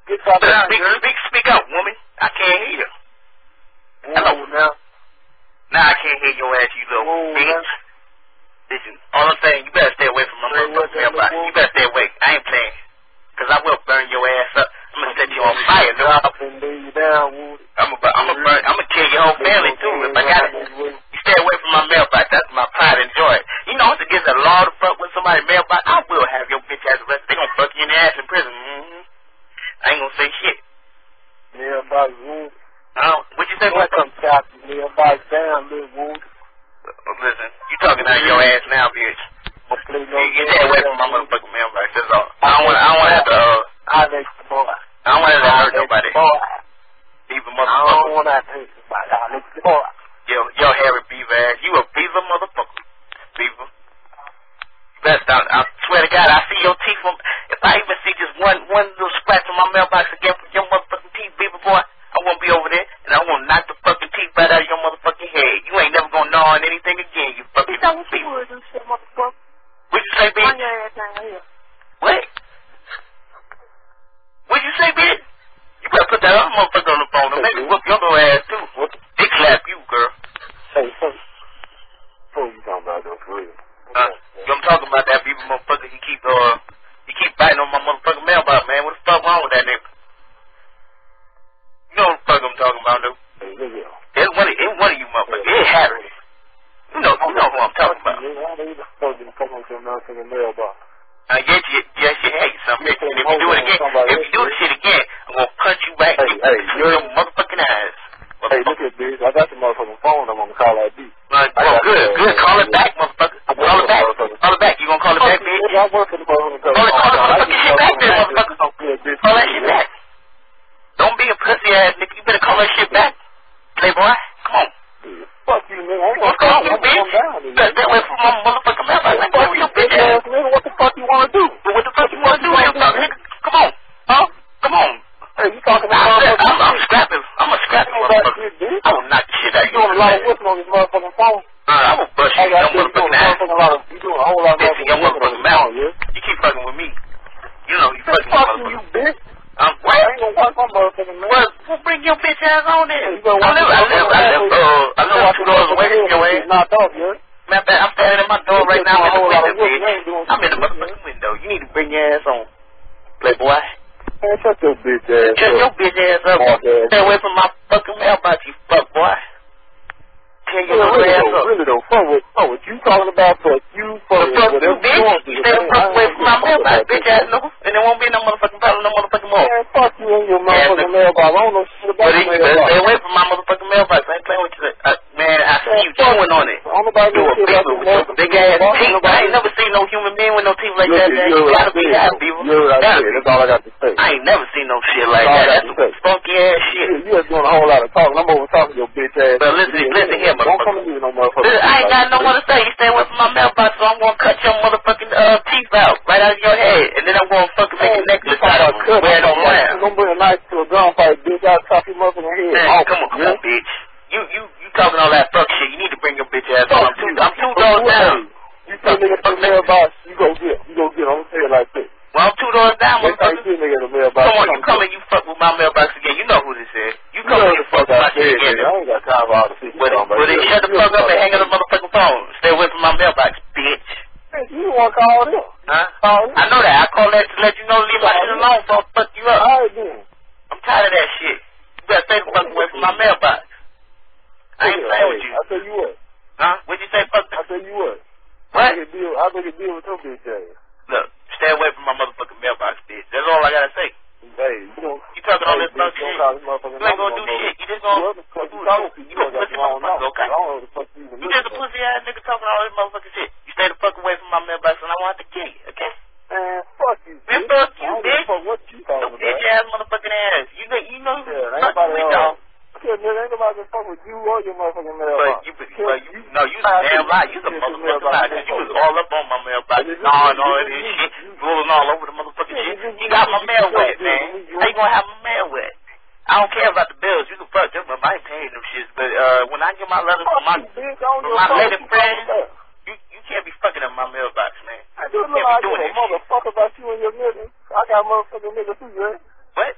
Get top down, you heard? Speak up, woman. I can't hear you. Hello. Now. Nah, I can't hear your ass, you little bitch. Listen, all I'm saying, you better stay away from my motherfucking mailbox. You better stay away. I ain't playing. Because I will burn your ass up. I'm going to set you on fire, dude. I'm gonna kill your whole family, too, if I got it. You stay away from my mailbox. That's my pride and joy. You know, it's against the law to fuck with somebody's mailbox. I will have your bitch ass arrested. They gonna fuck you in the ass in prison. I ain't gonna say shit. Mailbox wound. What you say? Welcome, Captain. Mailbox down, little wound. Listen, you talking out of your ass now, bitch. You stay away from my motherfucking mailbox. That's all. I don't want to have to. I don't want to hurt nobody. Beaver motherfucker. I don't want to hurt somebody. Yo, hairy beaver ass. You a beaver motherfucker. Beaver. You better stop. I swear to God, I see your teeth. If I even see just one little scratch on my mailbox again from your motherfucking teeth, beaver boy, I won't be over there, and I won't knock the fucking teeth right out of your motherfucking head. You ain't never gonna gnaw on anything again, you fucking beaver. What you say, bitch? What? What you say, bitch? You better put that other motherfucker on the phone and maybe whoop your little ass, too. They clap you, girl. Hey, what you talking about, though, for real? I'm talking about that beaver motherfucker. He keep biting on my motherfucking mailbox, man. What the fuck wrong with that nigga? You know what the fuck I'm talking about, dude? It's one of you motherfuckers. It's Harry. You know who I'm talking about. Yes, you hate something. And if you do it again, if you do this shit again, I'm gonna punch you back in your motherfucking eyes. Hey, look at this. I got the motherfucking phone. I'm gonna call that bitch. Well, good. Call it back, motherfucker. Call it back. Call it back. You gonna call it back, bitch? I'm working the motherfucking call the motherfucking shit back, then, motherfucker. Call that shit back. Don't be a pussy ass nigga. You better call that shit back, playboy. Come on. Fuck you, man. I ain't gonna call you, bitch. You better stay away from my motherfucking mailbox. Like, fuck your bitch ass. What the fuck you wanna do? What the fuck you wanna do, nigga? Come on. Huh? Come on. Hey, you talking about I'm scrapping. I'm a scrapping motherfucker. I will knock the shit out of you. You doing a lot of whipping on this motherfucking phone? I will bust you in your motherfucking ass. You doing a whole lot of bitch in your motherfucking mouth. You keep fucking with me. You know you fucking with motherfucker. You bitch. What? I ain't gonna watch my motherfucking man. Well, bring your bitch ass on there. I live 2 doors away from your ass. Knocked off, you heard? Matter of fact, I'm standing at my door right now. I'm in the motherfucking window. You need to bring your ass on, playboy. Man, shut your bitch ass up. Shut your bitch ass up. Stay away from my fucking mailbox, you fuck boy. Tell your little ass up. Really though, fuck what you talking about, fuck you, fuck you, bitch. You stay the fuck away from my mailbox, bitch ass nigga. And there won't be no motherfucking problem, no motherfucking more. Man, fuck you in your motherfucking mailbox. I don't know shit about your mailbox. Stay away from my motherfucking mailbox. I ain't playing with you. Man, I see you chewing on it. You a beaver with your big ass teeth. I ain't never seen no human being with no teeth like that. You gotta be that beaver. That's all I got to say. I ain't never seen no shit like that. That's some funky ass shit. You just doing a whole lot of talking. I'm over talking your bitch ass. But listen here, motherfucker. Don't come to me no motherfucker. I ain't got no more to say. You stay away from my mailbox, so I'm gonna cut your motherfucking teeth out right out of your head, and then I'm gonna fucking make a necklace out of them. Wear it on round. Don't bring a knife to a gunfight, bitch. I'll chop your motherfucking head. Man, come on, bitch. You talking all that fuck shit. You need to bring your bitch ass on. I'm 2 doors down. You tell nigga to the mailbox, you go get. I'm gonna say it like this. Well, I'm 2 doors down, motherfucker. Come on, you come and you fuck with my mailbox again. You know who this is. You come and you fuck with my shit again. I ain't got time for all the shit. Well, then shut the fuck up and hang up the motherfucking phone. Stay away from my mailbox, bitch. Hey, you want to call them? Huh? I know that. I call that to let you know to leave my shit alone, so I'll fuck you up. All right, then. I'm tired of that shit. You better stay the fuck away from my mailbox. I ain't playing with you. I tell you what. Huh? What'd you say, fuck? I tell you what. What? I think it deal with your bitch ass. Look, stay away from my motherfucking mailbox, bitch. That's all I gotta say. Hey, you talking all this fuck shit. You ain't gonna do shit. You just gonna you a pussy motherfucker, okay? You just a pussy ass nigga talking all this motherfucking shit. You stay the fuck away from my mailbox and I want to kill you, okay? Man, fuck you, bitch. Man, fuck you, bitch. What you talking about? Bitch ass motherfucking ass. You know fucking me, dog. Yeah, man, ain't nobody gonna fuck with you or your motherfucking mailbox. No, you a damn lie. You a motherfucking lie. You was all up on my mailbox, gnawing all this shit, rolling all over the motherfucking shit. You got my mail wet, man. How you gonna have my mail wet? I don't care about the bills. You can fuck them, but I ain't paying them shits. But when I get my letters from my lady friends, you can't be fucking up my mailbox, man. I do look you doing this shit. Motherfucker about you and your nigga. I got motherfucking nigga too, you ain't? What?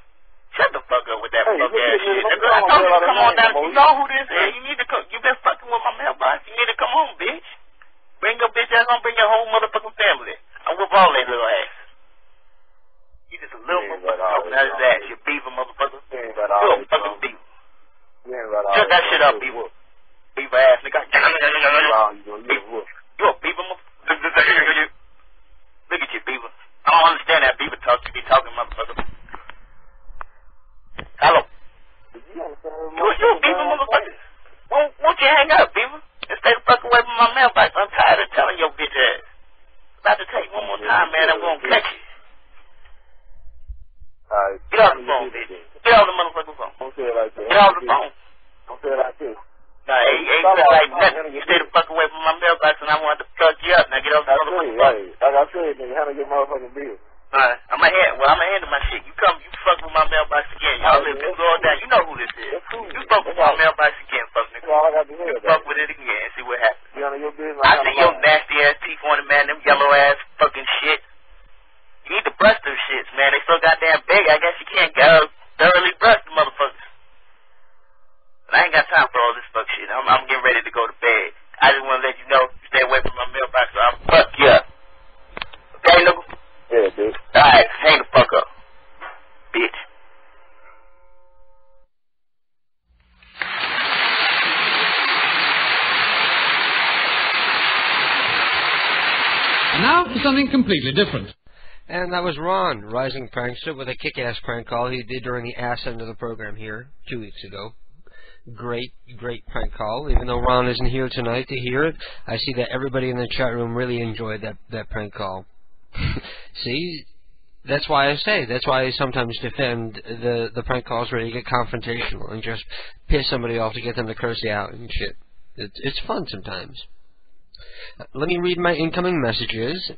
Shut the fuck up with that fuck ass shit. Nigga, I told you to come on down. You know who this is. You need to come. You been fucking with my mailbox. You need to come home, bitch. Bring your bitch ass on. Bring your whole motherfucking family. I'm with all that little ass. You just a little motherfucker talking out his ass. You beaver motherfucker. You a fucking beaver. Shut that shit up, beaver. Beaver ass nigga. You a beaver motherfucker. Look at you, beaver. I don't understand that beaver talk. You be talking motherfucker. Hello. You a beaver motherfucker. Won't you hang up, beaver? And stay the fuck away from my mailbox. I'm tired of telling your bitch ass. About to take one more time, man. I'm gonna catch you. Get off the phone, bitch. Get off the motherfucking phone. Don't say it like that. Get off the phone. Don't say it like this. Nah, ain't like nothing. You stay the fuck away from my mailbox and I wanted to fuck you up. Now get off the motherfucking phone. Like I said, nigga, handle your motherfucking bill. Alright, I'm gonna handle my shit. You fuck with my mailbox again. Y'all live this all down. You know who this is. You fuck with my mailbox again, fuck nigga. You fuck with it again and see what happens. I see your nasty ass teeth on it, man. Them yellow ass fucking shit. You need to brush those shits, man. They so goddamn big. I guess you can't go thoroughly brush the motherfuckers. But I ain't got time for all this fuck shit. I'm getting ready to go to bed. I just want to let you know, stay away from my mailbox or I'll fuck you up. Okay, nigga? Yeah, dude. Alright, hang the fuck up. Bitch. And now for something completely different. And that was Ron, Rising Prankster, with a kick-ass prank call he did during the ass end of the program here 2 weeks ago. Great prank call. Even though Ron isn't here tonight to hear it, I see that everybody in the chat room really enjoyed that prank call. See? That's why I sometimes defend the prank calls where you get confrontational and just piss somebody off to get them to curse you out and shit. It's fun sometimes. Let me read my incoming messages.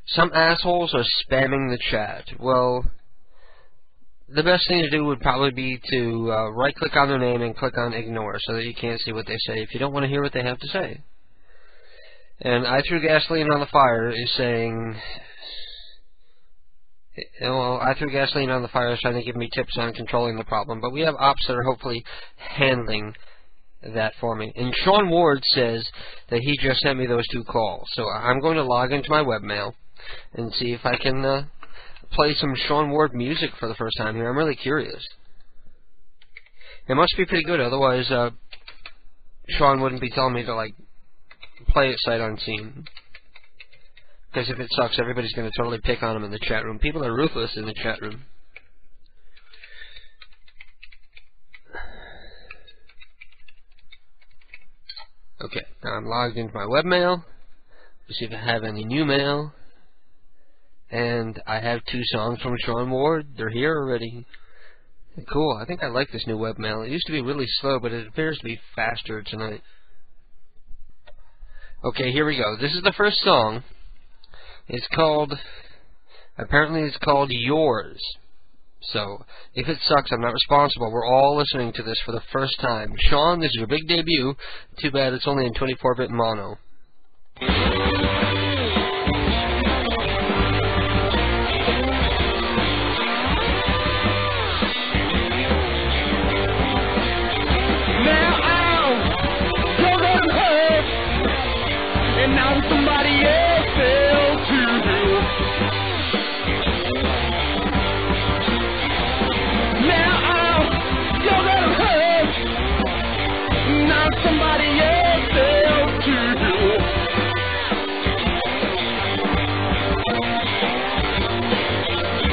Some assholes are spamming the chat. Well, the best thing to do would probably be to right-click on their name and click on Ignore so that you can't see what they say if you don't want to hear what they have to say. And I Threw Gasoline on the Fire is saying... Well, I Threw Gasoline on the Fire is trying to give me tips on controlling the problem, but we have ops that are hopefully handling that for me. And Sean Ward says that he just sent me those 2 calls. So I'm going to log into my webmail and see if I can play some Sean Ward music for the first time here. I'm really curious. It must be pretty good, otherwise Sean wouldn't be telling me to, like, play it sight unseen. Because if it sucks, everybody's going to totally pick on him in the chat room. People are ruthless in the chat room. Okay, now I'm logged into my webmail. Let's see if I have any new mail. And I have 2 songs from Sean Ward. They're here already. Cool, I think I like this new webmail. It used to be really slow, but it appears to be faster tonight. Okay, here we go. This is the first song. Apparently it's called Yours. So, if it sucks, I'm not responsible. We're all listening to this for the first time. Sean, this is your big debut. Too bad it's only in 24-bit mono. And now somebody else fell to you. Now you're gonna hurt. Now somebody else fell to you.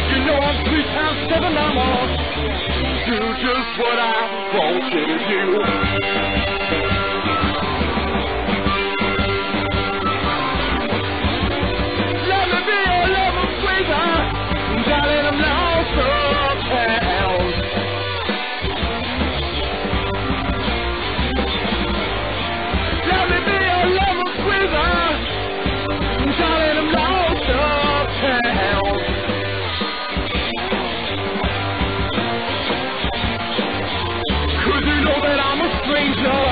You know I'm 3 times 7, I'm on. Do just what I want you to do. Darling, I'm lost uptown. Let me be your lover squeezer. Darling, I'm lost uptown. Cause you know that I'm a stranger.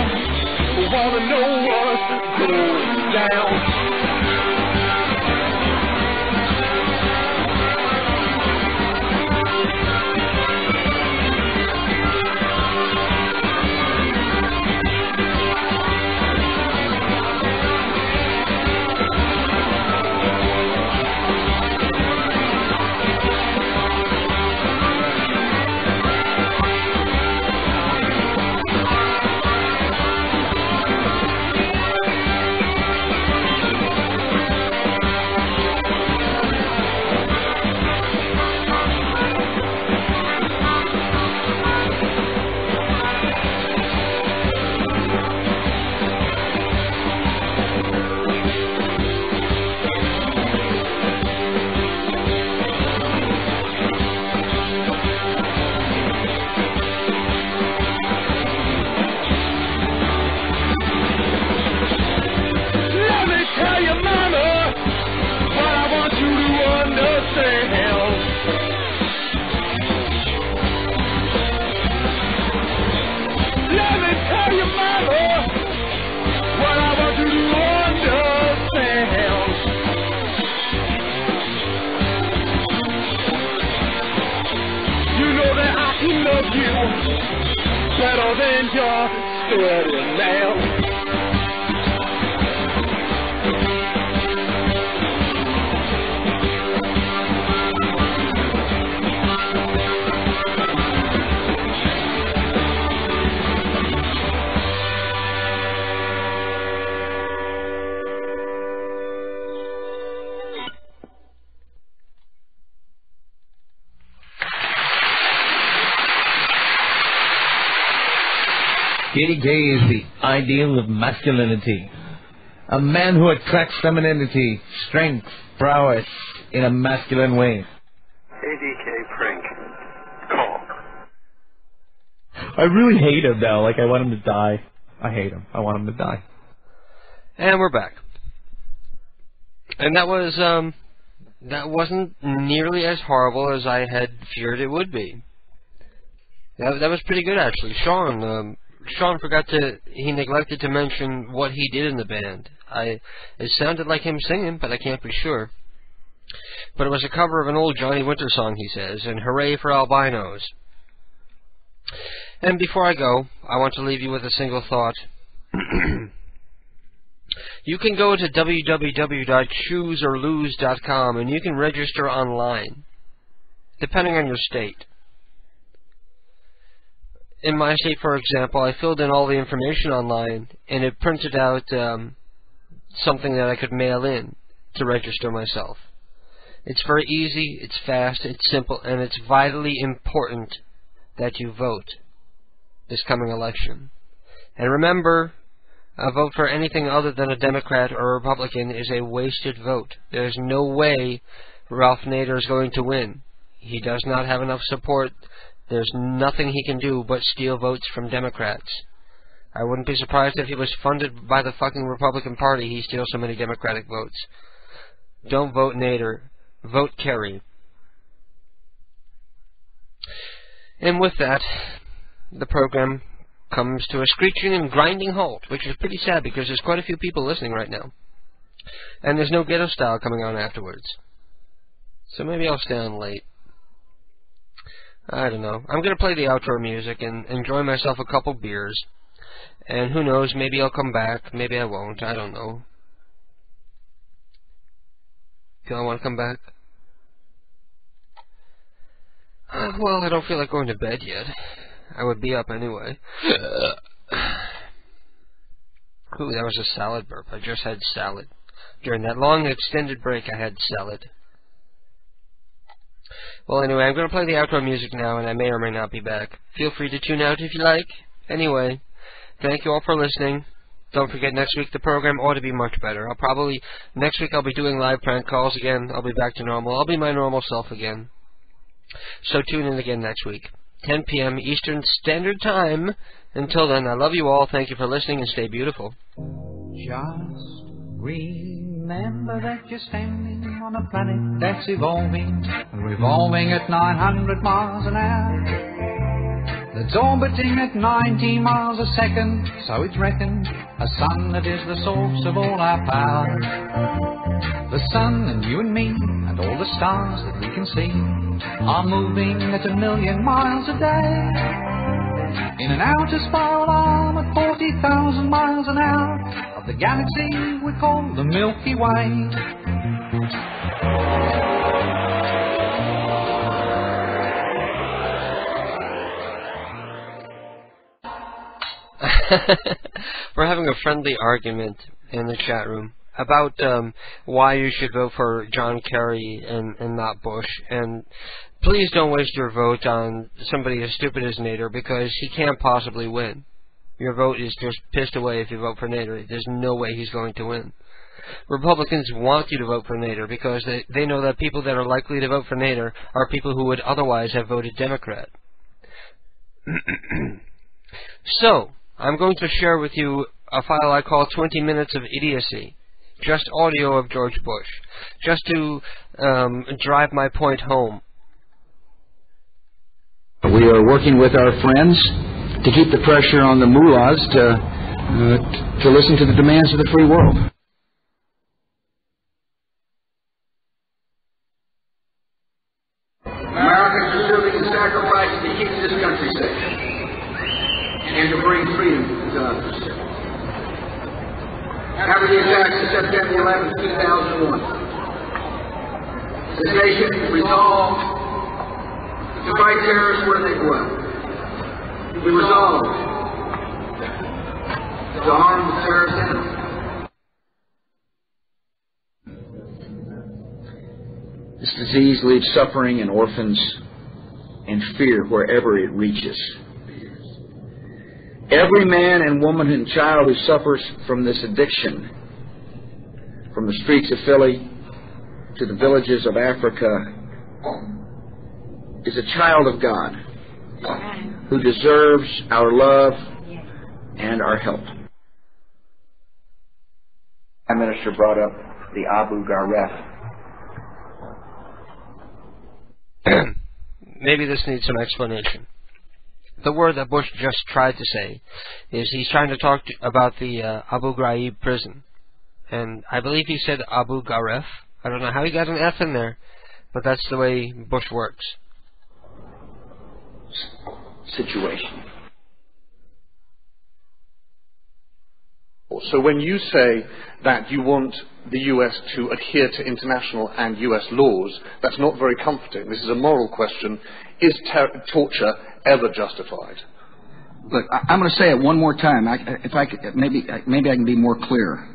going down. Better than your sweating nails. KDK is the ideal of masculinity. A man who attracts femininity, strength, prowess in a masculine way. KDK prank. Call. I really hate him now. Like, I want him to die. I hate him. I want him to die. And we're back. And that wasn't nearly as horrible as I had feared it would be. That was pretty good, actually. Sean he neglected to mention what he did in the band. It sounded like him singing, but I can't be sure. But it was a cover of an old Johnny Winter song, he says, and hooray for albinos. And before I go, I want to leave you with a single thought. You can go to www.chooseorlose.com and you can register online, depending on your state. In my state, for example, I filled in all the information online, and it printed out something that I could mail in to register myself. It's very easy, it's fast, it's simple, and it's vitally important that you vote this coming election. And remember, a vote for anything other than a Democrat or a Republican is a wasted vote. There's no way Ralph Nader is going to win. He does not have enough support. There's nothing he can do but steal votes from Democrats. I wouldn't be surprised if he was funded by the fucking Republican Party. He steals so many Democratic votes. Don't vote Nader. Vote Kerry. And with that, the program comes to a screeching and grinding halt, which is pretty sad because there's quite a few people listening right now. And there's no ghetto style coming on afterwards. So maybe I'll stay on late. I don't know. I'm going to play the outro music and enjoy myself a couple beers. And who knows, maybe I'll come back, maybe I won't, I don't know. Do I want to come back? Well, I don't feel like going to bed yet. I would be up anyway. Ooh, that was a salad burp. I just had salad. During that long extended break, I had salad. Well, anyway, I'm going to play the outro music now, and I may or may not be back. Feel free to tune out if you like. Anyway, thank you all for listening. Don't forget, next week the program ought to be much better. Next week I'll be doing live prank calls again. I'll be back to normal. I'll be my normal self again. So tune in again next week. 10 p.m. Eastern Standard Time. Until then, I love you all. Thank you for listening, and stay beautiful. Just remember that you're standing on a planet that's evolving and revolving at 900 miles an hour. that's orbiting at 90 miles a second, so it's reckoned, a sun that is the source of all our power. The sun and you and me and all the stars that we can see are moving at 1,000,000 miles a day in an outer spiral arm at 40,000 miles an hour of the galaxy we call the Milky Way. We're having a friendly argument in the chat room about why you should vote for John Kerry and not Bush. And please don't waste your vote on somebody as stupid as Nader, because he can't possibly win. Your vote is just pissed away if you vote for Nader. There's no way he's going to win. Republicans want you to vote for Nader because they know that people that are likely to vote for Nader are people who would otherwise have voted Democrat. So, I'm going to share with you a file I call 20 Minutes of Idiocy. Just audio of George Bush. Just to drive my point home. We are working with our friends to keep the pressure on the mullahs to listen to the demands of the free world. Americans are serving the sacrifices to keep this country safe and to bring freedom to others. After the attacks of September 11, 2001, this nation resolved to fight terrorists where they dwell. We resolved to harm the terrorist enemy. This disease leaves suffering and orphans and fear wherever it reaches. Every man and woman and child who suffers from this addiction, from the streets of Philly to the villages of Africa, is a child of God who deserves our love and our help. Prime Minister brought up the Abu Ghraib. Maybe this needs some explanation. The word that Bush just tried to say is he's trying to talk about the Abu Ghraib prison. And I believe he said Abu Ghraib. I don't know how he got an F in there, but that's the way Bush works. Situation. So when you say that you want the US to adhere to international and US laws, that's not very comforting. This is a moral question. Is torture ever justified? Look, I'm going to say it one more time. Maybe I can be more clear.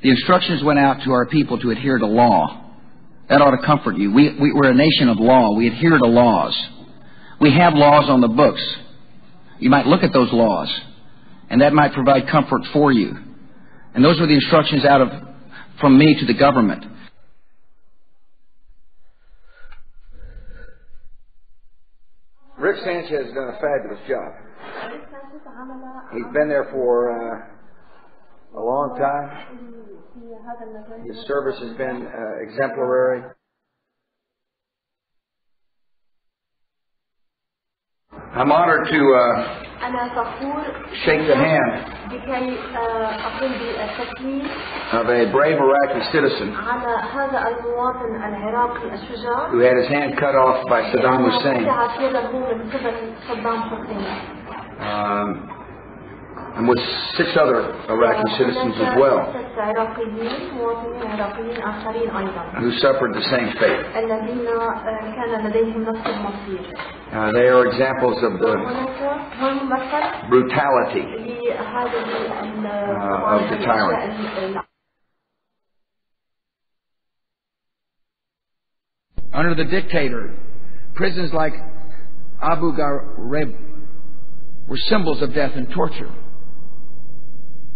The instructions went out to our people to adhere to law. That ought to comfort you. We're a nation of law. We adhere to laws. We have laws on the books. You might look at those laws, and that might provide comfort for you. And those were the instructions from me to the government. Rick Sanchez has done a fabulous job. He's been there for a long time. His service has been exemplary. I'm honored to shake the hand of a brave Iraqi citizen who had his hand cut off by Saddam Hussein. And with 6 other Iraqi citizens as well, who suffered the same fate. They are examples of the brutality of the tyrant. Under the dictator, prisons like Abu Ghraib were symbols of death and torture.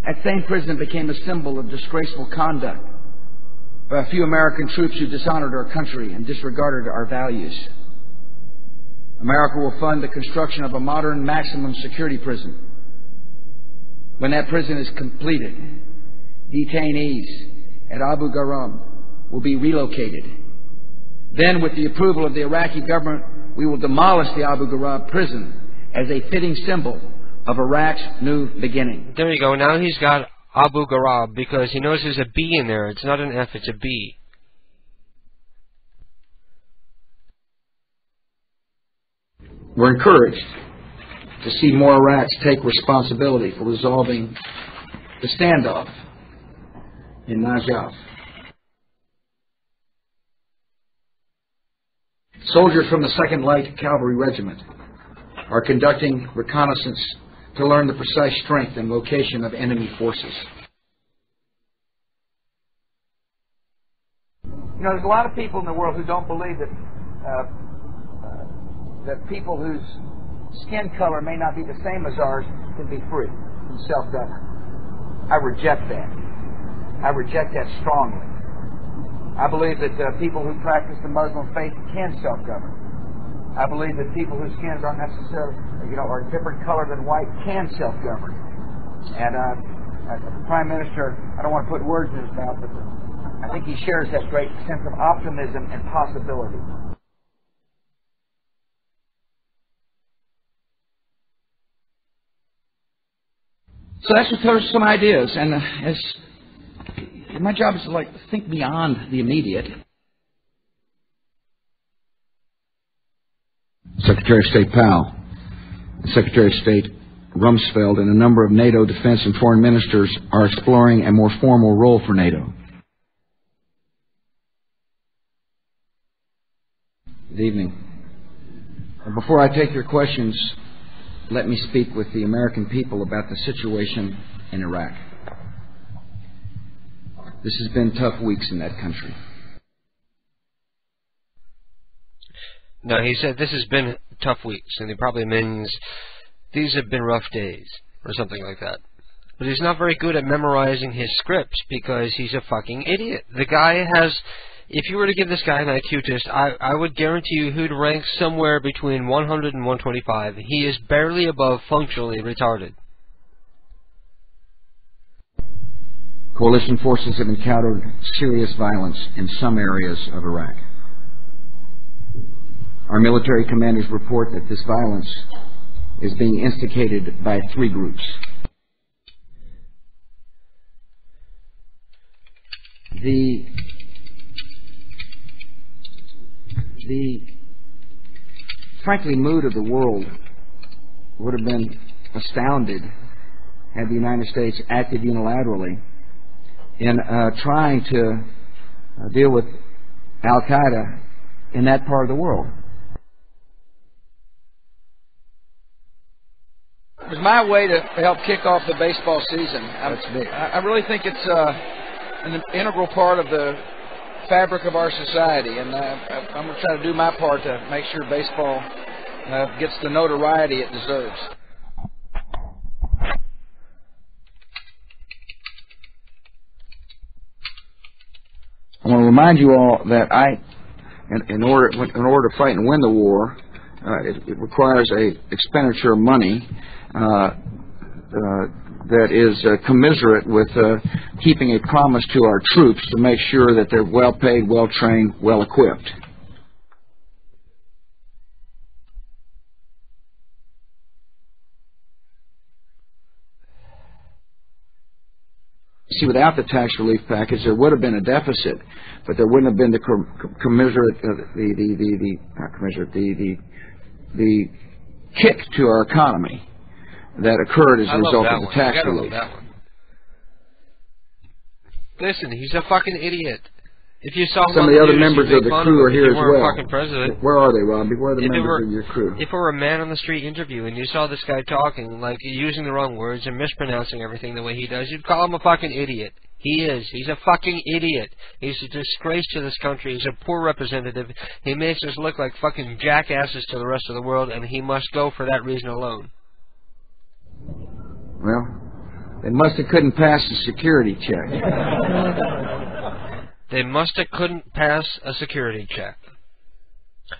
That same prison became a symbol of disgraceful conduct by a few American troops who dishonored our country and disregarded our values. America will fund the construction of a modern maximum security prison. When that prison is completed, detainees at Abu Ghraib will be relocated. Then, with the approval of the Iraqi government, we will demolish the Abu Ghraib prison as a fitting symbol of Iraq's new beginning. There you go. Now he's got Abu Ghraib because he knows there's a B in there. It's not an F, it's a B. We're encouraged to see more Iraqis take responsibility for resolving the standoff in Najaf. Soldiers from the 2nd Light Cavalry Regiment are conducting reconnaissance to learn the precise strength and location of enemy forces. You know, there's a lot of people in the world who don't believe that that people whose skin color may not be the same as ours can be free from self-government. I reject that. I reject that strongly. I believe that people who practice the Muslim faith can self-govern. I believe that people whose skins aren't necessarily, are a different color than white can self-govern. And the Prime Minister, I don't want to put words in his mouth, but I think he shares that great sense of optimism and possibility. So that's what those are some ideas, and as my job is to think beyond the immediate. Secretary of State Powell, Secretary of State Rumsfeld, and a number of NATO defense and foreign ministers are exploring a more formal role for NATO. Good evening. Before I take your questions, let me speak with the American people about the situation in Iraq. This has been tough weeks in that country. No, he said this has been tough weeks, and he probably means these have been rough days, or something like that. But he's not very good at memorizing his scripts because he's a fucking idiot. The guy has... If you were to give this guy an IQ test, I would guarantee you he'd rank somewhere between 100 and 125. He is barely above functionally retarded. Coalition forces have encountered serious violence in some areas of Iraq. Our military commanders report that this violence is being instigated by 3 groups. The frankly mood of the world would have been astounded had the United States acted unilaterally in trying to deal with Al-Qaeda in that part of the world. It was my way to help kick off the baseball season. I really think it's an integral part of the fabric of our society, and I'm going to try to do my part to make sure baseball gets the notoriety it deserves. I want to remind you all that in order to fight and win the war, it requires a expenditure of money that is commiserate with keeping a promise to our troops to make sure that they're well paid, well trained, well equipped. See, without the tax relief package, there would have been a deficit, but there wouldn't have been the the kick to our economy that occurred as a result of the tax relief. Listen, he's a fucking idiot. If you saw some of the other members of the crew are here as well. Fucking president. Where are they, Robbie? Where are the members of your crew? If it were a man on the street interview and you saw this guy talking, like using the wrong words and mispronouncing everything the way he does, you'd call him a fucking idiot. He is. He's a fucking idiot. He's a disgrace to this country. He's a poor representative. He makes us look like fucking jackasses to the rest of the world, and he must go for that reason alone. Well, they must have couldn't pass the security check. They must have couldn't pass a security check.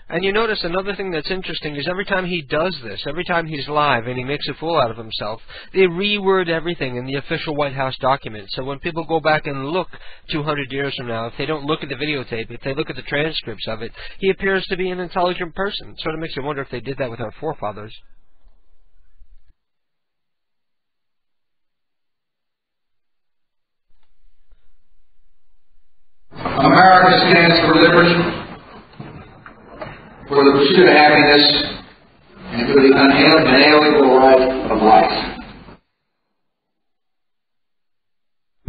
And you notice another thing that's interesting is every time he does this, every time he's live and he makes a fool out of himself, they reword everything in the official White House document. So when people go back and look 200 years from now, if they don't look at the videotape, if they look at the transcripts of it, he appears to be an intelligent person. Sort of makes you wonder if they did that with our forefathers. America stands for liberty, for the pursuit of happiness, and for the unalienable right of life.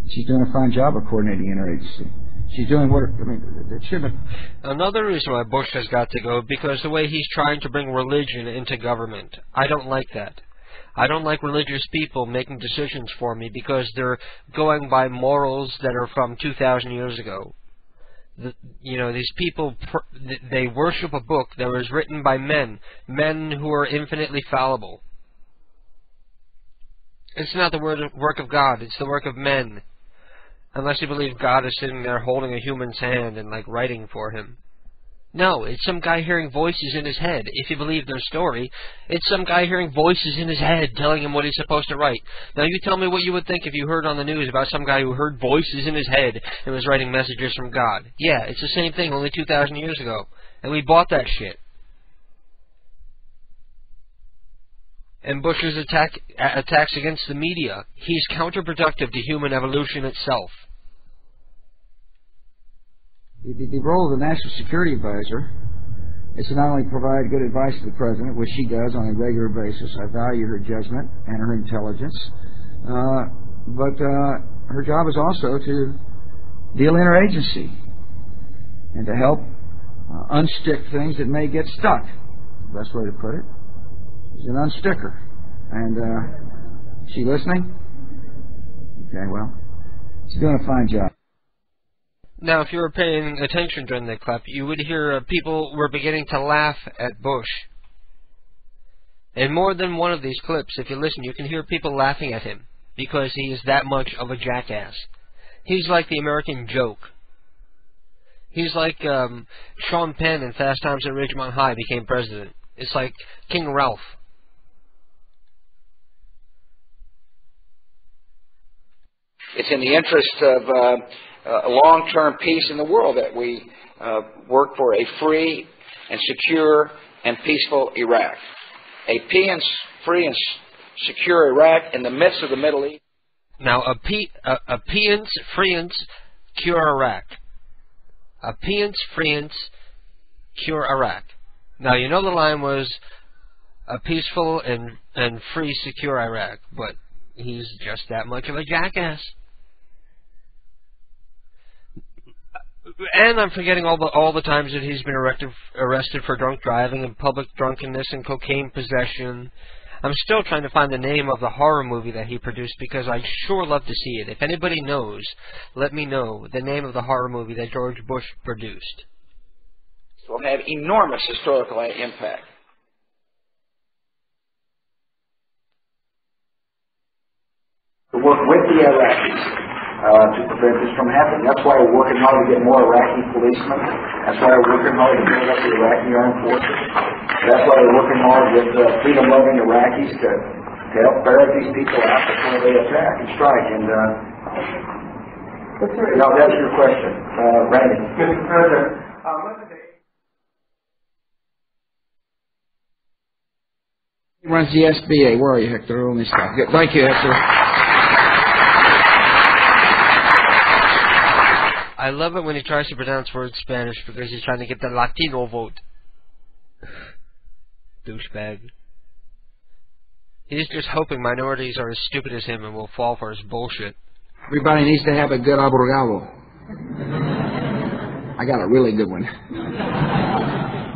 She's doing a fine job of coordinating interagency. She's doing what, I mean, it shouldn't have... Another reason why Bush has got to go, because the way he's trying to bring religion into government. I don't like that. I don't like religious people making decisions for me because they're going by morals that are from 2,000 years ago. These people, they worship a book that was written by men who are infinitely fallible. It's not the work of God, it's the work of men. Unless you believe God is sitting there holding a human's hand and, writing for him. No, it's some guy hearing voices in his head. If you believe their story, it's some guy hearing voices in his head telling him what he's supposed to write. Now, you tell me what you would think if you heard on the news about some guy who heard voices in his head and was writing messages from God. Yeah, it's the same thing, only 2,000 years ago. And we bought that shit. And Bush's attacks against the media, he's counterproductive to human evolution itself. The role of the National Security Advisor is to not only provide good advice to the President, which she does on a regular basis. I value her judgment and her intelligence. But her job is also to deal interagency and to help unstick things that may get stuck. Best way to put it. She's an unsticker. And is she listening? Okay, well, she's doing a fine job. Now, if you were paying attention during that clip, you would hear people were beginning to laugh at Bush. In more than one of these clips, if you listen, you can hear people laughing at him because he is that much of a jackass. He's like the American joke. He's like Sean Penn in Fast Times at Ridgemont High became president. It's like King Ralph. It's in the interest of long-term peace in the world that we work for a free and secure and peaceful Iraq. A free and secure Iraq in the midst of the Middle East. Now, a peace, free and secure Iraq. A peace, free and secure Iraq. Now, you know the line was a peaceful and free, secure Iraq, but he's just that much of a jackass. And I'm forgetting all the times that he's been arrested for drunk driving and public drunkenness and cocaine possession. I'm still trying to find the name of the horror movie that he produced because I'd sure love to see it. If anybody knows, let me know the name of the horror movie that George Bush produced. It will have enormous historical impact. To work with the Iraqis to prevent this from happening. That's why we're working hard to get more Iraqi policemen. That's why we're working hard to build up the Iraqi armed forces. That's why we're working hard with freedom-loving Iraqis to help ferret these people out before they attack and strike. And now that's your question, Randy. Mr. President, He runs the SBA. Where are you, Hector? Let me stop. Thank you, Hector. I love it when he tries to pronounce words Spanish because he's trying to get the Latino vote. Douchebag. He's just hoping minorities are as stupid as him and will fall for his bullshit. Everybody needs to have a good abogado. I got a really good one.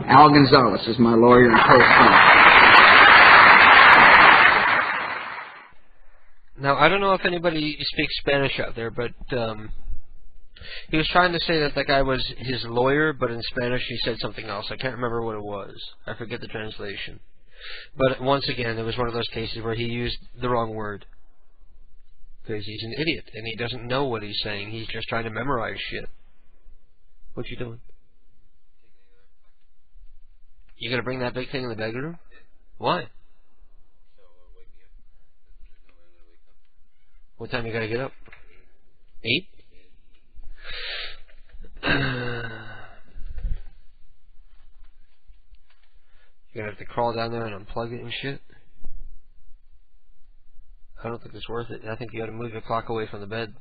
Al Gonzalez is my lawyer and co-sponsor. Now, I don't know if anybody speaks Spanish out there, but he was trying to say that the guy was his lawyer, but in Spanish he said something else. I can't remember what it was. I forget the translation. But once again, it was one of those cases where he used the wrong word. Because he's an idiot, and he doesn't know what he's saying. He's just trying to memorize shit. What you doing? You gonna bring that big thing in the bedroom? Why? What time you gotta get up? 8? You're gonna have to crawl down there and unplug it and shit? I don't think it's worth it. I think you gotta move your clock away from the bed.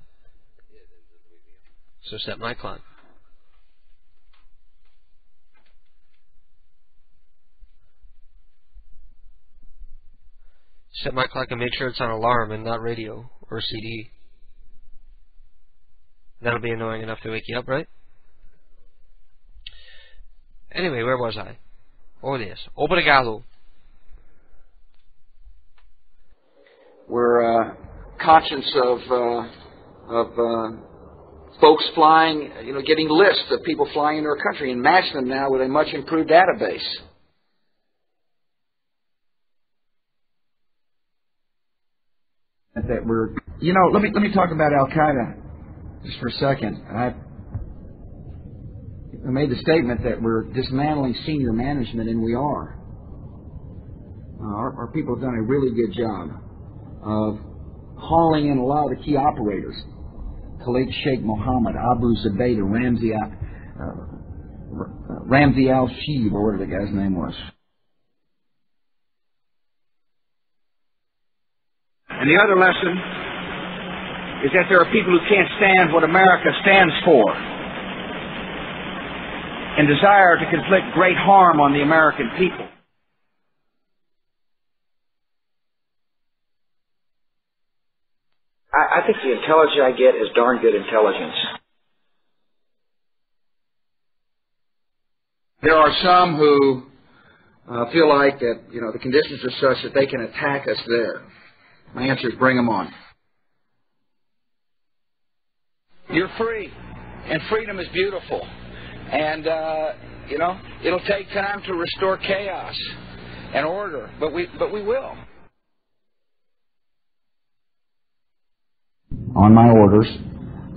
So set my clock. Set my clock and make sure it's on alarm and not radio or CD. That'll be annoying enough to wake you up, right? Anyway, where was I? Oh, yes. Obrigado. We're conscious of folks flying, getting lists of people flying into our country and match them now with a much improved database. That we're, let me talk about Al Qaeda just for a second. I made the statement that we're dismantling senior management, and we are. Our people have done a really good job of hauling in a lot of the key operators. Khalid Sheikh Mohammed, Abu Zubaydah, Ramzi al-Shib, or whatever the guy's name was. And the other lesson is that there are people who can't stand what America stands for and desire to inflict great harm on the American people. I think the intelligence I get is darn good intelligence. There are some who feel like that, the conditions are such that they can attack us there. My answer is bring them on. You're free, and freedom is beautiful. And, it'll take time to restore chaos and order, but we will. On my orders,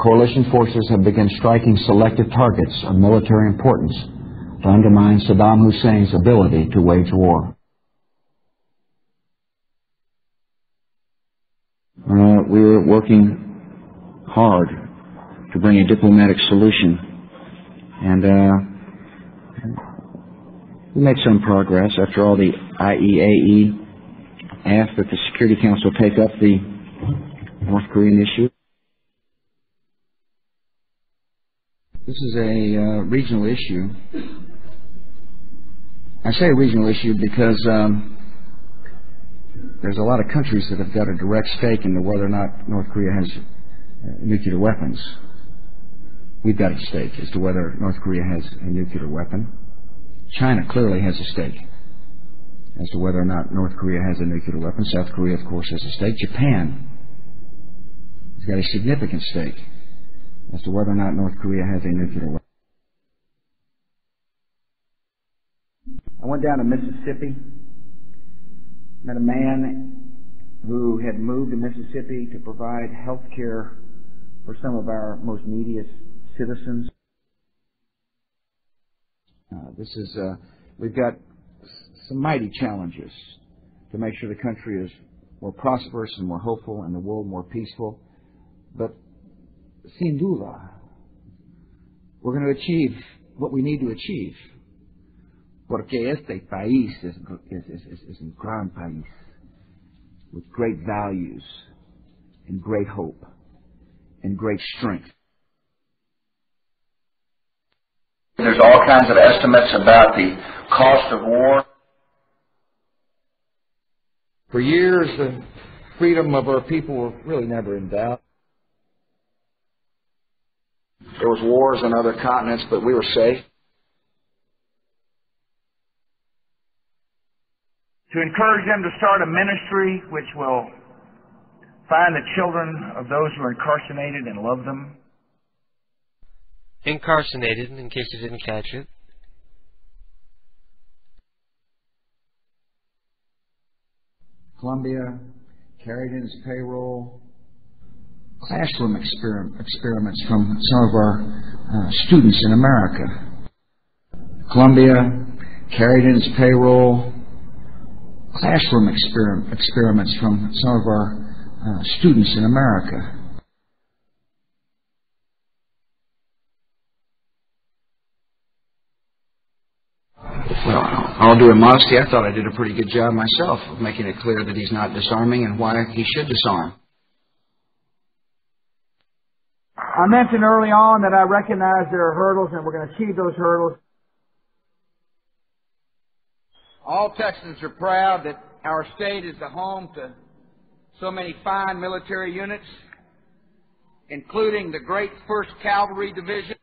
coalition forces have begun striking selected targets of military importance to undermine Saddam Hussein's ability to wage war. We're working hard to bring a diplomatic solution, and we made some progress. After all, the IEAE asked that the Security Council take up the North Korean issue. This is a regional issue. I say a regional issue because there's a lot of countries that have got a direct stake in whether or not North Korea has nuclear weapons. We've got a stake as to whether North Korea has a nuclear weapon. China clearly has a stake as to whether or not North Korea has a nuclear weapon. South Korea, of course, has a stake. Japan has got a significant stake as to whether or not North Korea has a nuclear weapon. I went down to Mississippi, met a man who had moved to Mississippi to provide health care for some of our most neediest citizens. We've got some mighty challenges to make sure the country is more prosperous and more hopeful and the world more peaceful. But sin duda, we're going to achieve what we need to achieve. Porque este país es un gran país with great values and great hope and great strength. There's all kinds of estimates about the cost of war. For years, the freedom of our people were really never in doubt. There was wars on other continents, but we were safe. To encourage them to start a ministry which will find the children of those who are incarcerated and love them. Incarcerated, in case you didn't catch it. Columbia carried in its payroll classroom experiments from some of our students in America. Columbia carried in its payroll classroom experiments from some of our students in America. Well, all due modesty, I thought I did a pretty good job myself of making it clear that he's not disarming and why he should disarm. I mentioned early on that I recognize there are hurdles and we're going to achieve those hurdles. All Texans are proud that our state is the home to so many fine military units, including the great 1st Cavalry Division.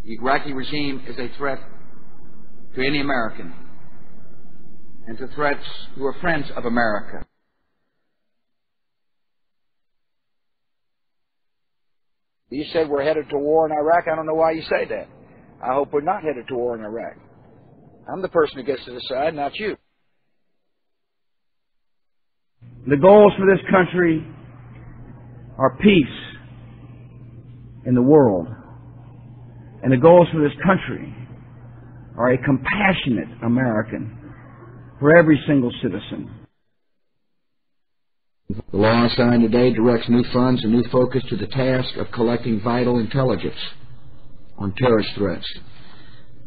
The Iraqi regime is a threat to any American and to threats who are friends of America. You said we're headed to war in Iraq. I don't know why you say that. I hope we're not headed to war in Iraq. I'm the person who gets to decide, not you. The goals for this country are peace in the world. And the goals for this country are a compassionate American for every single citizen. The law signed today directs new funds and new focus to the task of collecting vital intelligence on terrorist threats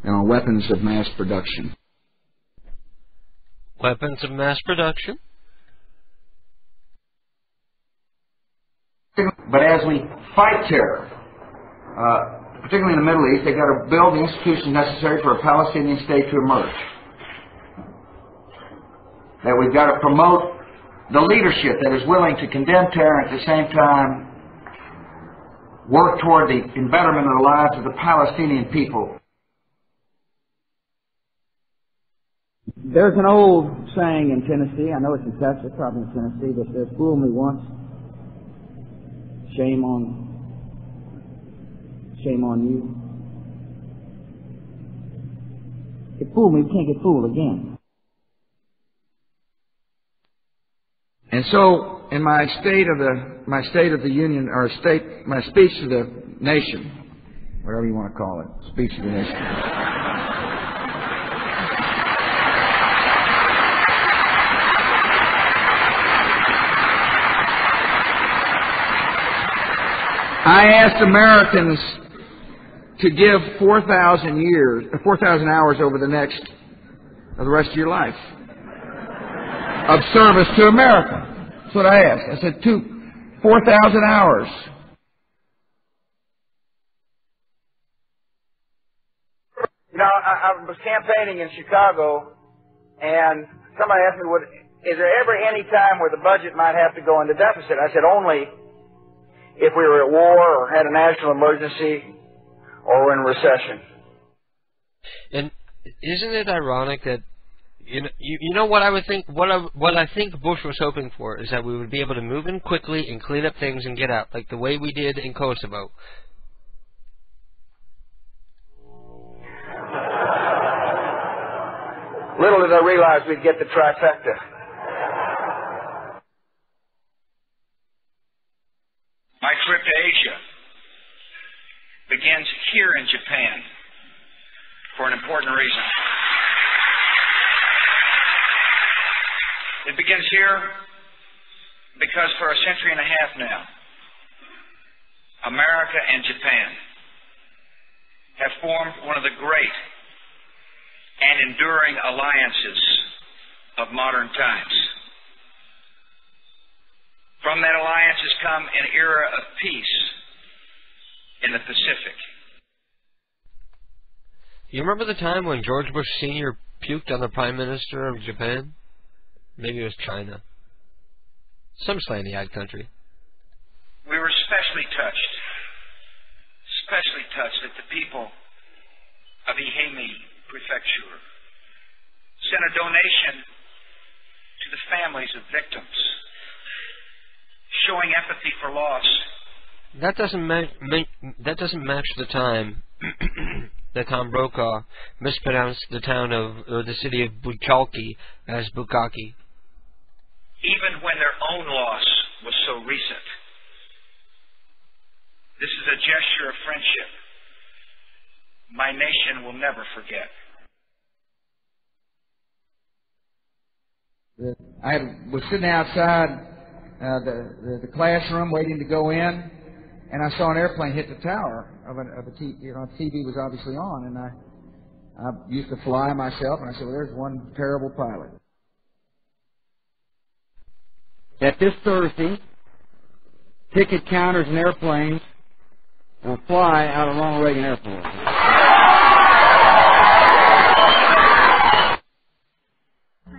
and on weapons of mass production. Weapons of mass production? But as we fight terror, particularly in the Middle East, they've got to build the institutions necessary for a Palestinian state to emerge. That we've got to promote the leadership that is willing to condemn terror and at the same time work toward the betterment of the lives of the Palestinian people. There's an old saying in Tennessee, I know it's in Texas, probably in Tennessee, that says, "Fool me once, shame on you." If fool me, we can't get fooled again. And so, in my State of the Union, or my speech to the nation, whatever you want to call it, speech to the nation. I asked Americans to give 4,000 hours over the rest of your life of service to America. That's what I asked. I said, 4,000 hours. You know, I was campaigning in Chicago, and somebody asked me, is there ever any time where the budget might have to go into deficit? I said, only if we were at war or had a national emergency or were in recession. And isn't it ironic that you know what I would think what I think Bush was hoping for is that we would be able to move in quickly and clean up things and get out, like the way we did in Kosovo. Little did I realize we'd get the trifecta. My trip to Asia begins here in Japan for an important reason. It begins here because for a century and a half now, America and Japan have formed one of the great and enduring alliances of modern times. From that alliance has come an era of peace in the Pacific. You remember the time when George Bush Sr. puked on the Prime Minister of Japan? Maybe it was China. Some slanty-eyed country. We were especially touched that the people of Ehime Prefecture sent a donation to the families of victims, showing empathy for loss. That doesn't match the time that Tom Brokaw mispronounced the city of Buchalki as Bukaki. Even when their own loss was so recent. This is a gesture of friendship my nation will never forget. I was sitting outside the classroom waiting to go in, and I saw an airplane hit the tower of a TV. You know, TV was obviously on, and I used to fly myself, and I said, well, there's one terrible pilot. That this Thursday, ticket counters and airplanes will fly out of Ronald Reagan Airport.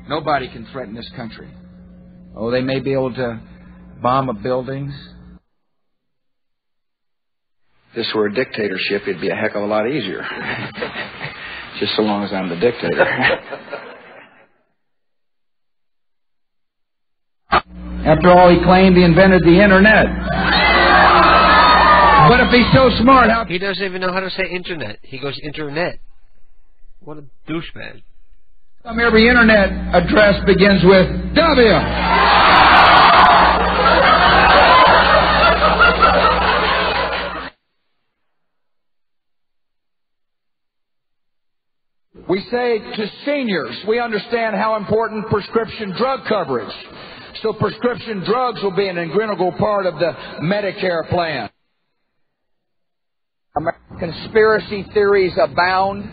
Nobody can threaten this country. Oh, they may be able to bomb buildings. If this were a dictatorship, it'd be a heck of a lot easier. Just so long as I'm the dictator. After all, he claimed he invented the Internet. But if he's so smart, how... He doesn't even know how to say Internet. He goes Internet. What a douchebag. Every Internet address begins with W. We say to seniors, we understand how important prescription drug coverage. So prescription drugs will be an integral part of the Medicare plan. Conspiracy theories abound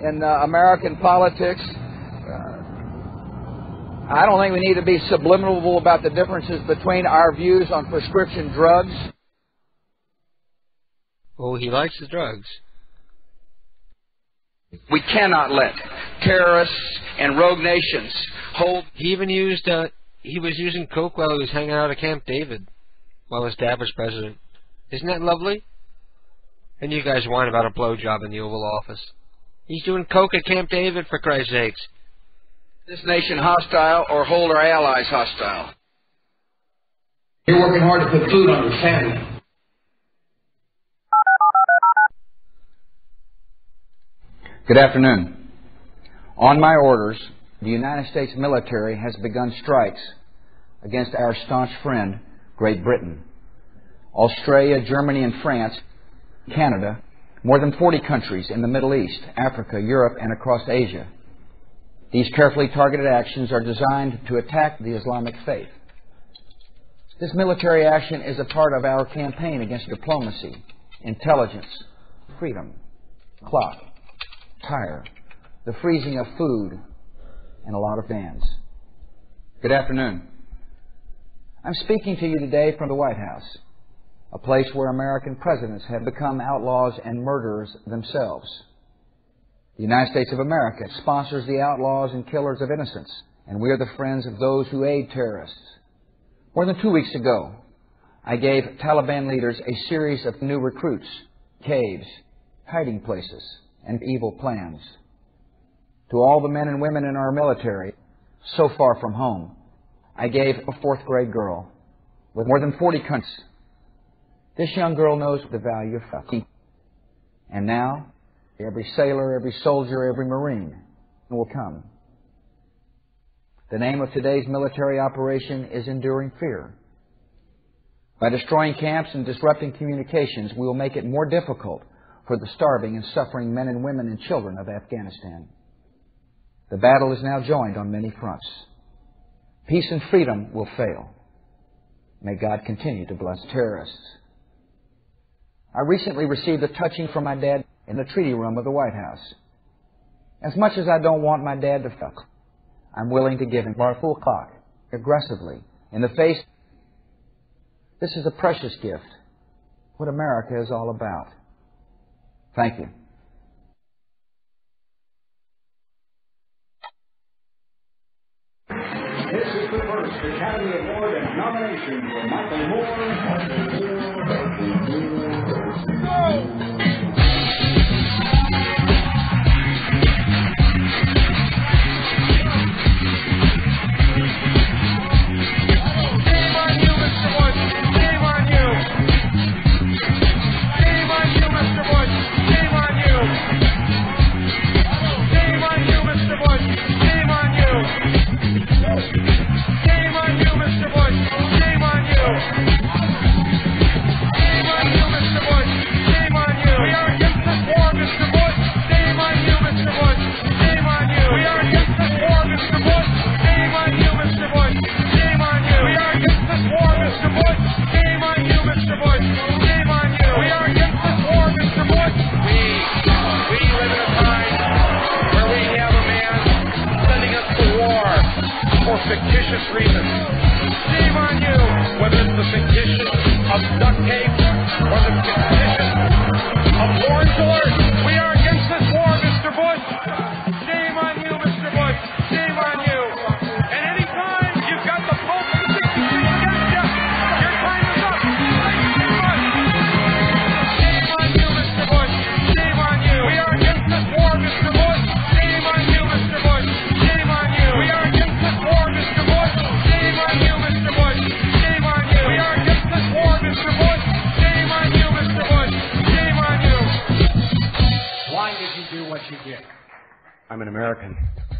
in American politics. I don't think we need to be subliminal about the differences between our views on prescription drugs. Oh, he likes the drugs. We cannot let terrorists and rogue nations hold... He even used, he was using coke while he was hanging out at Camp David, while his dad was president. Isn't that lovely? And you guys whine about a blowjob in the Oval Office. He's doing coke at Camp David, for Christ's sakes. This nation hostile or hold our allies hostile. You're working hard to put food on your family. Good afternoon. On my orders, the United States military has begun strikes against our staunch friend, Great Britain. Australia, Germany, and France, Canada, more than 40 countries in the Middle East, Africa, Europe, and across Asia. These carefully targeted actions are designed to attack the Islamic faith. This military action is a part of our campaign against diplomacy, intelligence, freedom, clock, tire, the freezing of food, and a lot of bans. Good afternoon. I'm speaking to you today from the White House, a place where American presidents have become outlaws and murderers themselves. The United States of America sponsors the outlaws and killers of innocents, and we are the friends of those who aid terrorists. More than 2 weeks ago, I gave Taliban leaders a series of new recruits, caves, hiding places, and evil plans. To all the men and women in our military, so far from home, I gave a 4th grade girl with more than 40 countries. This young girl knows the value of fucking. And now, every sailor, every soldier, every Marine will come. The name of today's military operation is Enduring Fear. By destroying camps and disrupting communications, we will make it more difficult for the starving and suffering men and women and children of Afghanistan. The battle is now joined on many fronts. Peace and freedom will fail. May God continue to bless terrorists. I recently received a touching from my dad in the treaty room of the White House. As much as I don't want my dad to fuck, I'm willing to give him our full cock, aggressively, in the face. This is a precious gift, what America is all about. Thank you. This is the first Academy Award and nomination for Michael Moore. Shame on you, Mr. Bush. Shame on you. fictitious reasons. Shame on you, whether it's the fictitious of duct tape or the fictitious of Lawrence Alert. We are against this war, Mr. Bush. Shame on you, Mr. Bush. Shame on you. And any time you've got the Pope and 66 against you, your time is up. Thank you very much. Shame on you, Mr. Bush. Shame on you. We are against this war, Mr. Bush. Shame on you, Mr. Bush. Shame on you. We are against this war, Mr. Bush. Shame on you, Mr. Bush. Shame on you. We are against this war, Mr. Bush. Shame on you, Mr. Bush. Shame on you. Why did you do what you did? I'm an American.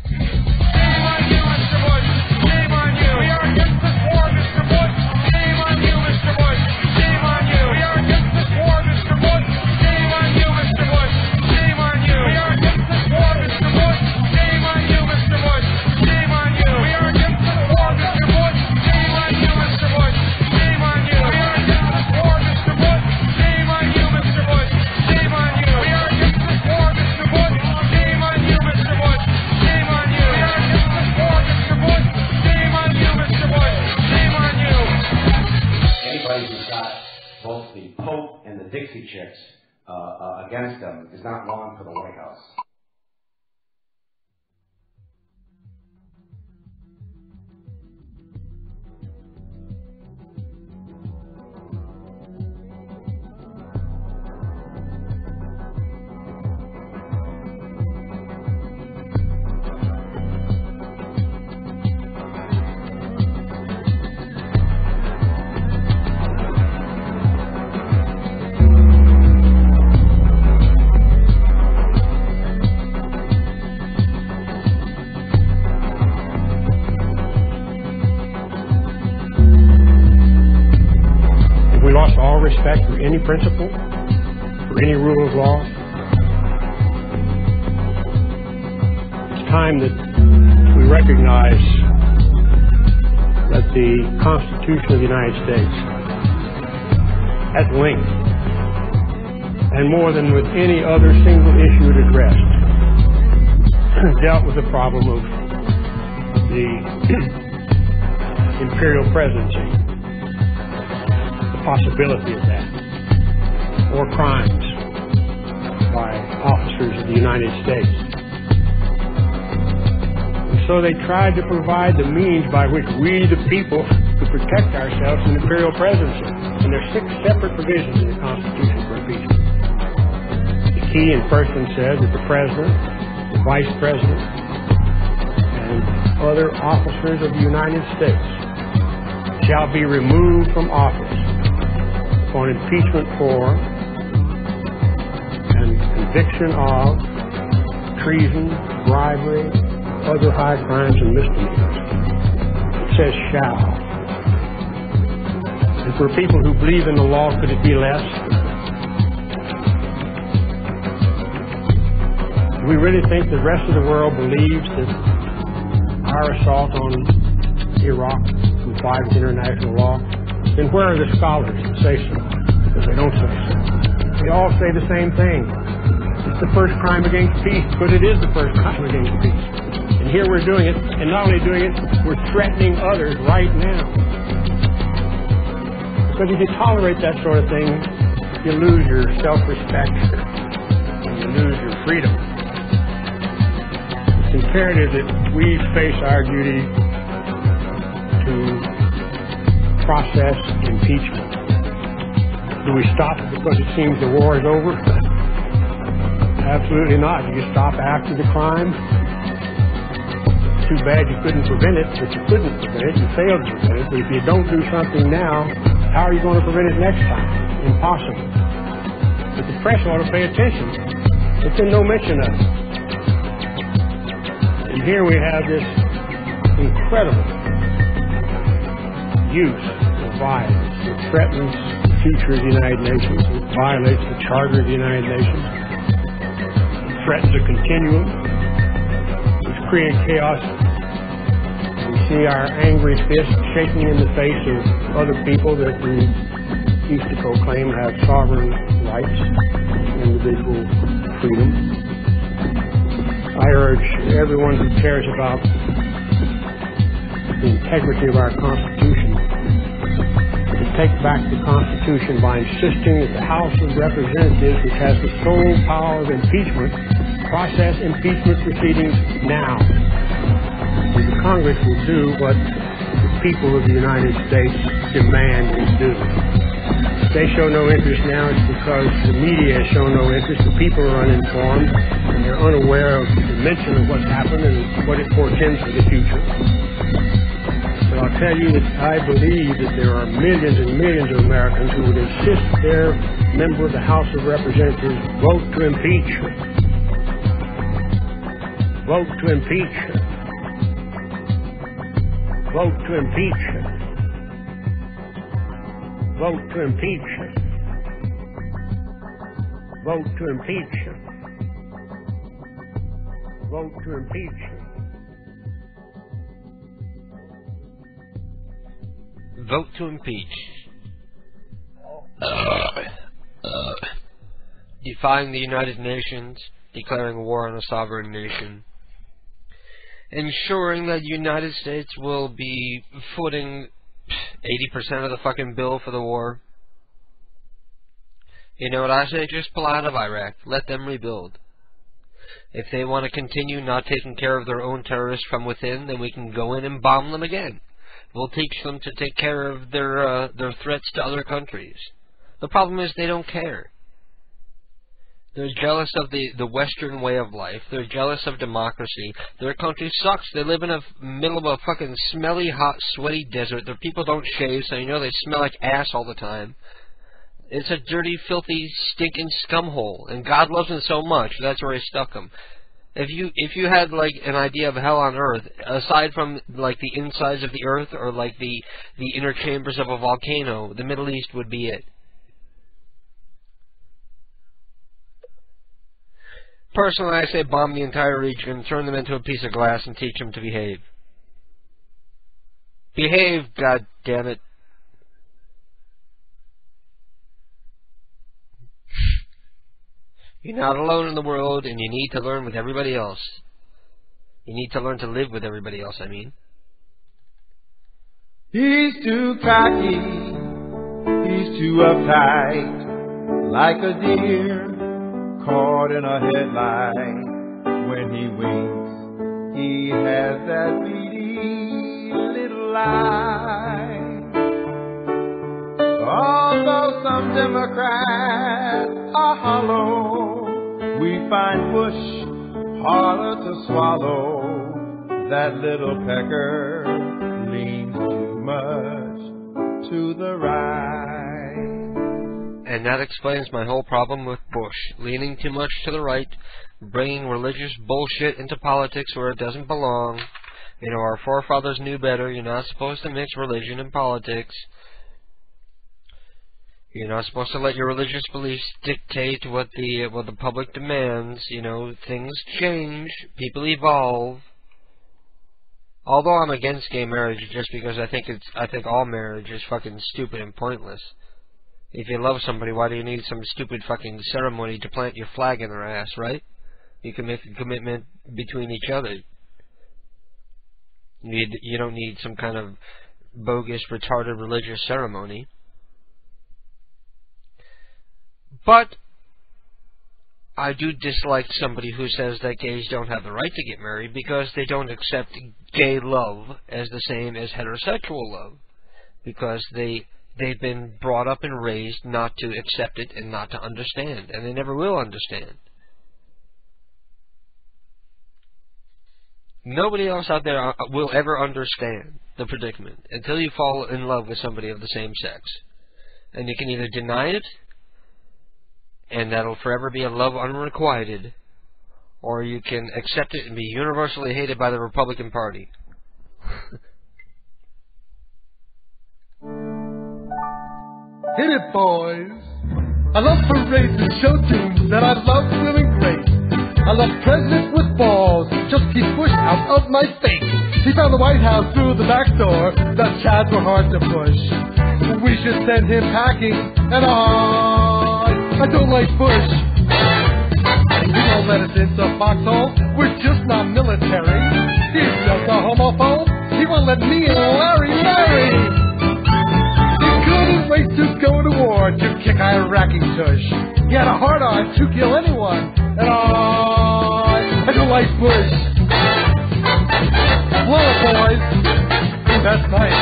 Shame on you, Mr. Bush. Shame on you. We are against this war, Mr. Bush. Shame on you, Mr. Bush. Shame on you. We are against this war, Mr. Bush. Shame on you, Mr. Bush. Shame on you. We are against this war, Mr. Bush. Shame on you, Mr. Bush. Shame on you. We are against this war, Mr. Bush. Shame on you, Mr. Bush. Shame on you. We are against this war, Mr. Bush. Shame on you, Mr. Bush. Shame on you. We are against this war, Mr. Bush. Shame on you, Mr. Bush. Shame on you. We are against this war, Mr. Bush. Shame on you, Mr. Bush. Shame on you. Anybody who's got both the Pope and the Dixie Chicks against them is not long for the White House. Lost all respect for any principle, for any rule of law. It's time that we recognize that the Constitution of the United States has linked, and more than with any other single issue it addressed, dealt with the problem of the imperial presidency. Possibility of that, or crimes by officers of the United States. And so they tried to provide the means by which we, the people, could protect ourselves from the imperial presidency. And there are 6 separate provisions in the Constitution for impeachment. The key and first one says that the President, the Vice President, and other officers of the United States shall be removed from office on impeachment for and conviction of treason, bribery, other high crimes and misdemeanors. It says shall. And for people who believe in the law, could it be less? Do we really think the rest of the world believes that our assault on Iraq complies with international law? Then where are the scholars that say so? Because they don't say so. They all say the same thing. It's the first crime against peace, but it is the first crime against peace. And here we're doing it, and not only doing it, we're threatening others right now. Because if you tolerate that sort of thing, you lose your self-respect, and you lose your freedom. It's imperative that we face our duty to process impeachment. Do we stop it because it seems the war is over? Absolutely not. You stop after the crime. Too bad you couldn't prevent it, but you couldn't prevent it. You failed to prevent it. But if you don't do something now, how are you going to prevent it next time? Impossible. But the press ought to pay attention. It's in no mention of it. And here we have this incredible use of violence. It threatens the future of the United Nations. It violates the Charter of the United Nations. It threatens a continuum. It's creating chaos. We see our angry fists shaking in the face of other people that we used to proclaim have sovereign rights, individual freedom. I urge everyone who cares about the integrity of our Constitution. To take back the Constitution by insisting that the House of Representatives, which has the sole power of impeachment, process impeachment proceedings now. And the Congress will do what the people of the United States demand it do. If they show no interest now, it's because the media has shown no interest, the people are uninformed, and they're unaware of the mention of what's happened and what it portends for the future. But I'll tell you that I believe that there are millions and millions of Americans who would insist their member of the House of Representatives vote to impeach. Vote to impeach. Vote to impeach. Vote to impeach. Vote to impeach. Vote to impeach. Vote to impeach. Defying the United Nations, declaring war on a sovereign nation. Ensuring that the United States will be footing 80% of the fucking bill for the war. You know what I say? Just pull out of Iraq. Let them rebuild. If they want to continue not taking care of their own terrorists from within, then we can go in and bomb them again. We'll teach them to take care of their threats to other countries. The problem is they don't care. They're jealous of the Western way of life. They're jealous of democracy. Their country sucks. They live in the middle of a fucking smelly, hot, sweaty desert. Their people don't shave, so you know they smell like ass all the time. It's a dirty, filthy, stinking scum hole. And God loves them so much, that's where He stuck them. If you had like an idea of hell on earth, aside from like the insides of the earth or like the inner chambers of a volcano, the Middle East would be it. Personally, I say bomb the entire region, turn them into a piece of glass, and teach them to behave. Behave, God damn it. You're not alone in the world, and you need to learn with everybody else. You need to learn to live with everybody else, I mean. He's too cocky, he's too uptight, like a deer caught in a headlight. When he winks, he has that beady little eye. Although some Democrats are hollow, we find Bush harder to swallow. That little pecker leans too much to the right. And that explains my whole problem with Bush. Leaning too much to the right, bringing religious bullshit into politics where it doesn't belong. You know, our forefathers knew better. You're not supposed to mix religion and politics. You're not supposed to let your religious beliefs dictate what the public demands. You know, things change, people evolve. Although I'm against gay marriage, just because I think all marriage is fucking stupid and pointless. If you love somebody, why do you need some stupid fucking ceremony to plant your flag in their ass, right? You can make a commitment between each other. You don't need some kind of bogus, retarded religious ceremony. But I do dislike somebody who says that gays don't have the right to get married because they don't accept gay love as the same as heterosexual love. Because they've been brought up and raised not to accept it and not to understand. And they never will understand. Nobody else out there will ever understand the predicament until you fall in love with somebody of the same sex. And you can either deny it, and that'll forever be a love unrequited, or you can accept it and be universally hated by the Republican Party. Hit it, boys! I love parades and show tunes, and I love Will and Grace. I love presidents with balls, just keep Bush out of my face. He found the White House through the back door, the Chads were hard to push. We should send him packing, and I don't like Bush. He won't let us into foxhole. We're just not military. He's just a homophobe. He he won't let me and Larry marry. He couldn't wait to go to war to kick Iraqi tush. He had a hard-on to kill anyone, and I don't like Bush. Blow it, boys. Ooh, that's nice.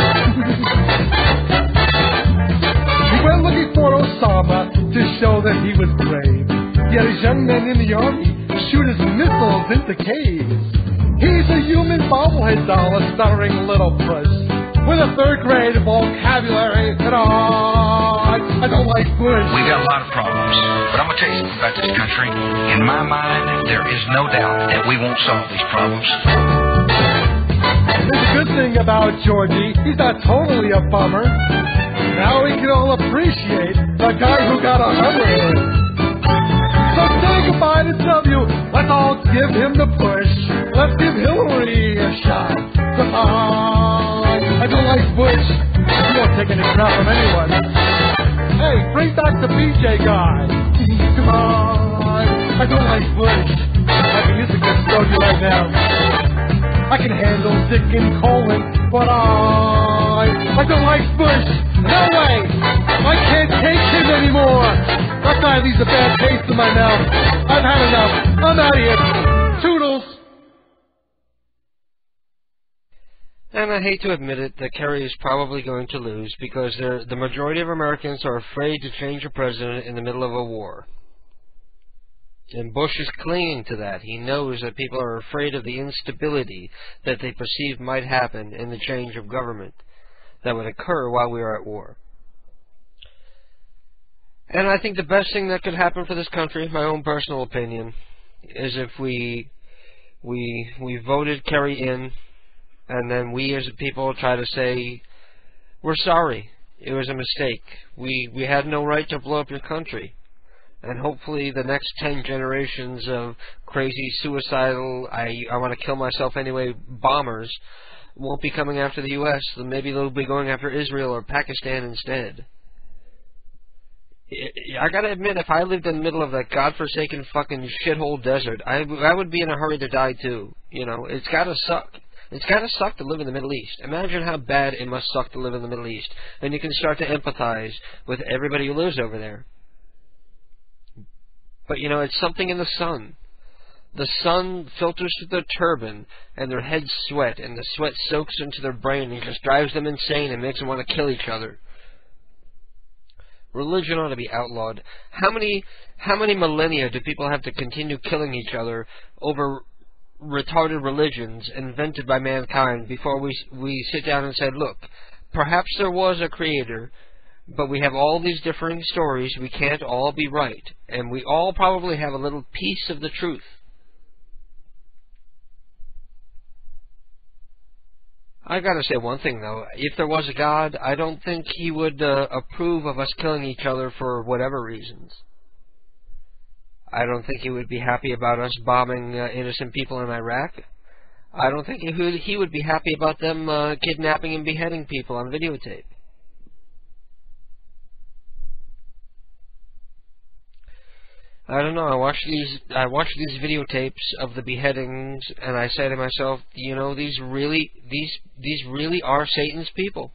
He went looking for Osama to show that he was brave. He had his young men in the army shoot his missiles into caves. He's a human bobblehead doll, a stuttering little puss with a third-grade vocabulary, and I don't like Bush. We got a lot of problems, but I'm going to tell you something about this country. In my mind, there is no doubt that we won't solve these problems. There's a good thing about Georgie. He's not totally a bummer. Now we can all appreciate the guy who got a Hummer. So say goodbye to W. Let's all give him the push. Let's give Hillary a shot. Goodbye. I don't like Bush. He won't take any crap from anyone. Hey, bring back the BJ guy. Goodbye. I don't like Bush. I can use a good stogie right now. I can handle Dick and Colin, but I don't like Bush. No way. I can't take him anymore. That guy leaves a bad taste in my mouth. I've had enough. I'm out of here. Toodles. And I hate to admit it, that Kerry is probably going to lose because the majority of Americans are afraid to change a president in the middle of a war. And Bush is clinging to that. He knows that people are afraid of the instability that they perceive might happen in the change of government that would occur while we are at war. And I think the best thing that could happen for this country, my own personal opinion, is if we voted Kerry in, and then we as a people try to say, we're sorry, it was a mistake. We had no right to blow up your country. And hopefully the next 10 generations of crazy, suicidal, I want to kill myself anyway bombers won't be coming after the U.S. Maybe they'll be going after Israel or Pakistan instead. I gotta admit, if I lived in the middle of that godforsaken fucking shithole desert, I would be in a hurry to die too. You know, it's gotta suck. It's gotta suck to live in the Middle East. Imagine how bad it must suck to live in the Middle East. And you can start to empathize with everybody who lives over there. But, you know, it's something in the sun. The sun filters through their turban, and their heads sweat, and the sweat soaks into their brain and just drives them insane and makes them want to kill each other. Religion ought to be outlawed. How many millennia do people have to continue killing each other over retarded religions invented by mankind before we sit down and say, look, perhaps there was a creator, but we have all these differing stories. We can't all be right. And we all probably have a little piece of the truth. I gotta say one thing, though. If there was a God, I don't think he would approve of us killing each other for whatever reasons. I don't think he would be happy about us bombing innocent people in Iraq. I don't think he would be happy about them kidnapping and beheading people on videotape. I don't know. I watched these videotapes of the beheadings, and I say to myself, you know, these really are Satan's people.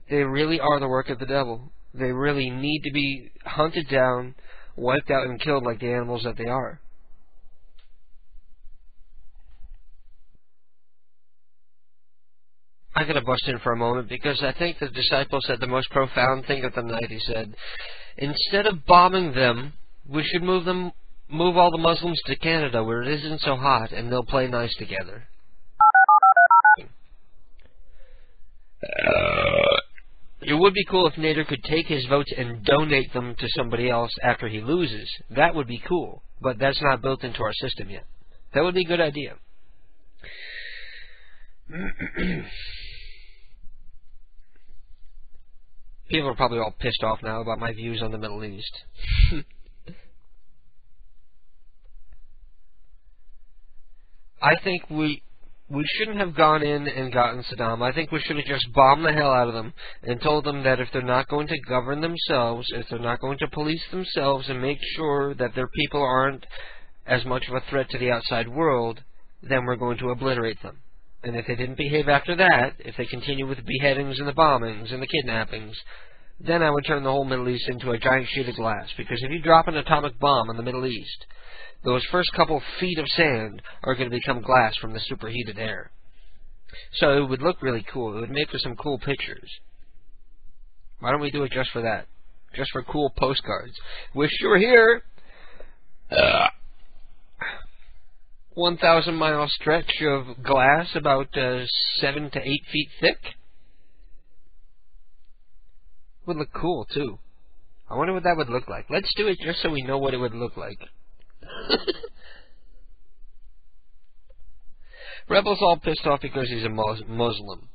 They really are the work of the devil. They really need to be hunted down, wiped out, and killed like the animals that they are. I gotta bust in for a moment because I think the disciple said the most profound thing of the night. He said, instead of bombing them, we should move all the Muslims to Canada where it isn't so hot and they'll play nice together. It would be cool if Nader could take his votes and donate them to somebody else after he loses. That would be cool, but that's not built into our system yet. That would be a good idea. People are probably all pissed off now about my views on the Middle East. I think we shouldn't have gone in and gotten Saddam. I think we should have just bombed the hell out of them and told them that if they're not going to govern themselves, if they're not going to police themselves and make sure that their people aren't as much of a threat to the outside world, then we're going to obliterate them. And if they didn't behave after that, if they continue with the beheadings and the bombings and the kidnappings, then I would turn the whole Middle East into a giant sheet of glass. Because if you drop an atomic bomb in the Middle East, those first couple feet of sand are going to become glass from the superheated air. So it would look really cool. It would make for some cool pictures. Why don't we do it just for that? Just for cool postcards. Wish you were here! 1,000-mile stretch of glass about 7 to 8 feet thick. Would look cool too. I wonder what that would look like. Let's do it just so we know what it would look like. Rebel's all pissed off because he's a Muslim.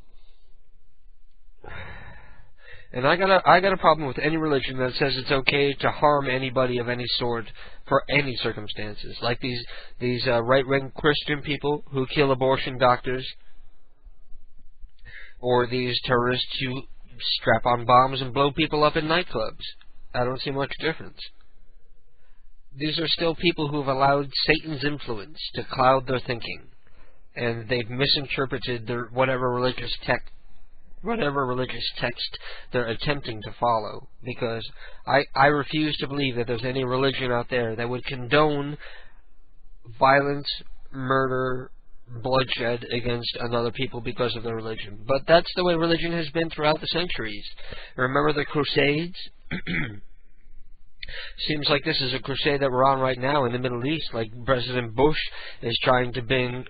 And I got a problem with any religion that says it's okay to harm anybody of any sort for any circumstances. Like these right-wing Christian people who kill abortion doctors, or these terrorists who strap on bombs and blow people up in nightclubs. I don't see much difference. These are still people who have allowed Satan's influence to cloud their thinking, and they've misinterpreted their whatever religious text they're attempting to follow, because I refuse to believe that there's any religion out there that would condone violence, murder, bloodshed against another people because of their religion. But that's the way religion has been throughout the centuries. Remember the Crusades? Seems like this is a crusade that we're on right now in the Middle East. Like President Bush is trying to bring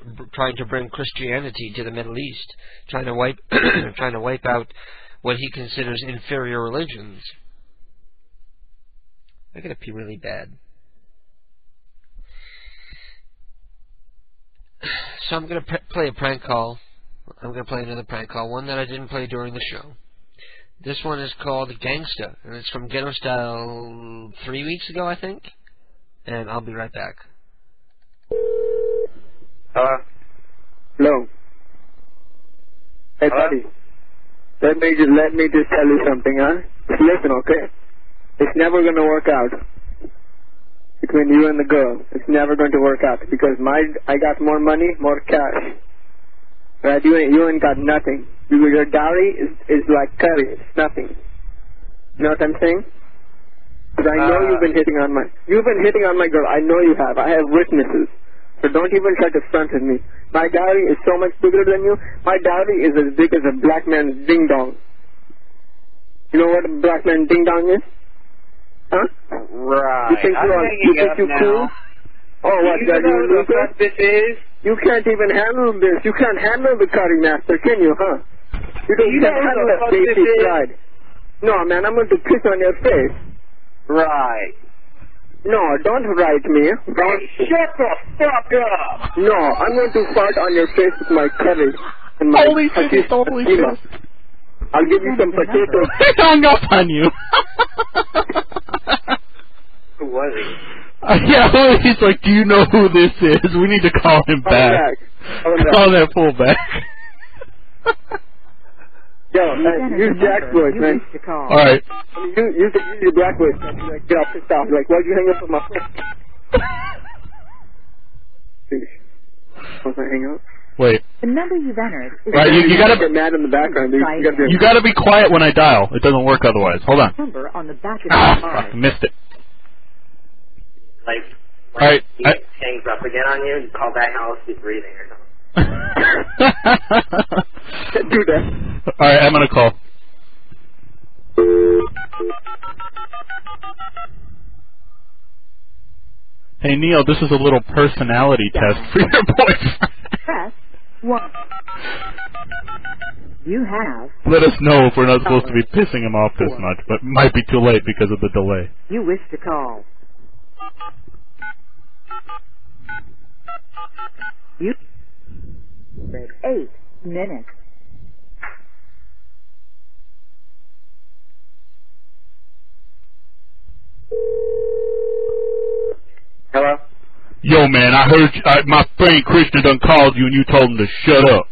Christianity to the Middle East, trying to wipe out what he considers inferior religions. I gotta pee really bad. So I'm gonna play a prank call. I'm gonna play another prank call, one that I didn't play during the show. This one is called Gangsta, and it's from Ghetto Style 3 weeks ago, I think. And I'll be right back. Hello. Hey, buddy. Let me just tell you something, huh? Just listen, okay? It's never going to work out between you and the girl. It's never going to work out because I got more money, more cash. Right? You ain't got nothing. Your dowry is like curry. It's nothing. You know what I'm saying? Because I know you've been hitting on my girl. I know you have. I have witnesses. So don't even try to front with me. My dowry is so much bigger than you. My dowry is as big as a black man's ding dong. You know what a black man's ding dong is? Huh? Right. You think you're cool? Oh, what? You know who the fuck this is? You can't even handle this. You can't handle the curry master, can you, huh? You can't handle that basic pride. No, man, I'm going to piss on your face. Right. No, don't write me. Shut the fuck up! No, I'm going to fart on your face with my curry. And my holy shit, holy shit. I'll give you some potatoes. He hung up on you. Who was he? Yeah, he's like, do you know who this is? We need to call him back. Call that fool back. Yo, use Jack's voice, man. Alright. Use your black voice. Like, get all pissed off. Like, why'd you hang up on my phone? Once I hang up? Wait. The number you've entered is right, you gotta get mad in the background. You gotta be quiet when I dial. It doesn't work otherwise. Hold on. Number on the back of the card. Fuck, missed it. Like, when he hangs up again on you, you call back and I'll keep breathing or something. Do that. Alright, I'm gonna call. Hey Neil, this is a little personality test for your boyfriend. Press 1. You have. Let us know if we're not supposed to be pissing him off this much, but it might be too late because of the delay. You wish to call. You 8 minutes. Hello? Yo, man, I heard my friend Krishna done called you and you told him to shut up.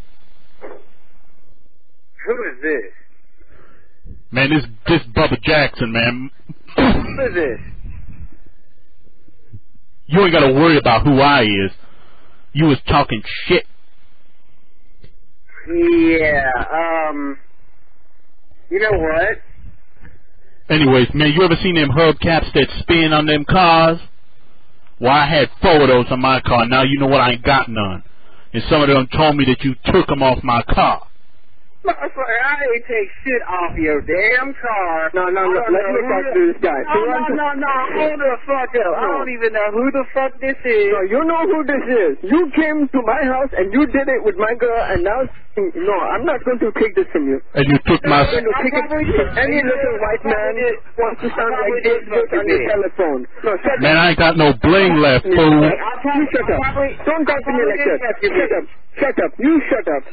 Who is this? Man, this Bubba Jackson, man. Who is this? You ain't gotta worry about who I is. You was talking shit. Yeah, you know what? Anyways, man, you ever seen them hubcaps that spin on them cars? Well, I had 4 of those on my car. Now you know what? I ain't got none. And some of them told me that you took them off my car. Motherfucker, I ain't take shit off your damn car. No, let me talk to this guy. No, hold the fuck up. I don't even know who the fuck this is. No, you know who this is. You came to my house and you did it with my girl, and now, no, I'm not going to take this from you. And you took my... Any little white man wants to sound like this on your telephone. No, shut up. Man, I ain't got no bling left, fool. You shut up. Don't talk to me like that. Shut up. You shut up.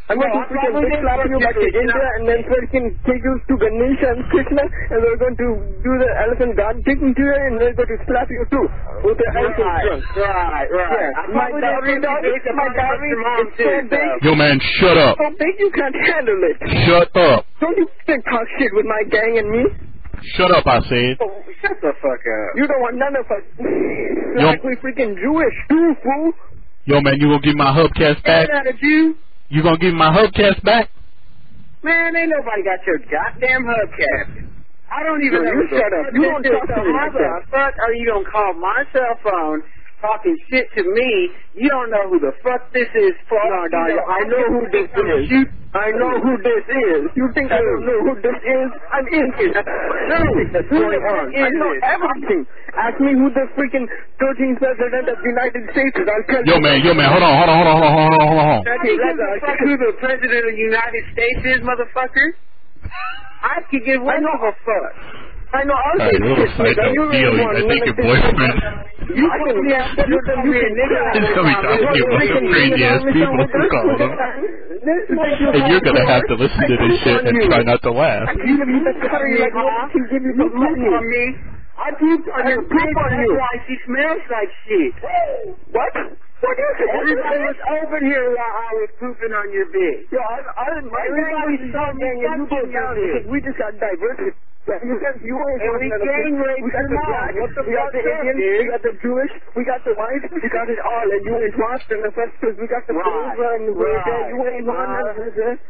I'm going to freaking slap you back to India and then freaking take you to Ganesha and Krishna, and we're going to do the elephant god kicking to you, and we're going to slap you too with the elephant trunk. Right. Yeah. My diary is so big. Yo, man, shut up. So big you can't handle it. Shut up. Don't you talk shit with my gang and me? Shut up, I said. Oh, shut the fuck up. You don't want none of us. Like we freaking Jewish too, fool. Yo, man, you gonna give my hubcaps back? Ain't that a Jew? You gonna give me my hubcaps back? Man, ain't nobody got your goddamn hubcap. I don't even know. You shut up. You don't talk to me like that. How the fuck are you gonna call my cell phone talking shit to me? You don't know who the fuck this is for. No, I know who this is. I know who this is. You think I don't know who this is? I'm in it. That's going on. I know everything. Ask me who the freaking 13th president of the United States is. I'll tell you. Yo, man, hold on. Who the president of the United States is, motherfucker? I could give one of a fuck. I know all this shit. I think your boyfriend. You put me out there with them nigga. He's gonna be talking about some crazy ass people who call him. And you're gonna have to listen to this shit and try not to laugh. I pooped on me. I pooped on your poop on you. That's why she smells like shit. What? What is it? Everybody was over here while I was pooping on your bed. Yo, everybody saw me and you go down here. We just got diverted. You ain't gang raped them all. We got the Indians, we got the Jewish, we got the white, we got it all, and you ain't lost in the first because we got the flavor and you ain't on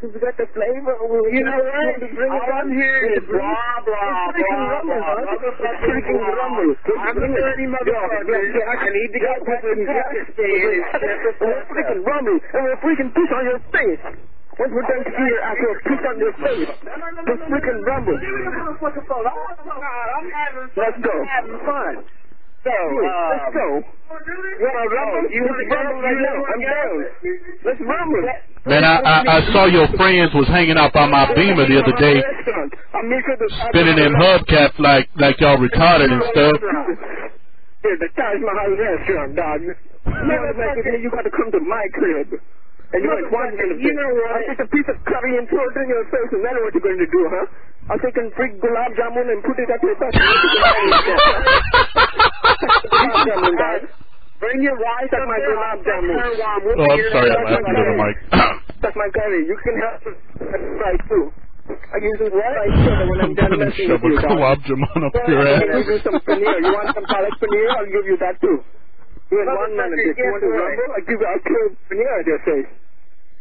we got the flavor. You know what? All I'm hearing is blah, blah, blah. Freaking rumble. I'm a dirty motherfucker. I need to go back to Pakistan. We're freaking rumble, and we're freaking piss on your face. Once we're done here, I will piss on your face. Just freaking rumble. Let's go. I'm having fun. So, let's go. You want to rumble? You want to rumble right now? I'm down. Let's rumble. Man, I saw your friends was hanging out by my Beamer the other day, spinning them hubcaps like y'all retarded and stuff. Here's the Taj Mahal restaurant, dog. You got to come to my crib. And you ain't wanting to. You know what? I'll take a piece of curry and throw it in your face, and then what you're going to do, huh? I'll take a freak gulab jamun and put it at your butt. Bring your wife. That's my gulab jamun. Oh, I'm sorry, I laughed into the mic. That's my curry. You can have it right too. I use it right soda when I'm done messing with you, dog. Gulab jamun up your ass. I'll give you some paneer. You want some palak paneer? I'll give you that too. You in 1 minute. If you want to rumble, I'll kill paneer at your face.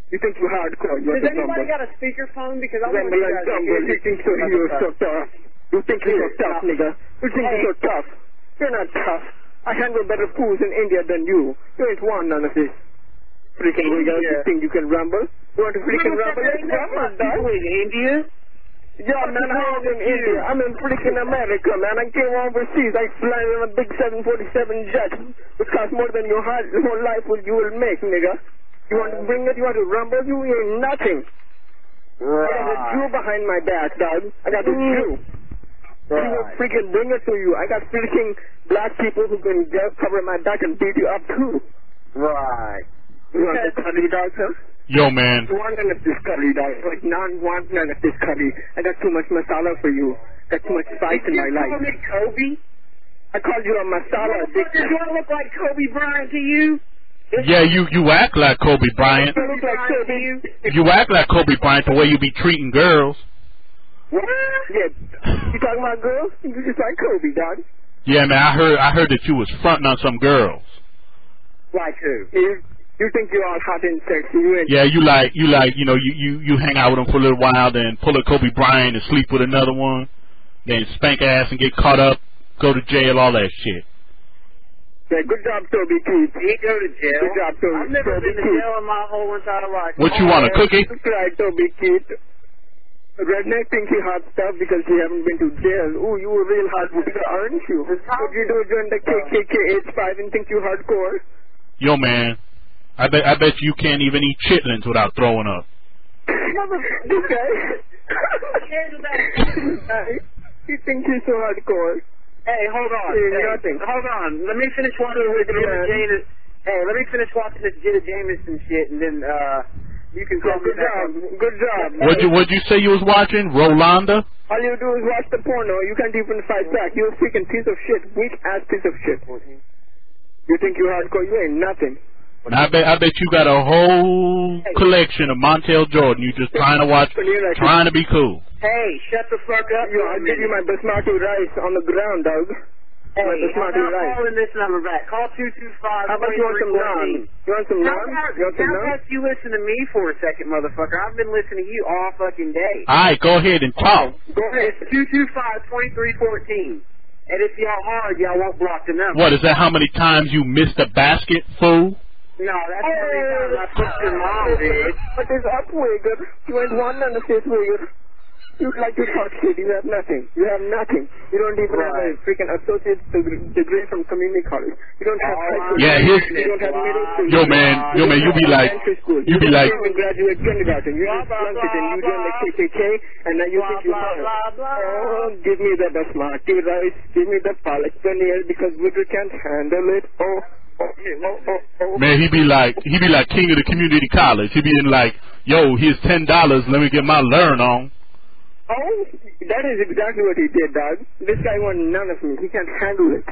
You think you're hardcore. Does anybody got a speakerphone? Because I want to you think you're so tough. You think you're so tough, nigga. You think you're so tough. You're not tough. I handle better fools in India than you. You ain't won none of this. Freaking nigga. You think you can rumble? You want to freaking rumble? Let's rumble, dog. In India? Yeah, man, I was in India. I'm in freaking America, man. I came overseas. I fly on a big 747 jet, which costs more than your whole life you will make, nigga. You want to bring it? You want to rumble? You ain't nothing. Right. I got a Jew behind my back, dog. I got a Jew. Right. He will freaking bring it to you. I got freaking black people who can cover my back and beat you up, too. Right. You want to cuddly, dog, sir? Yo, man. You want none of this curry, dog. Like, want none of this curry. I got too much masala for you. Got too much spice in my life. You call me Kobe? I called you a masala addiction. Do I look like Kobe Bryant to you? Yeah, you act like Kobe Bryant. You act like Kobe Bryant the way you be treating girls. What? Yeah. You talking about girls? You just like Kobe, dog. Yeah, man, I heard that you was fronting on some girls. Like who? You think you're all hot and sexy. Yeah, you hang out with them for a little while, then pull a Kobe Bryant and sleep with another one, then spank ass and get caught up, go to jail, all that shit. Yeah, good job, Toby Keith. He go to jail. Good job, Toby. I've never been to jail in my whole entire life. What you want, a cookie? That's right, Toby Keith. Redneck thinks he hot stuff because he haven't been to jail. Ooh, you a real hard worker, aren't you? What you do join the KDK H5 and think you hardcore? Yo, man, I bet you can't even eat chitlins without throwing up. This guy. He thinks he's so hardcore. Hey, hold on. Nothing. Hold on. Let me finish watching this Hey, let me finish watching this Jada Jameson shit, and then you can call me back. Good job. What'd you say you was watching? Rolanda? All you do is watch the porno. You can't even fight back. You're a freaking piece of shit. Weak ass piece of shit. You think you're hardcore? You ain't nothing. I bet you got a whole collection of Montel Jordan. You just trying to watch, trying to be cool. Hey, shut the fuck up. I'll give you my basmati rice on the ground, dog. Hey, I'm not calling this number back. Call 225. How about you want some naan? You want some naan? How about you listen to me for a second, motherfucker? I've been listening to you all fucking day. All right, go ahead and talk. Go ahead. It's 225-2314. And if y'all hard, y'all won't block the number. What, is that how many times you missed a basket, fool? No, that's how many times I pushed your mom, bitch. But it's up, Wigger. You ain't one on the face, Wigger. You'd like to talk shit. You have nothing. You have nothing. You don't even have a freaking associate degree from community college. You don't have high school. Yeah, you don't have middle school. Yo, man, you be like, you don't even graduate kindergarten. You just flunked it and you joined the KDK, and now you think you're hard. Oh, give me the basmati rice. Give me the palak paneer because Wigger can't handle it. Man, he be like king of the community college. He be in like, yo, here's $10. Let me get my learn on. Oh, that is exactly what he did, dog. This guy wants none of me. He can't handle it.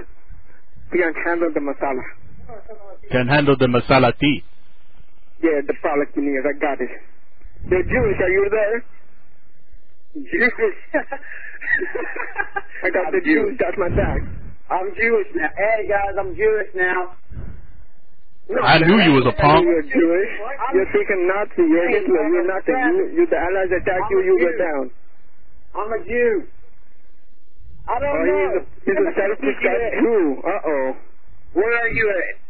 He can't handle the masala. Can handle the masala tea. Yeah, the palak paneer. I got it. You're Jewish. Are you there? Jewish. I got the Jews. Got my back. I'm Jewish now. Hey, guys, I'm Jewish now. No, I knew you was a punk. You're Jewish. You're freaking Nazi. You're Hitler. You're nothing. You the Allies attack you. You go down. I'm a Jew. I don't know. He's a self-respect Jew. Uh-oh. Where are you at?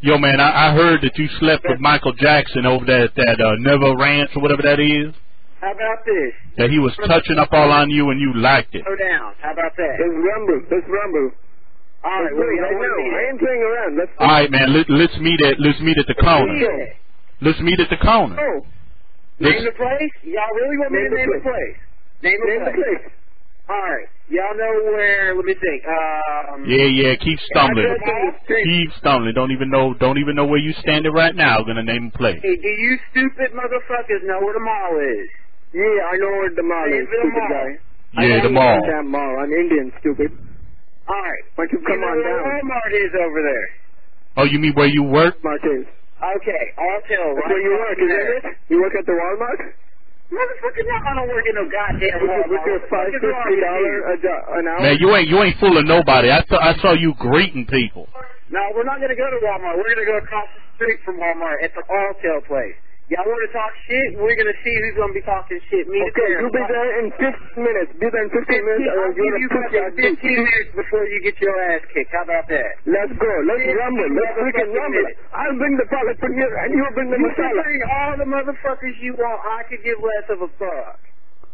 Yo, man, I heard that you slept with Michael Jackson over there at that Never Ranch or whatever that is. How about this? That he was touching up all on you and you liked it. Go down. How about that? Let's rumble. All right, I ain't playing around. All right, man, let's meet at the corner. Let's meet at the corner. Oh. Name the place? Y'all really want me to name the place? Name the place. All right. Y'all know where? Let me think. Yeah. Keep stumbling. Keep stumbling. Don't even know where you standing right now. Gonna name a place. Hey, do you stupid motherfuckers know where the mall is? Yeah, I know where the mall is. Stupid guy. Yeah, the mall. Damn mall. I'm Indian, stupid. All right. Why don't you come on down? Where Walmart is over there. Oh, you mean where you work? Walmart is. Okay, I'll tell. That's where you work, isn't it? You work at the Walmart? Motherfucker, no, I don't work in no goddamn Walmart. With your $50 an hour? Man, you ain't fooling nobody. I saw you greeting people. No, we're not gonna go to Walmart. We're gonna go across the street from Walmart at the Alltel place. Y'all want to talk shit? We're gonna see who's gonna be talking shit. Me okay, you'll be there in 15 minutes. Be there in 15 minutes. I'll give you 15 minutes before you get your ass kicked. How about that? Let's go. Let's rumble. Let's freaking rumble. I'll bring the palak paneer and you'll bring the masala. You can bring all the motherfuckers you want. I could give less of a fuck.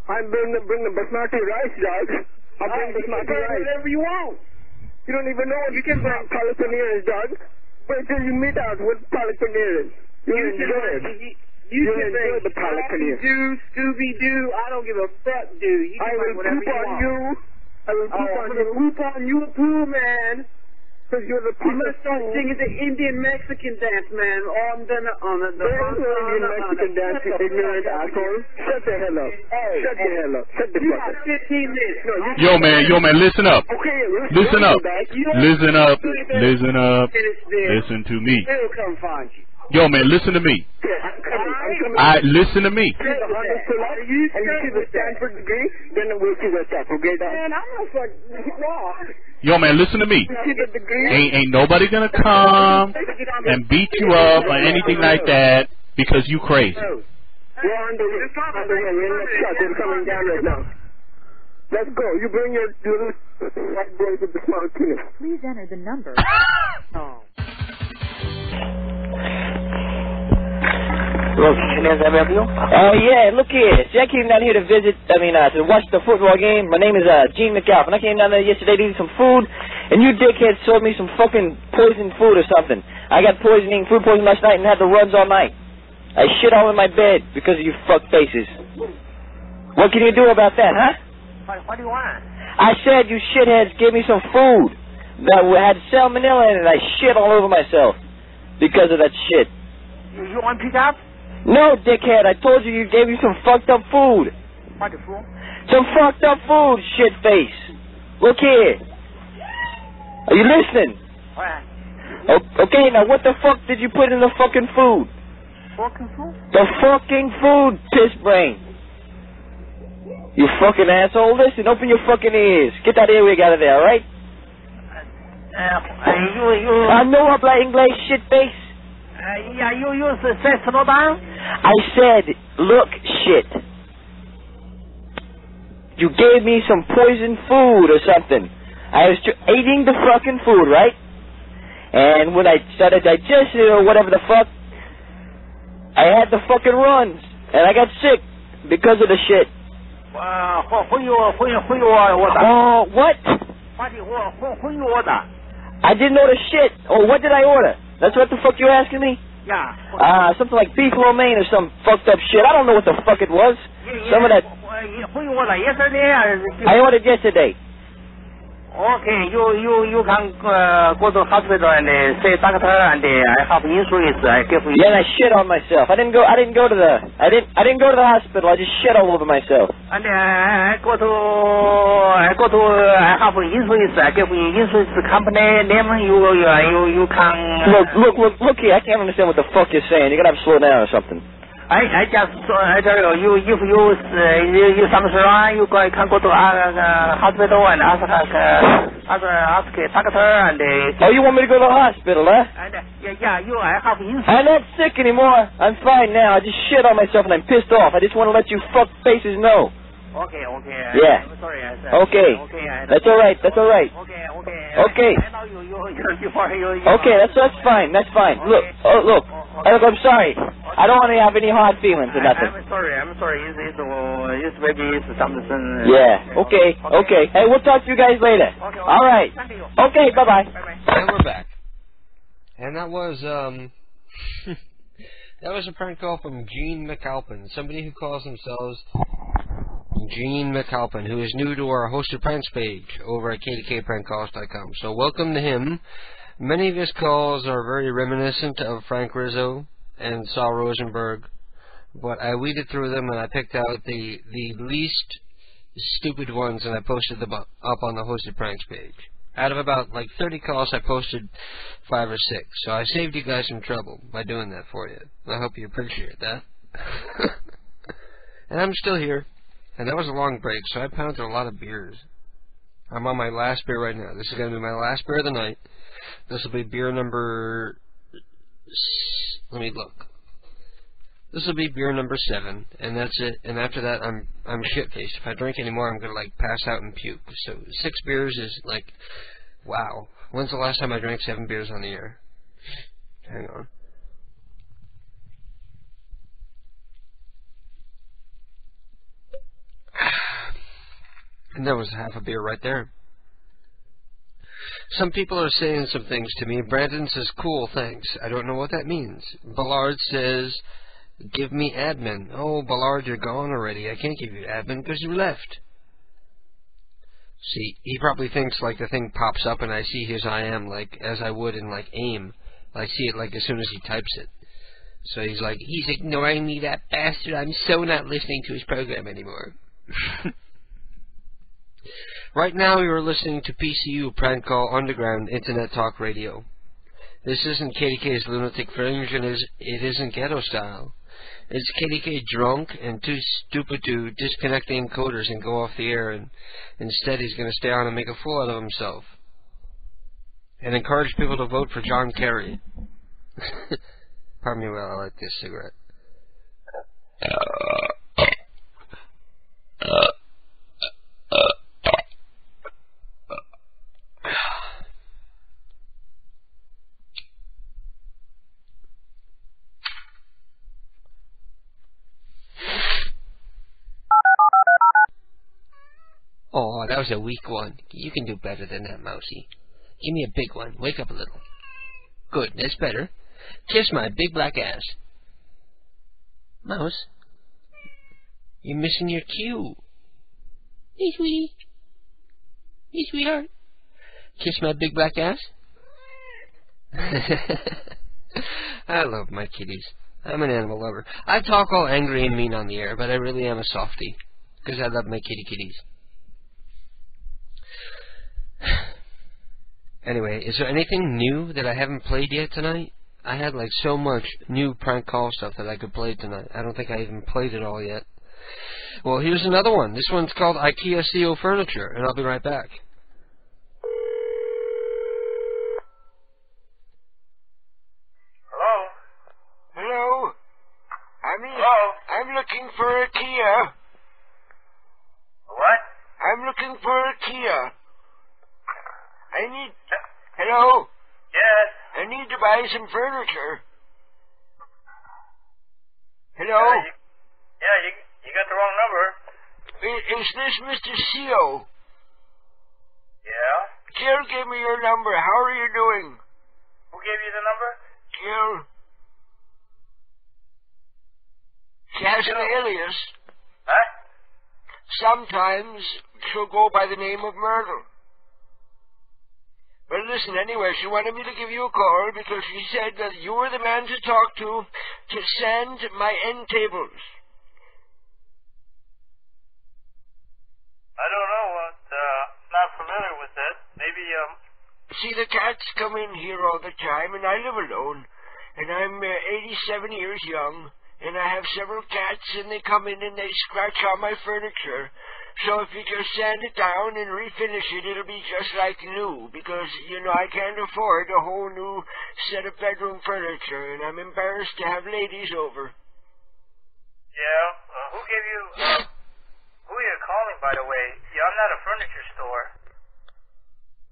I'm bring the basmati rice, dog. I'll bring basmati rice. Whatever you want. You don't even know what you can bring palak paneer is, dog. Wait till you meet out what palak paneer is. You'll enjoy it. You can enjoy the palak paneer. Scooby-Doo, I don't give a fuck, dude. You can I will poop on you. I will poop on you. Poop on you, poo, man. Because you're the poo. I'm going to start singing the Indian-Mexican dance, man. Indian Mexican dance, you ignorant asshole. Shut the hell up. Shut the hell up. Shut the fuck up. You got 15 minutes. Yo, man, listen up. Okay, listen up. Listen up. Listen up. Listen to me. They'll come find you. Yo, man, listen to me. Alright, listen to me. And you see the Stanford degree, then we'll see what's up, okay? Man, I'm not fucking Yo, man, listen to me. Ain't nobody gonna come and beat you up or anything like that because you crazy. We're on the way. We're in the truck. We're coming down right now. Let's go. You bring your little white boys with the small penis. Please enter the number. Look, yeah, look here. See, I came down here to to watch the football game. My name is Gene McAlpin. I came down there yesterday to eat some food, and you dickheads sold me some fucking poisoned food or something. I got food poisoning last night and had the runs all night. I shit all in my bed because of you fuck faces. What can you do about that, huh? What do you want? I said you shitheads gave me some food that had salmonella in it, and I shit all over myself because of that shit. You want to pick up? No, dickhead, I told you gave me some fucked up food. What the food? Some fucked up food, shit face. Look here. Are you listening? What? Okay, now what the fuck did you put in the fucking food? Fucking food? The fucking food, piss brain. You fucking asshole. Listen, open your fucking ears. Get that earwig out of there, alright? I know habla English, shit face. Yeah, you say slow down? I said, look, shit. You gave me some poisoned food or something. I was eating the fucking food, right? And when I started digesting it or whatever the fuck, I had the fucking runs. And I got sick because of the shit. Who you order? Oh, what? Who you order? I didn't order shit. Oh, what did I order? That's what the fuck you're asking me? Yeah. Something like beef lo mein or some fucked up shit. I don't know what the fuck it was. Some of that. Who you ordered yesterday? I ordered yesterday. Okay, you can go to hospital and say doctor and I have insurance. I give you. Yeah, and I shit on myself. I didn't go to the hospital. I just shit all over myself. And I have insurance. I give you insurance company name. You can. Look here. I can't understand what the fuck you're saying. You gotta have to slow down or something. I tell you, if you something wrong, you can go to hospital and ask doctor and. Oh, you want me to go to the hospital, huh? And I have insurance. I'm not sick anymore. I'm fine now. I just shit on myself and I'm pissed off. I just want to let you fuck faces know. Okay. Yeah. I'm sorry. Okay. That's all right. Okay. I know you. Okay, that's fine. Look. I'm sorry. I don't want to have any hard feelings or nothing. I'm sorry. It's maybe something. Yeah. Okay. Hey, we'll talk to you guys later. Okay. All right. Thank you. Okay. Bye. And we're back. And that was that was a prank call from Gene McAlpin, somebody who calls themselves Gene McAlpin, who is new to our hosted pranks page over at KDKprankcalls.com. So welcome to him. Many of his calls are very reminiscent of Frank Rizzo and Saul Rosenberg, but I weeded through them and I picked out the least stupid ones and I posted them up on the hosted pranks page. Out of about 30 calls, I posted 5 or 6. So I saved you guys some trouble by doing that for you. I hope you appreciate that. And I'm still here. And that was a long break, so I pounded a lot of beers. I'm on my last beer right now. This is going to be my last beer of the night. This will be beer number... Let me look. This will be beer number 7, and that's it. And after that, I'm shit-faced. If I drink any more, I'm going to pass out and puke. So 6 beers is wow. When's the last time I drank 7 beers on the air? Hang on. And that was half a beer right there. Some people are saying some things to me. Brandon says, cool, thanks. I don't know what that means. Ballard says, give me admin. Oh, Ballard, you're gone already. I can't give you admin because you left. See, he probably thinks the thing pops up and I see his I am as I would in AIM. I see it as soon as he types it. So he's ignoring me, that bastard. I'm so not listening to his program anymore. Right now you are listening to PCU, Prank Call Underground Internet Talk Radio. This isn't KDK's Lunatic Fringe, and it isn't ghetto style. It's KDK drunk and too stupid to disconnect the encoders and go off the air, and instead he's going to stay on and make a fool out of himself. And encourage people to vote for John Kerry. Pardon me while I light this cigarette. Oh, that was a weak one. You can do better than that, Mousy. Give me a big one. Wake up a little. Good, that's better. Kiss my big black ass. Mouse, you're missing your cue. Hey, sweetie. Hey, sweetheart. Kiss my big black ass. I love my kitties. I'm an animal lover. I talk all angry and mean on the air, but I really am a softie. Because I love my kitties. Anyway, is there anything new that I haven't played yet tonight? I had like so much new prank call stuff that I could play tonight. I don't think I even played it all yet. Well, here's another one. This one's called IKEA CO Furniture, and I'll be right back. Hello? Hello? Hello? I'm looking for a Kia. What? I'm looking for a Kia. I need... Hello? Yes? I need to buy some furniture. Hello? You got the wrong number. Is this Mr. CO? Yeah? Jill gave me your number. How are you doing? Who gave you the number? Jill. She has an alias. Huh? Sometimes she'll go by the name of Myrtle. Well, listen, anyway, she wanted me to give you a call because she said that you were the man to talk to sand my end tables. I don't know. Not familiar with that. Maybe, See, the cats come in here all the time, and I live alone. And I'm 87 years young, and I have several cats, and they come in and they scratch on my furniture. So if you just sand it down and refinish it, it'll be just like new, because, you know, I can't afford a whole new set of bedroom furniture, and I'm embarrassed to have ladies over. Yeah? Who gave you... who are you calling, by the way? Yeah, I'm not a furniture store.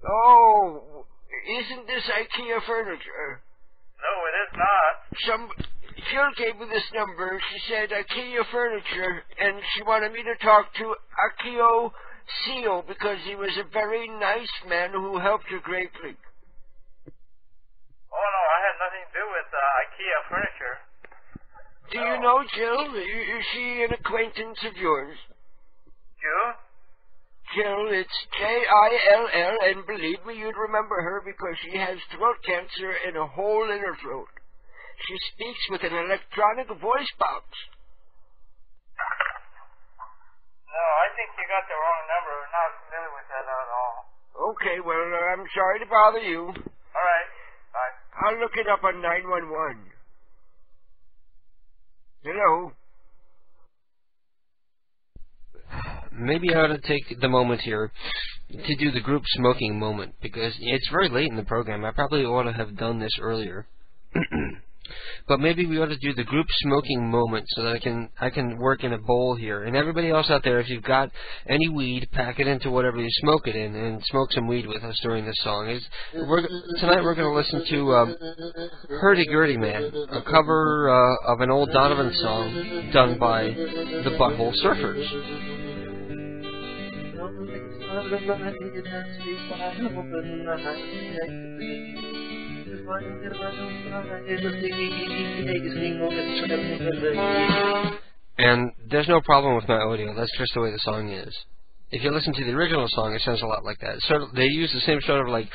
Oh, isn't this IKEA furniture? No, it is not. Jill gave me this number. She said IKEA furniture, and she wanted me to talk to Akio Seal because he was a very nice man who helped her greatly. Oh, no, I had nothing to do with IKEA furniture. Do you know Jill? Is she an acquaintance of yours? Jill? Jill, it's Jill, and believe me, you'd remember her because she has throat cancer and a hole in her throat. She speaks with an electronic voice box. No, I think you got the wrong number. I'm not familiar with that at all. Okay, well, I'm sorry to bother you. All right. Bye. I'll look it up on 911. Hello? Maybe I ought to take the moment here to do the group smoking moment, because it's very late in the program. I probably ought to have done this earlier. But maybe we ought to do the group smoking moment so that I can work in a bowl here. And everybody else out there, if you've got any weed, pack it into whatever you smoke it in and smoke some weed with us during this song. Tonight we're going to listen to Hurdy-Gurdy Man, a cover of an old Donovan song done by the Butthole Surfers. And there's no problem with my audio. That's just the way the song is. If you listen to the original song, it sounds a lot like that. They use the same sort of like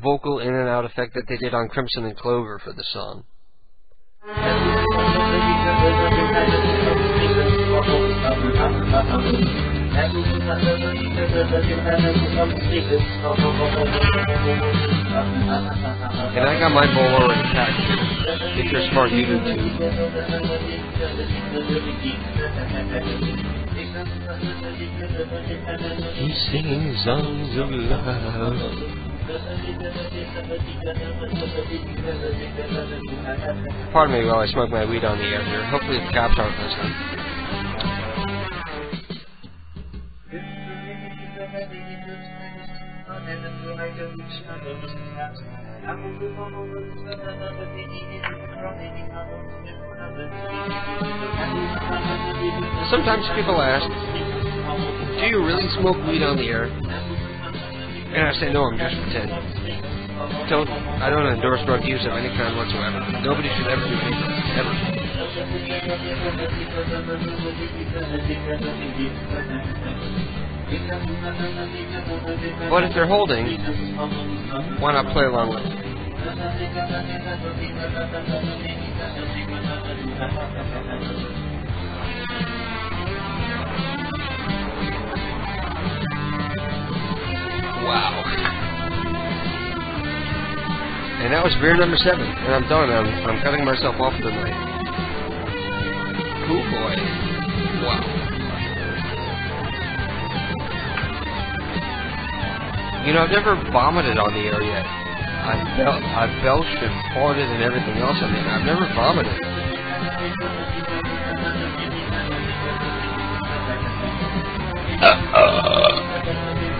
vocal in and out effect that they did on Crimson and Clover for the song. And I got my bowl already packed. If you're smart, you do too. He's singing songs of love. Pardon me while I smoke my weed on the air here. Hopefully the cops aren't listening. Sometimes people ask, do you really smoke weed on the air? And I say, no, I'm just pretending. I don't endorse drug use of any kind whatsoever. Nobody should ever do anything. Ever. But if they're holding, why not play along with it? Wow. And that was beer number 7. And I'm done. I'm cutting myself off for the night. Cool boy. Wow. You know, I've never vomited on the air yet. I've belched and farted and everything else. I mean, I've never vomited.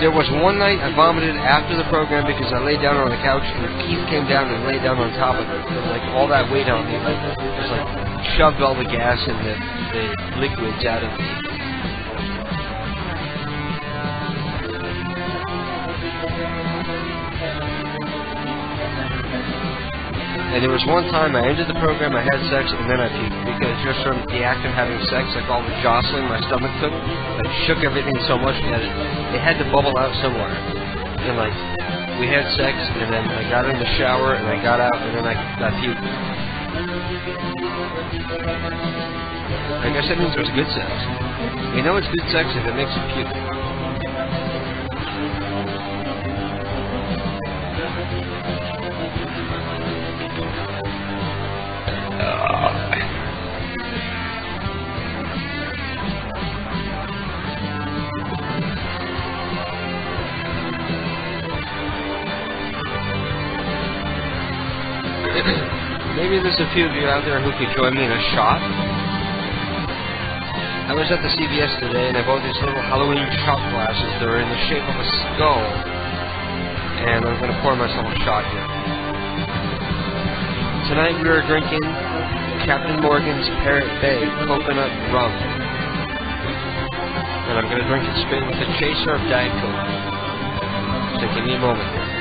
There was one night I vomited after the program because I laid down on the couch and Keith came down and laid down on top of it. Like all that weight on me, like just like shoved all the gas and the liquids out of me. And there was one time I ended the program, I had sex, and then I puked. Because just from the act of having sex, like all the jostling my stomach took, like shook everything so much that it had to bubble out somewhere. And like, we had sex, and then I got in the shower, and I got out, and then I puked. I guess that means it was good sex. You know it's good sex if it makes you puke. Maybe there's a few of you out there who could join me in a shot. I was at the CVS today and I bought these little Halloween shot glasses. They're in the shape of a skull. And I'm going to pour myself a shot here. Tonight we are drinking Captain Morgan's Parrot Bay Coconut Rum. And I'm going to drink it straight with a chaser of Diet Coke. So give me a moment here.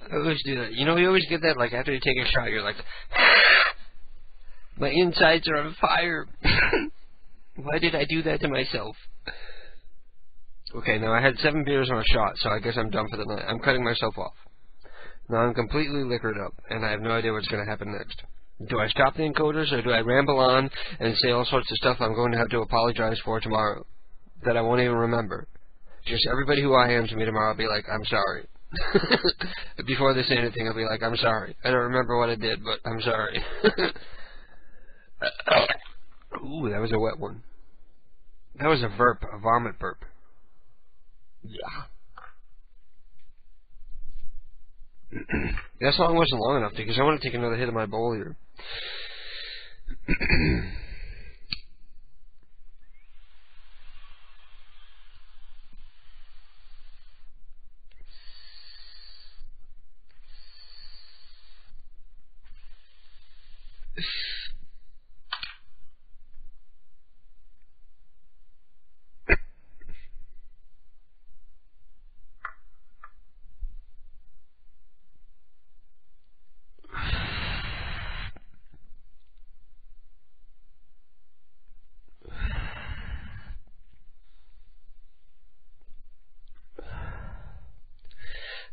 I always do that. You know, you always get that, like, after you take a shot, you're like, my insides are on fire. Why did I do that to myself? Okay, now I had 7 beers on a shot, so I guess I'm done for the night. I'm cutting myself off. Now I'm completely liquored up, and I have no idea what's going to happen next. Do I stop the encoders, or do I ramble on and say all sorts of stuff I'm going to have to apologize for tomorrow that I won't even remember? Just everybody who I am to me tomorrow, I'll be like, I'm sorry. Before they say anything, I'll be like, I'm sorry. I don't remember what I did, but I'm sorry. Ooh, that was a wet one. That was a burp, a vomit burp. Yeah. That song wasn't long enough because I want to take another hit of my bowl here.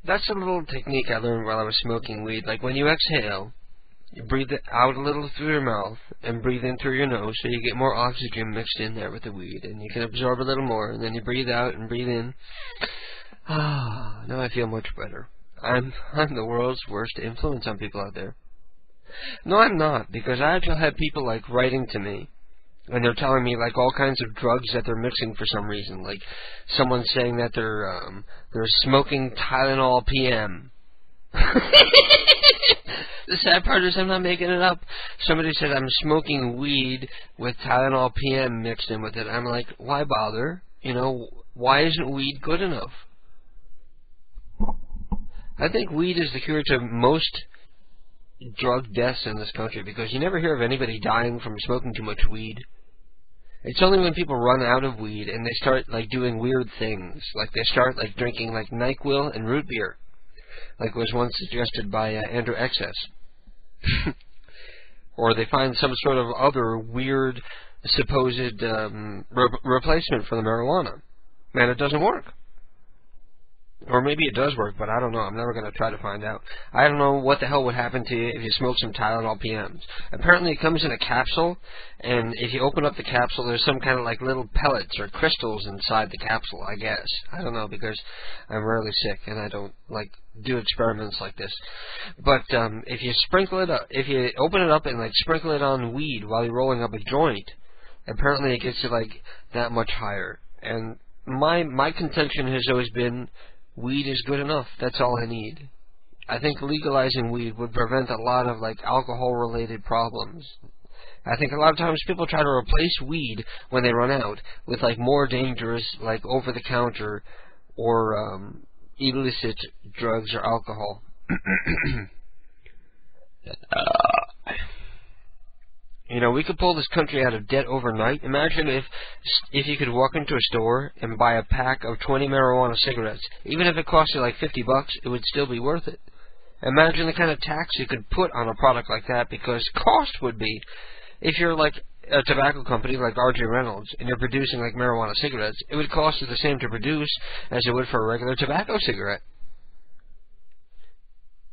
That's a little technique I learned while I was smoking weed. Like, when you exhale, you breathe it out a little through your mouth and breathe in through your nose, so you get more oxygen mixed in there with the weed, and you can absorb a little more, and then you breathe out and breathe in. Ah, now I feel much better. I'm the world's worst influence on people out there. No, I'm not, because I actually have people, like, writing to me, and they're telling me, like, all kinds of drugs that they're mixing for some reason. Like, someone's saying that they're smoking Tylenol PM. The sad part is I'm not making it up. Somebody said I'm smoking weed with Tylenol PM mixed in with it. I'm like, why bother? You know, why isn't weed good enough? I think weed is the cure to most drug deaths in this country, because you never hear of anybody dying from smoking too much weed. It's only when people run out of weed and they start, like, doing weird things. Like, they start, like, drinking, like, NyQuil and root beer, like was once suggested by Andrew Excess. Or they find some sort of other weird supposed replacement for the marijuana. Man, it doesn't work. Or maybe it does work, but I don't know. I'm never going to try to find out. I don't know what the hell would happen to you if you smoke some Tylenol PMs. Apparently it comes in a capsule, and if you open up the capsule, there's some kind of, like, little pellets or crystals inside the capsule, I guess. I don't know, because I'm rarely sick, and I don't, like, do experiments like this. But if you sprinkle it up, if you open it up and, like, sprinkle it on weed while you're rolling up a joint, apparently it gets you, like, that much higher. And my contention has always been, weed is good enough. That's all I need. I think legalizing weed would prevent a lot of, like, alcohol-related problems. I think a lot of times people try to replace weed when they run out with, like, more dangerous, like, over-the-counter or illicit drugs or alcohol. You know, we could pull this country out of debt overnight. Imagine if you could walk into a store and buy a pack of 20 marijuana cigarettes. Even if it cost you like $50, it would still be worth it. Imagine the kind of tax you could put on a product like that, because cost would be, if you're like a tobacco company like R.J. Reynolds and you're producing like marijuana cigarettes, it would cost you the same to produce as it would for a regular tobacco cigarette.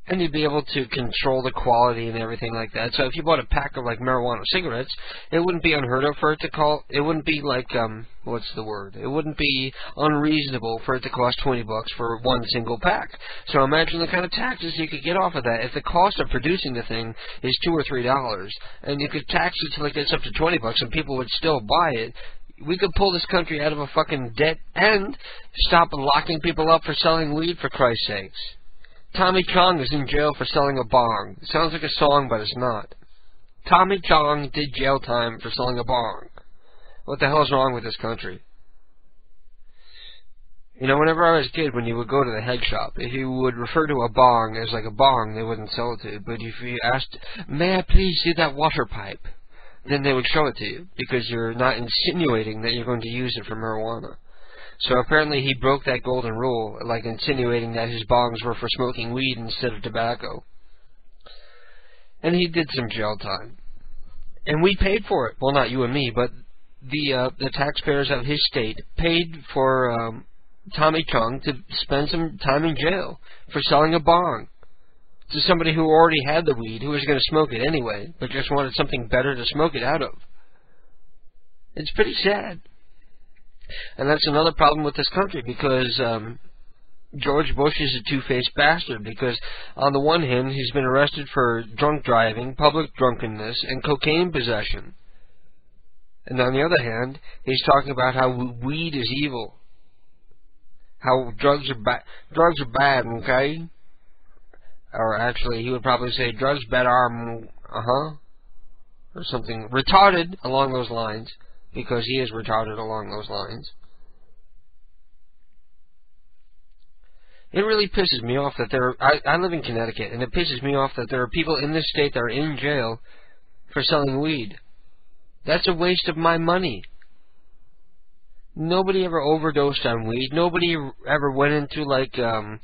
And you'd be able to control the quality and everything like that. So if you bought a pack of, like, marijuana cigarettes, it wouldn't be unheard of for it to it wouldn't be like, what's the word? It wouldn't be unreasonable for it to cost $20 for one single pack. So imagine the kind of taxes you could get off of that. If the cost of producing the thing is $2 or $3, and you could tax it till it gets up to $20 and people would still buy it, we could pull this country out of a fucking debt and stop locking people up for selling weed, for Christ's sakes. Tommy Chong is in jail for selling a bong. It sounds like a song, but it's not. Tommy Chong did jail time for selling a bong. What the hell is wrong with this country? You know, whenever I was a kid, when you would go to the head shop, if you would refer to a bong as like a bong, they wouldn't sell it to you. But if you asked, may I please see that water pipe? Then they would show it to you, because you're not insinuating that you're going to use it for marijuana. So apparently he broke that golden rule, like insinuating that his bongs were for smoking weed instead of tobacco. And he did some jail time. And we paid for it. Well, not you and me, but the taxpayers of his state paid for Tommy Chong to spend some time in jail for selling a bong to somebody who already had the weed, who was going to smoke it anyway, but just wanted something better to smoke it out of. It's pretty sad. And that's another problem with this country, because George Bush is a two-faced bastard, because on the one hand, he's been arrested for drunk driving, public drunkenness, and cocaine possession. And on the other hand, he's talking about how weed is evil. How drugs are bad, okay? Or actually, he would probably say drugs bad are, or something retarded along those lines. Because he is retarded along those lines. It really pisses me off that I live in Connecticut, and it pisses me off that there are people in this state that are in jail for selling weed. That's a waste of my money. Nobody ever overdosed on weed. Nobody ever went into, like, an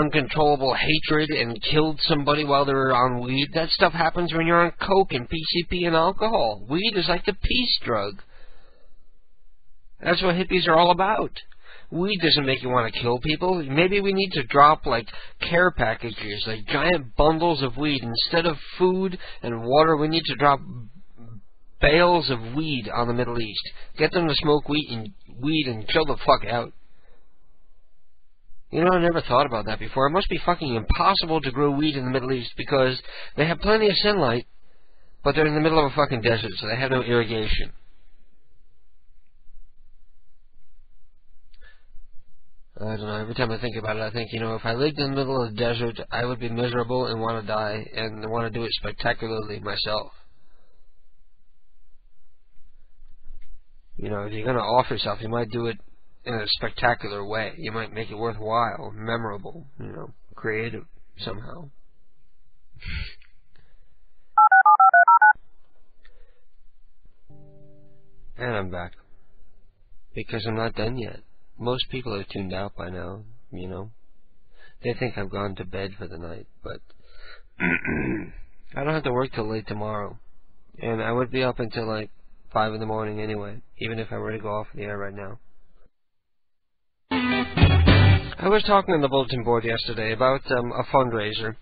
uncontrollable hatred and killed somebody while they were on weed. That stuff happens when you're on coke and PCP and alcohol. Weed is like the peace drug. That's what hippies are all about. Weed doesn't make you want to kill people. Maybe we need to drop, like, care packages, like giant bundles of weed. Instead of food and water, we need to drop bales of weed on the Middle East. Get them to smoke weed and chill the fuck out. You know, I never thought about that before. It must be fucking impossible to grow weed in the Middle East because they have plenty of sunlight, but they're in the middle of a fucking desert, so they have no irrigation. I don't know, every time I think about it, I think, you know, if I lived in the middle of the desert, I would be miserable and want to die, and want to do it spectacularly myself. You know, if you're going to off yourself, you might do it in a spectacular way. You might make it worthwhile, memorable, you know, creative somehow. And I'm back. Because I'm not done yet. Most people are tuned out by now, you know. They think I've gone to bed for the night, but I don't have to work till late tomorrow. And I would be up until like 5 in the morning anyway, even if I were to go off the air right now. I was talking on the bulletin board yesterday about a fundraiser,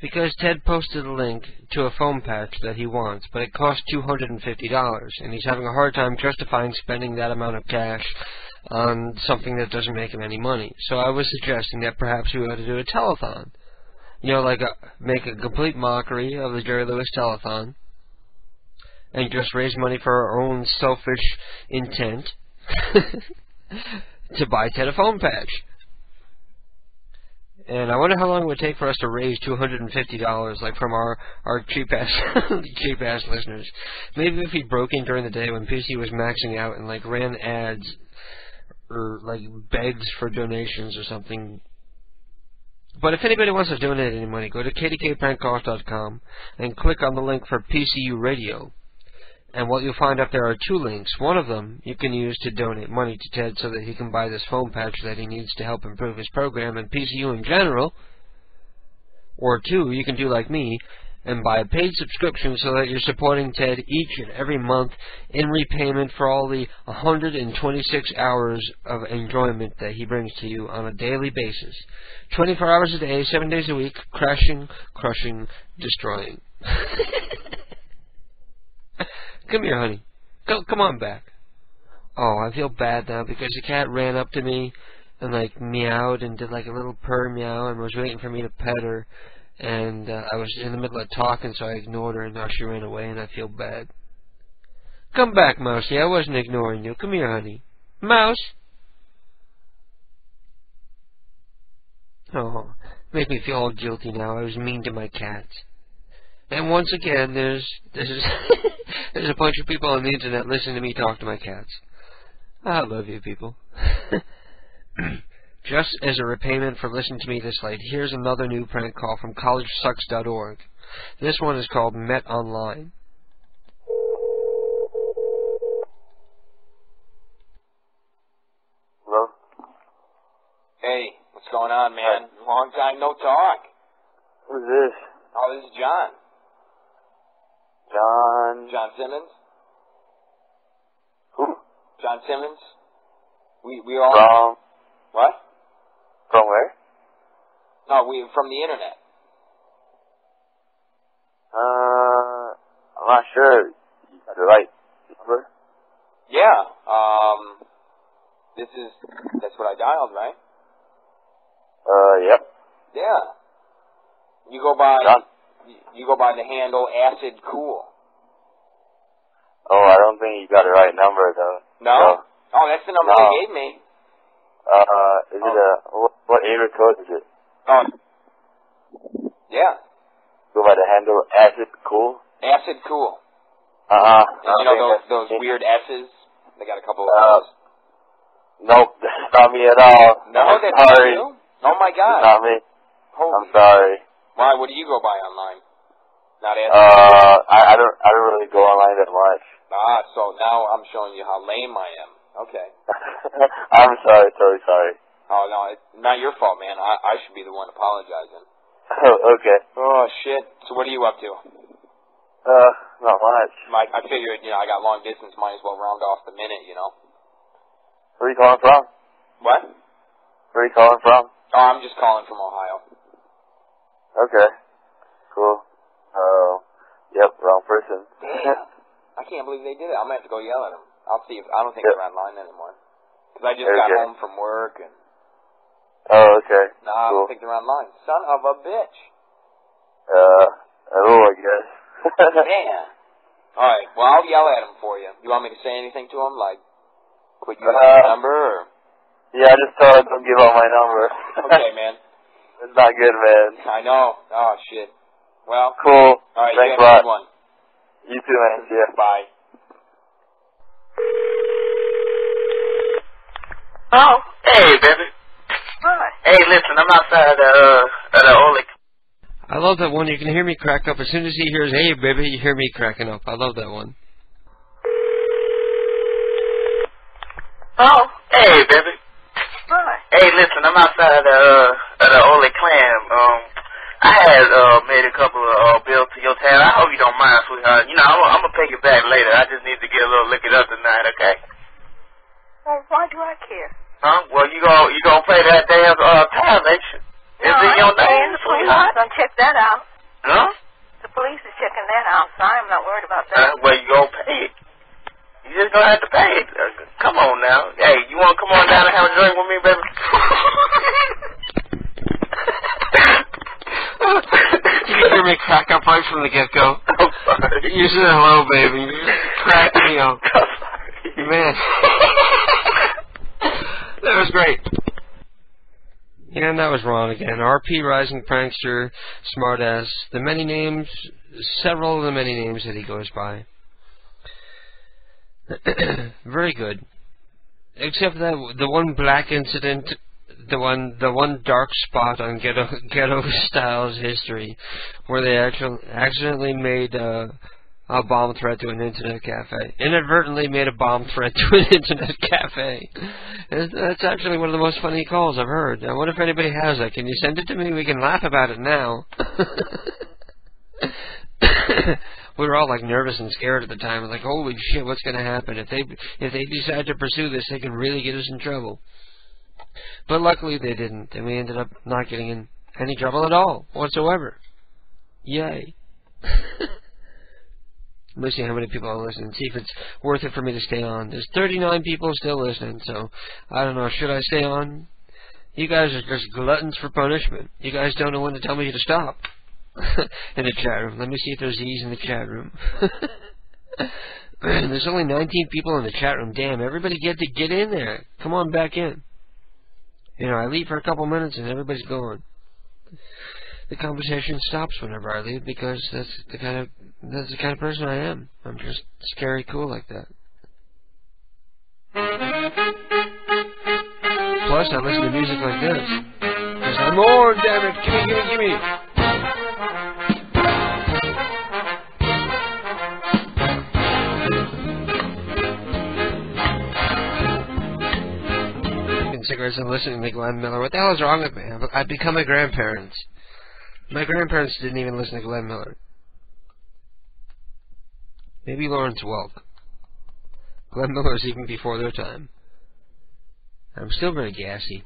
because Ted posted a link to a foam patch that he wants, but it costs $250, and he's having a hard time justifying spending that amount of cash on something that doesn't make him any money. So I was suggesting that perhaps we ought to do a telethon. You know, like make a complete mockery of the Jerry Lewis telethon, and just raise money for our own selfish intent to buy Ted a foam patch. And I wonder how long it would take for us to raise $250, like from our cheap-ass listeners. Maybe if he broke in during the day when PC was maxing out and, like, ran ads or, like, begs for donations or something. But if anybody wants to donate any money, go to kdkprankcalls.com and click on the link for PCU Radio. And what you'll find up there are 2 links. One of them you can use to donate money to Ted so that he can buy this foam patch that he needs to help improve his program and PCU in general. Or 2, you can do like me and buy a paid subscription so that you're supporting Ted each and every month in repayment for all the 126 hours of enjoyment that he brings to you on a daily basis. 24 hours a day, 7 days a week, crashing, crushing, destroying. Come here, honey. Come on back. Oh, I feel bad now because the cat ran up to me and, like, meowed and did, like, a little purr meow and was waiting for me to pet her. And I was in the middle of talking, so I ignored her, and now she ran away, and I feel bad. Come back, Mousy. I wasn't ignoring you. Come here, honey. Mouse. Oh, make me feel all guilty now. I was mean to my cats. And once again, there's a bunch of people on the internet listening to me talk to my cats. I love you, people. Just as a repayment for listening to me this late, here's another new prank call from collegesucks.org. This one is called Met Online. Hello? Hey, what's going on, man? Long time no talk. Who's this? Oh, this is John. John Simmons? Who? John Simmons? We all... From... What? From where? No, from the internet. I'm not sure. You got the right number? Yeah, that's what I dialed, right? Yep. Yeah. You go by the handle Acid Cool. Oh, I don't think you got the right number, though. No? Oh, that's the number they gave me. Is it what area code is it? Oh. Yeah. Go by the handle Acid Cool? Acid Cool. Uh-huh. And you know those weird S's? They got a couple of those. Nope, that's not me at all. No, that's not you? Oh my God. Not me. I'm sorry. Why? What do you go by online? Not Acid Cool? I don't really go online that much. Ah, so now I'm showing you how lame I am. Okay. I'm sorry, totally sorry. Oh, no, it's not your fault, man. I should be the one apologizing. Okay. Oh, shit. So what are you up to? Not much. I figured, I got long distance, might as well round off the minute, Where are you calling from? What? Where are you calling from? Oh, I'm just calling from Ohio. Okay. Cool. Yep, wrong person. Damn. I can't believe they did it. I'm going to have to go yell at them. I'll see if... I don't think they're online anymore. Because I just got home from work and... Oh, okay. No, I don't think they're online. Son of a bitch. I guess. Damn. Alright, well, I'll yell at them for you. You want me to say anything to them? Like, quit using your number, or... Yeah, I just told them don't give out my number. Okay, man. It's not good, man. I know. Oh, shit. Well... Cool. Alright, thanks a lot. Good one. You too, man. See ya. Bye. Oh, hey, baby. Hi. Hey, listen, I'm outside the Ole. I love that one. You can hear me crack up. As soon as he hears, hey, baby, you hear me cracking up. I love that one. Oh, hey, baby. Hi. Hey, listen, I'm outside the Ole Clan. I had made a couple of bills to your town. I hope you don't mind, sweetheart. You know, I'm gonna pay you back later. I just need to get a little lick it up tonight, okay? Well, why do I care? Huh? Well, you gonna pay that damn town, ain't you? Is it your name, sweetheart? Don't check that out. Huh? The police is checking that out, so I'm not worried about that. Well, you gonna pay it. You just gonna have to pay it. Come on now. Hey, you wanna come on down and have a drink with me, baby? You hear me crack up right from the get-go. I'm sorry. You said hello, baby. You just cracked me up. Man. That was great. Yeah, and that was wrong again. RP Rising Prankster, Smartass, the many names, several of the many names that he goes by. Very good. Except that the one black incident, the one dark spot on Ghetto Styles history, where they accidentally made a bomb threat to an internet cafe. Inadvertently made a bomb threat to an internet cafe. That's actually one of the most funny calls I've heard. I wonder if anybody has that. Can you send it to me? We can laugh about it now. We were all like nervous and scared at the time. Like, holy shit, what's going to happen? If they decide to pursue this, they can really get us in trouble. But luckily they didn't, and we ended up not getting in any trouble at all, whatsoever. Yay. Let me see how many people are listening, see if it's worth it for me to stay on. There's 39 people still listening, so I don't know, should I stay on? You guys are just gluttons for punishment. You guys don't know when to tell me to stop. In the chat room. Let me see if there's Z's in the chat room. Man, there's only 19 people in the chat room. Damn, everybody get in there. Come on back in. You know, I leave for a couple minutes and everybody's gone. The conversation stops whenever I leave because that's the kind of person I am. I'm just scary cool like that. Plus, I listen to music like this. Because I'm on, damn it! Gimme! Cigarettes and listening to Glenn Miller. What the hell is wrong with me? I've become my grandparents. My grandparents didn't even listen to Glenn Miller. Maybe Lawrence Welk. Glenn Miller's even before their time. I'm still very gassy.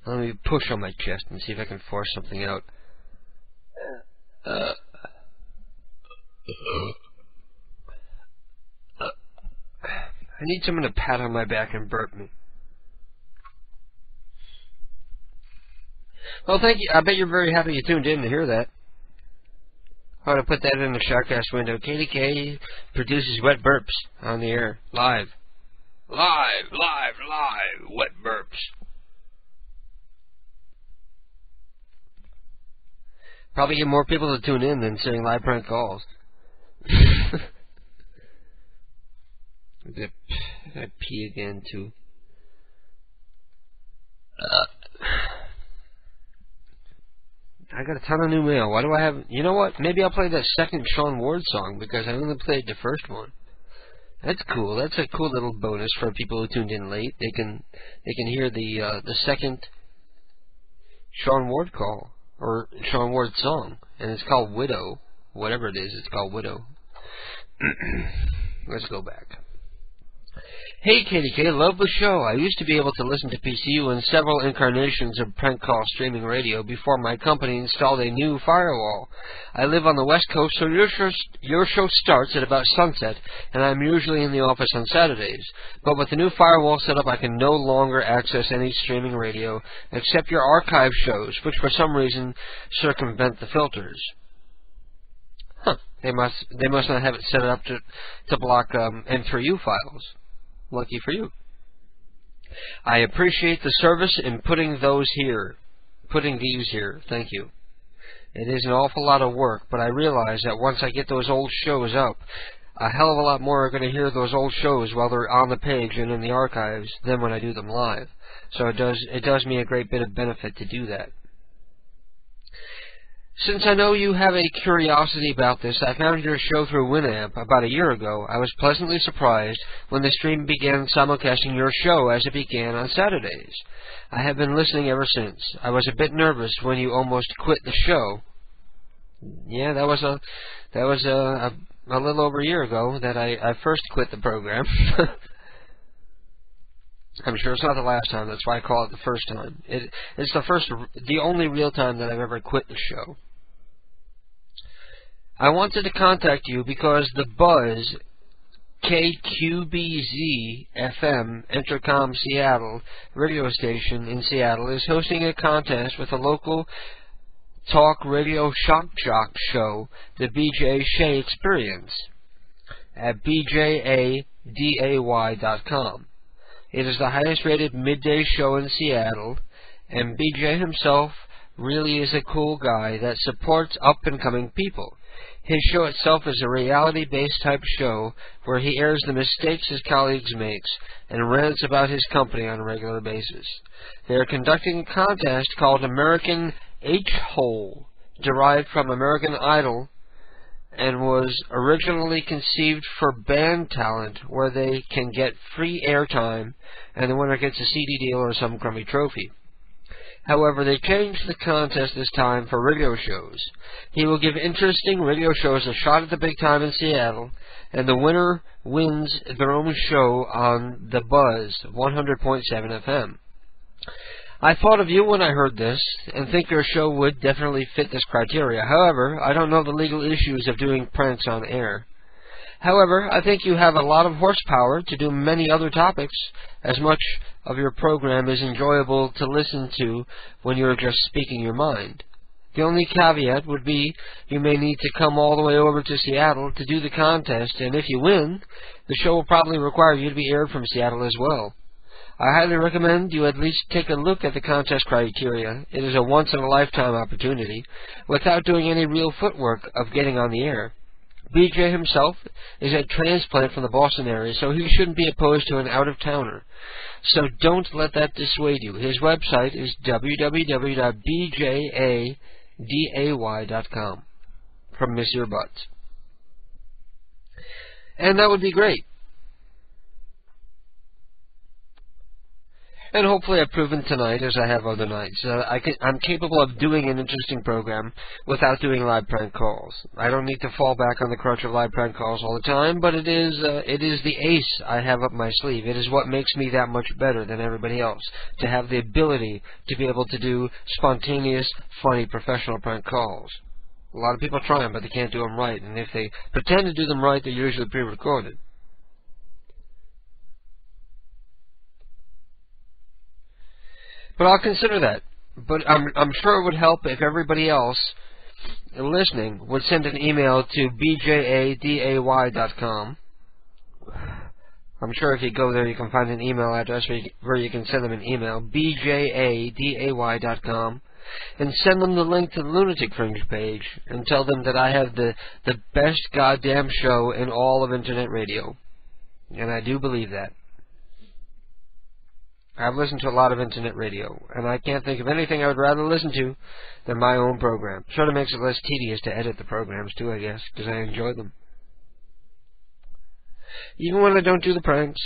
Let me push on my chest and see if I can force something out. I need someone to pat on my back and burp me. Well, thank you. I bet you're very happy you tuned in to hear that. I ought to put that in the Shoutcast window. KDK produces wet burps on the air. Live. Wet burps. Probably get more people to tune in than saying live prank calls. I gotta pee again, too. I got a ton of new mail. Why do I have... You know what? Maybe I'll play that second Sean Ward song because I only played the first one. That's cool. That's a cool little bonus for people who tuned in late. They can hear the second Sean Ward call or Sean Ward song, and it's called Widow. Whatever it is, it's called Widow. Let's go back. Hey KDK, love the show. I used to be able to listen to PCU in several incarnations of prank call streaming radio before my company installed a new firewall. I live on the West Coast, so your show starts at about sunset, and I'm usually in the office on Saturdays. But with the new firewall set up, I can no longer access any streaming radio except your archive shows, which for some reason circumvent the filters. Huh. They must not have it set up to block M3U files. Lucky for you. I appreciate the service in putting these here. Thank you. It is an awful lot of work, but I realize that once I get those old shows up, a hell of a lot more are going to hear those old shows while they're on the page and in the archives than when I do them live. So it does me a great bit of benefit to do that. Since I know you have a curiosity about this, I found your show through Winamp about a year ago. I was pleasantly surprised when the stream began simulcasting your show as it began on Saturdays. I have been listening ever since. I was a bit nervous when you almost quit the show. Yeah, that was a little over a year ago that I first quit the program. I'm sure it's not the last time. That's why I call it the first time. It's the only real time that I've ever quit the show. I wanted to contact you because the Buzz KQBZ-FM Intercom Seattle radio station in Seattle is hosting a contest with a local talk radio shock jock show, the BJ Shea Experience, at bjaday.com. It is the highest rated midday show in Seattle, and BJ himself really is a cool guy that supports up-and-coming people. His show itself is a reality-based type show where he airs the mistakes his colleagues make and rants about his company on a regular basis. They are conducting a contest called American H-Hole, derived from American Idol, and was originally conceived for band talent where they can get free airtime and the winner gets a CD deal or some crummy trophy. However, they changed the contest this time for radio shows. He will give interesting radio shows a shot at the big time in Seattle, and the winner wins their own show on The Buzz 100.7 FM. I thought of you when I heard this, and think your show would definitely fit this criteria. However, I don't know the legal issues of doing pranks on air. However, I think you have a lot of horsepower to do many other topics, as much of your program is enjoyable to listen to when you're just speaking your mind. The only caveat would be you may need to come all the way over to Seattle to do the contest, and if you win, the show will probably require you to be aired from Seattle as well. I highly recommend you at least take a look at the contest criteria. It is a once-in-a-lifetime opportunity, without doing any real footwork of getting on the air. BJ himself is a transplant from the Boston area, so he shouldn't be opposed to an out-of-towner. So don't let that dissuade you. His website is www.bjaday.com from Miss Earbuds. And that would be great. And hopefully I've proven tonight, as I have other nights, I'm capable of doing an interesting program without doing live prank calls. I don't need to fall back on the crutch of live prank calls all the time, but it is the ace I have up my sleeve. It is what makes me that much better than everybody else, to have the ability to be able to do spontaneous, funny, professional prank calls. A lot of people try them, but they can't do them right, and if they pretend to do them right, they're usually pre-recorded. But I'll consider that. But I'm sure it would help if everybody else listening would send an email to bjaday.com. I'm sure if you go there you can find an email address where you can send them an email, bjaday.com, and send them the link to the Lunatic Fringe page and tell them that I have the best goddamn show in all of Internet radio. And I do believe that. I've listened to a lot of Internet radio, and I can't think of anything I would rather listen to than my own program. Sort of makes it less tedious to edit the programs, too, I guess, because I enjoy them. Even when I don't do the pranks,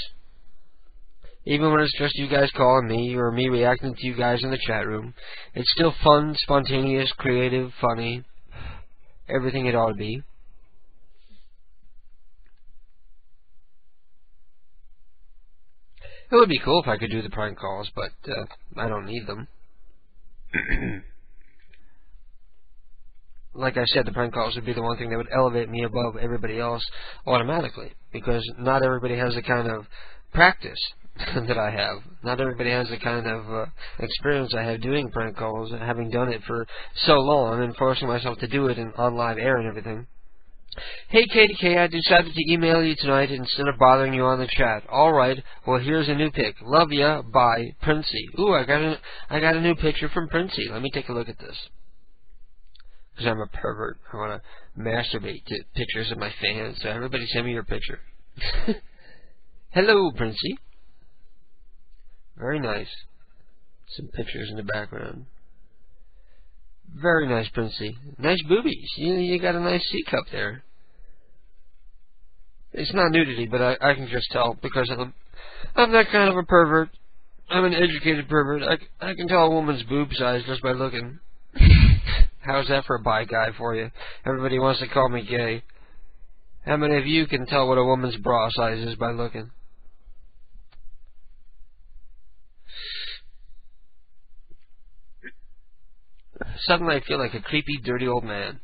even when it's just you guys calling me, or me reacting to you guys in the chat room, it's still fun, spontaneous, creative, funny, everything it ought to be. It would be cool if I could do the prank calls, but I don't need them. Like I said, the prank calls would be the one thing that would elevate me above everybody else automatically, because not everybody has the kind of practice that I have. Not everybody has the kind of experience I have doing prank calls, having done it for so long and forcing myself to do it on live air and everything. Hey KDK, I decided to email you tonight instead of bothering you on the chat. Alright, well here's a new pic. Love ya, bye, Princey. Ooh, I got a new picture from Princey. Let me take a look at this. Because I'm a pervert. I want to masturbate to pictures of my fans, so everybody send me your picture. Hello, Princey. Very nice. Some pictures in the background. Very nice, Princey. Nice boobies. You got a nice C cup there. It's not nudity, but I can just tell because I'm that kind of a pervert. I'm an educated pervert. I can tell a woman's boob size just by looking. How's that for a bi guy for you? Everybody wants to call me gay. How many of you can tell what a woman's bra size is by looking? Suddenly I feel like a creepy, dirty old man.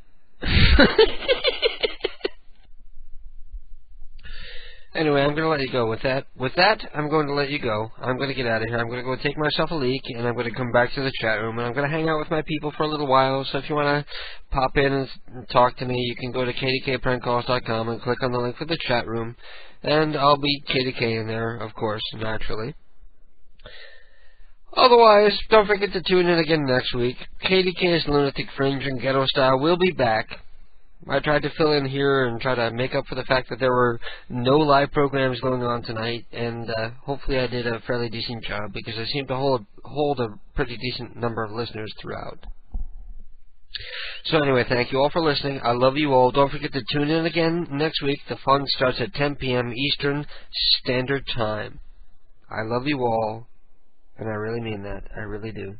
Anyway, I'm going to let you go with that. With that, I'm going to let you go. I'm going to get out of here. I'm going to go take myself a leak, and I'm going to come back to the chat room, and I'm going to hang out with my people for a little while. So if you want to pop in and talk to me, you can go to kdkprankcalls.com and click on the link for the chat room, and I'll be KDK in there, of course, naturally. Otherwise, don't forget to tune in again next week. KDK's Lunatic Fringe and Ghetto Style will be back. I tried to fill in here and try to make up for the fact that there were no live programs going on tonight, and hopefully I did a fairly decent job because I seem to hold a pretty decent number of listeners throughout. So anyway, thank you all for listening. I love you all. Don't forget to tune in again next week. The fun starts at 10 p.m. Eastern Standard Time. I love you all, and I really mean that. I really do.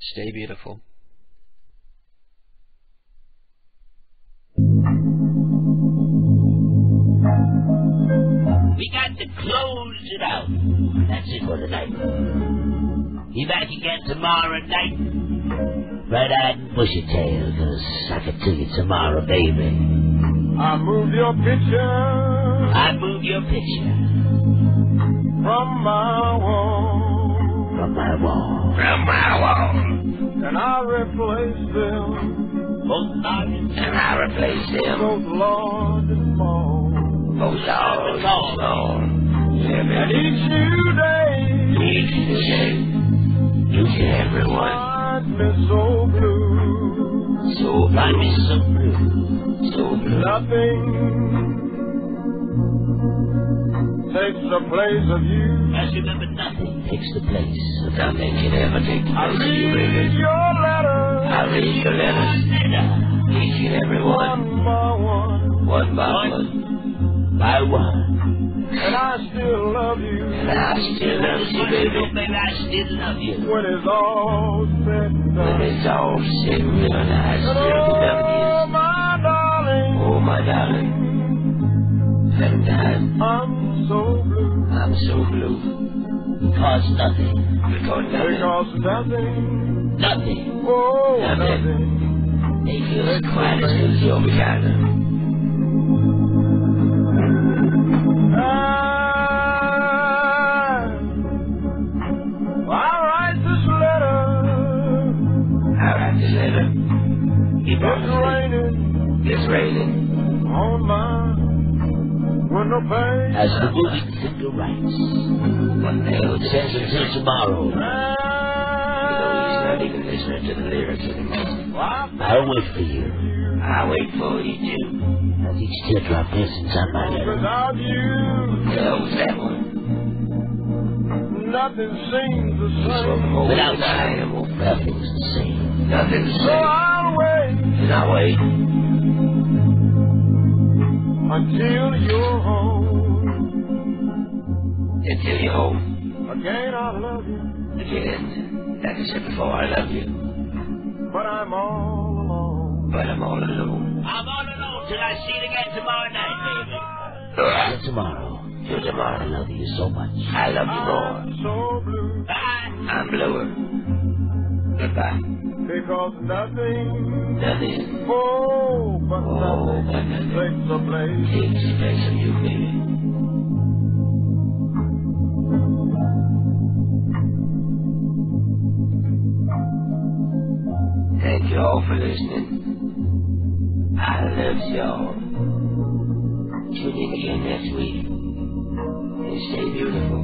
Stay beautiful. We got to close it out. That's it for tonight. Be back again tomorrow night. Bright-eyed and bushy-tailed, 'cause I can tell you tomorrow, baby. I move your picture. I move your picture. From my wall. From my wall. From my wall. And I replace them. Both large and I replace them. Both large and small. Both large and small. And each new day. You to everyone. Find me so blue. So find me so blue. So blue. Nothing takes the place of you. As remember, nothing takes the place of nothing can ever take the place of you, baby. I read your letters. I read your letters. Each and every one. One by one. By one. And I still love you. And I still love you, baby. Baby, I still love you. When it's all said and done. When it's all said and done, I still love you. Oh, my darling. Oh, my darling. And I'm so blue. I'm so blue. Because nothing. Because nothing. Nothing. Oh, nothing. They feel as quiet as good as your vagina. I write this letter. It's raining. On my window pane. As the moving finger writes. What the hell it says until tomorrow. You know, he's not even listening to the lyrics anymore. I'll wait for you. I'll wait for you too. As each teardrop hits inside my letter. Without you. The hell was that one? Nothing seems the same. Without you, nothing's the same. Nothing's the same. So I'll wait. And I'll wait. Until you're home. Until you're home. Again I love you. Again. Like I said before, I love you. But I'm all alone. But I'm all alone. I'm all alone till I see it again tomorrow night, baby. Tomorrow. Till tomorrow, I love you so much. I love you more. I'm so blue. I'm bluer. Goodbye. Because nothing. Nothing. Oh, but nothing takes the place. Takes the place of you, baby. Thank you all for listening. I love y'all. Tune in again next week. And stay beautiful.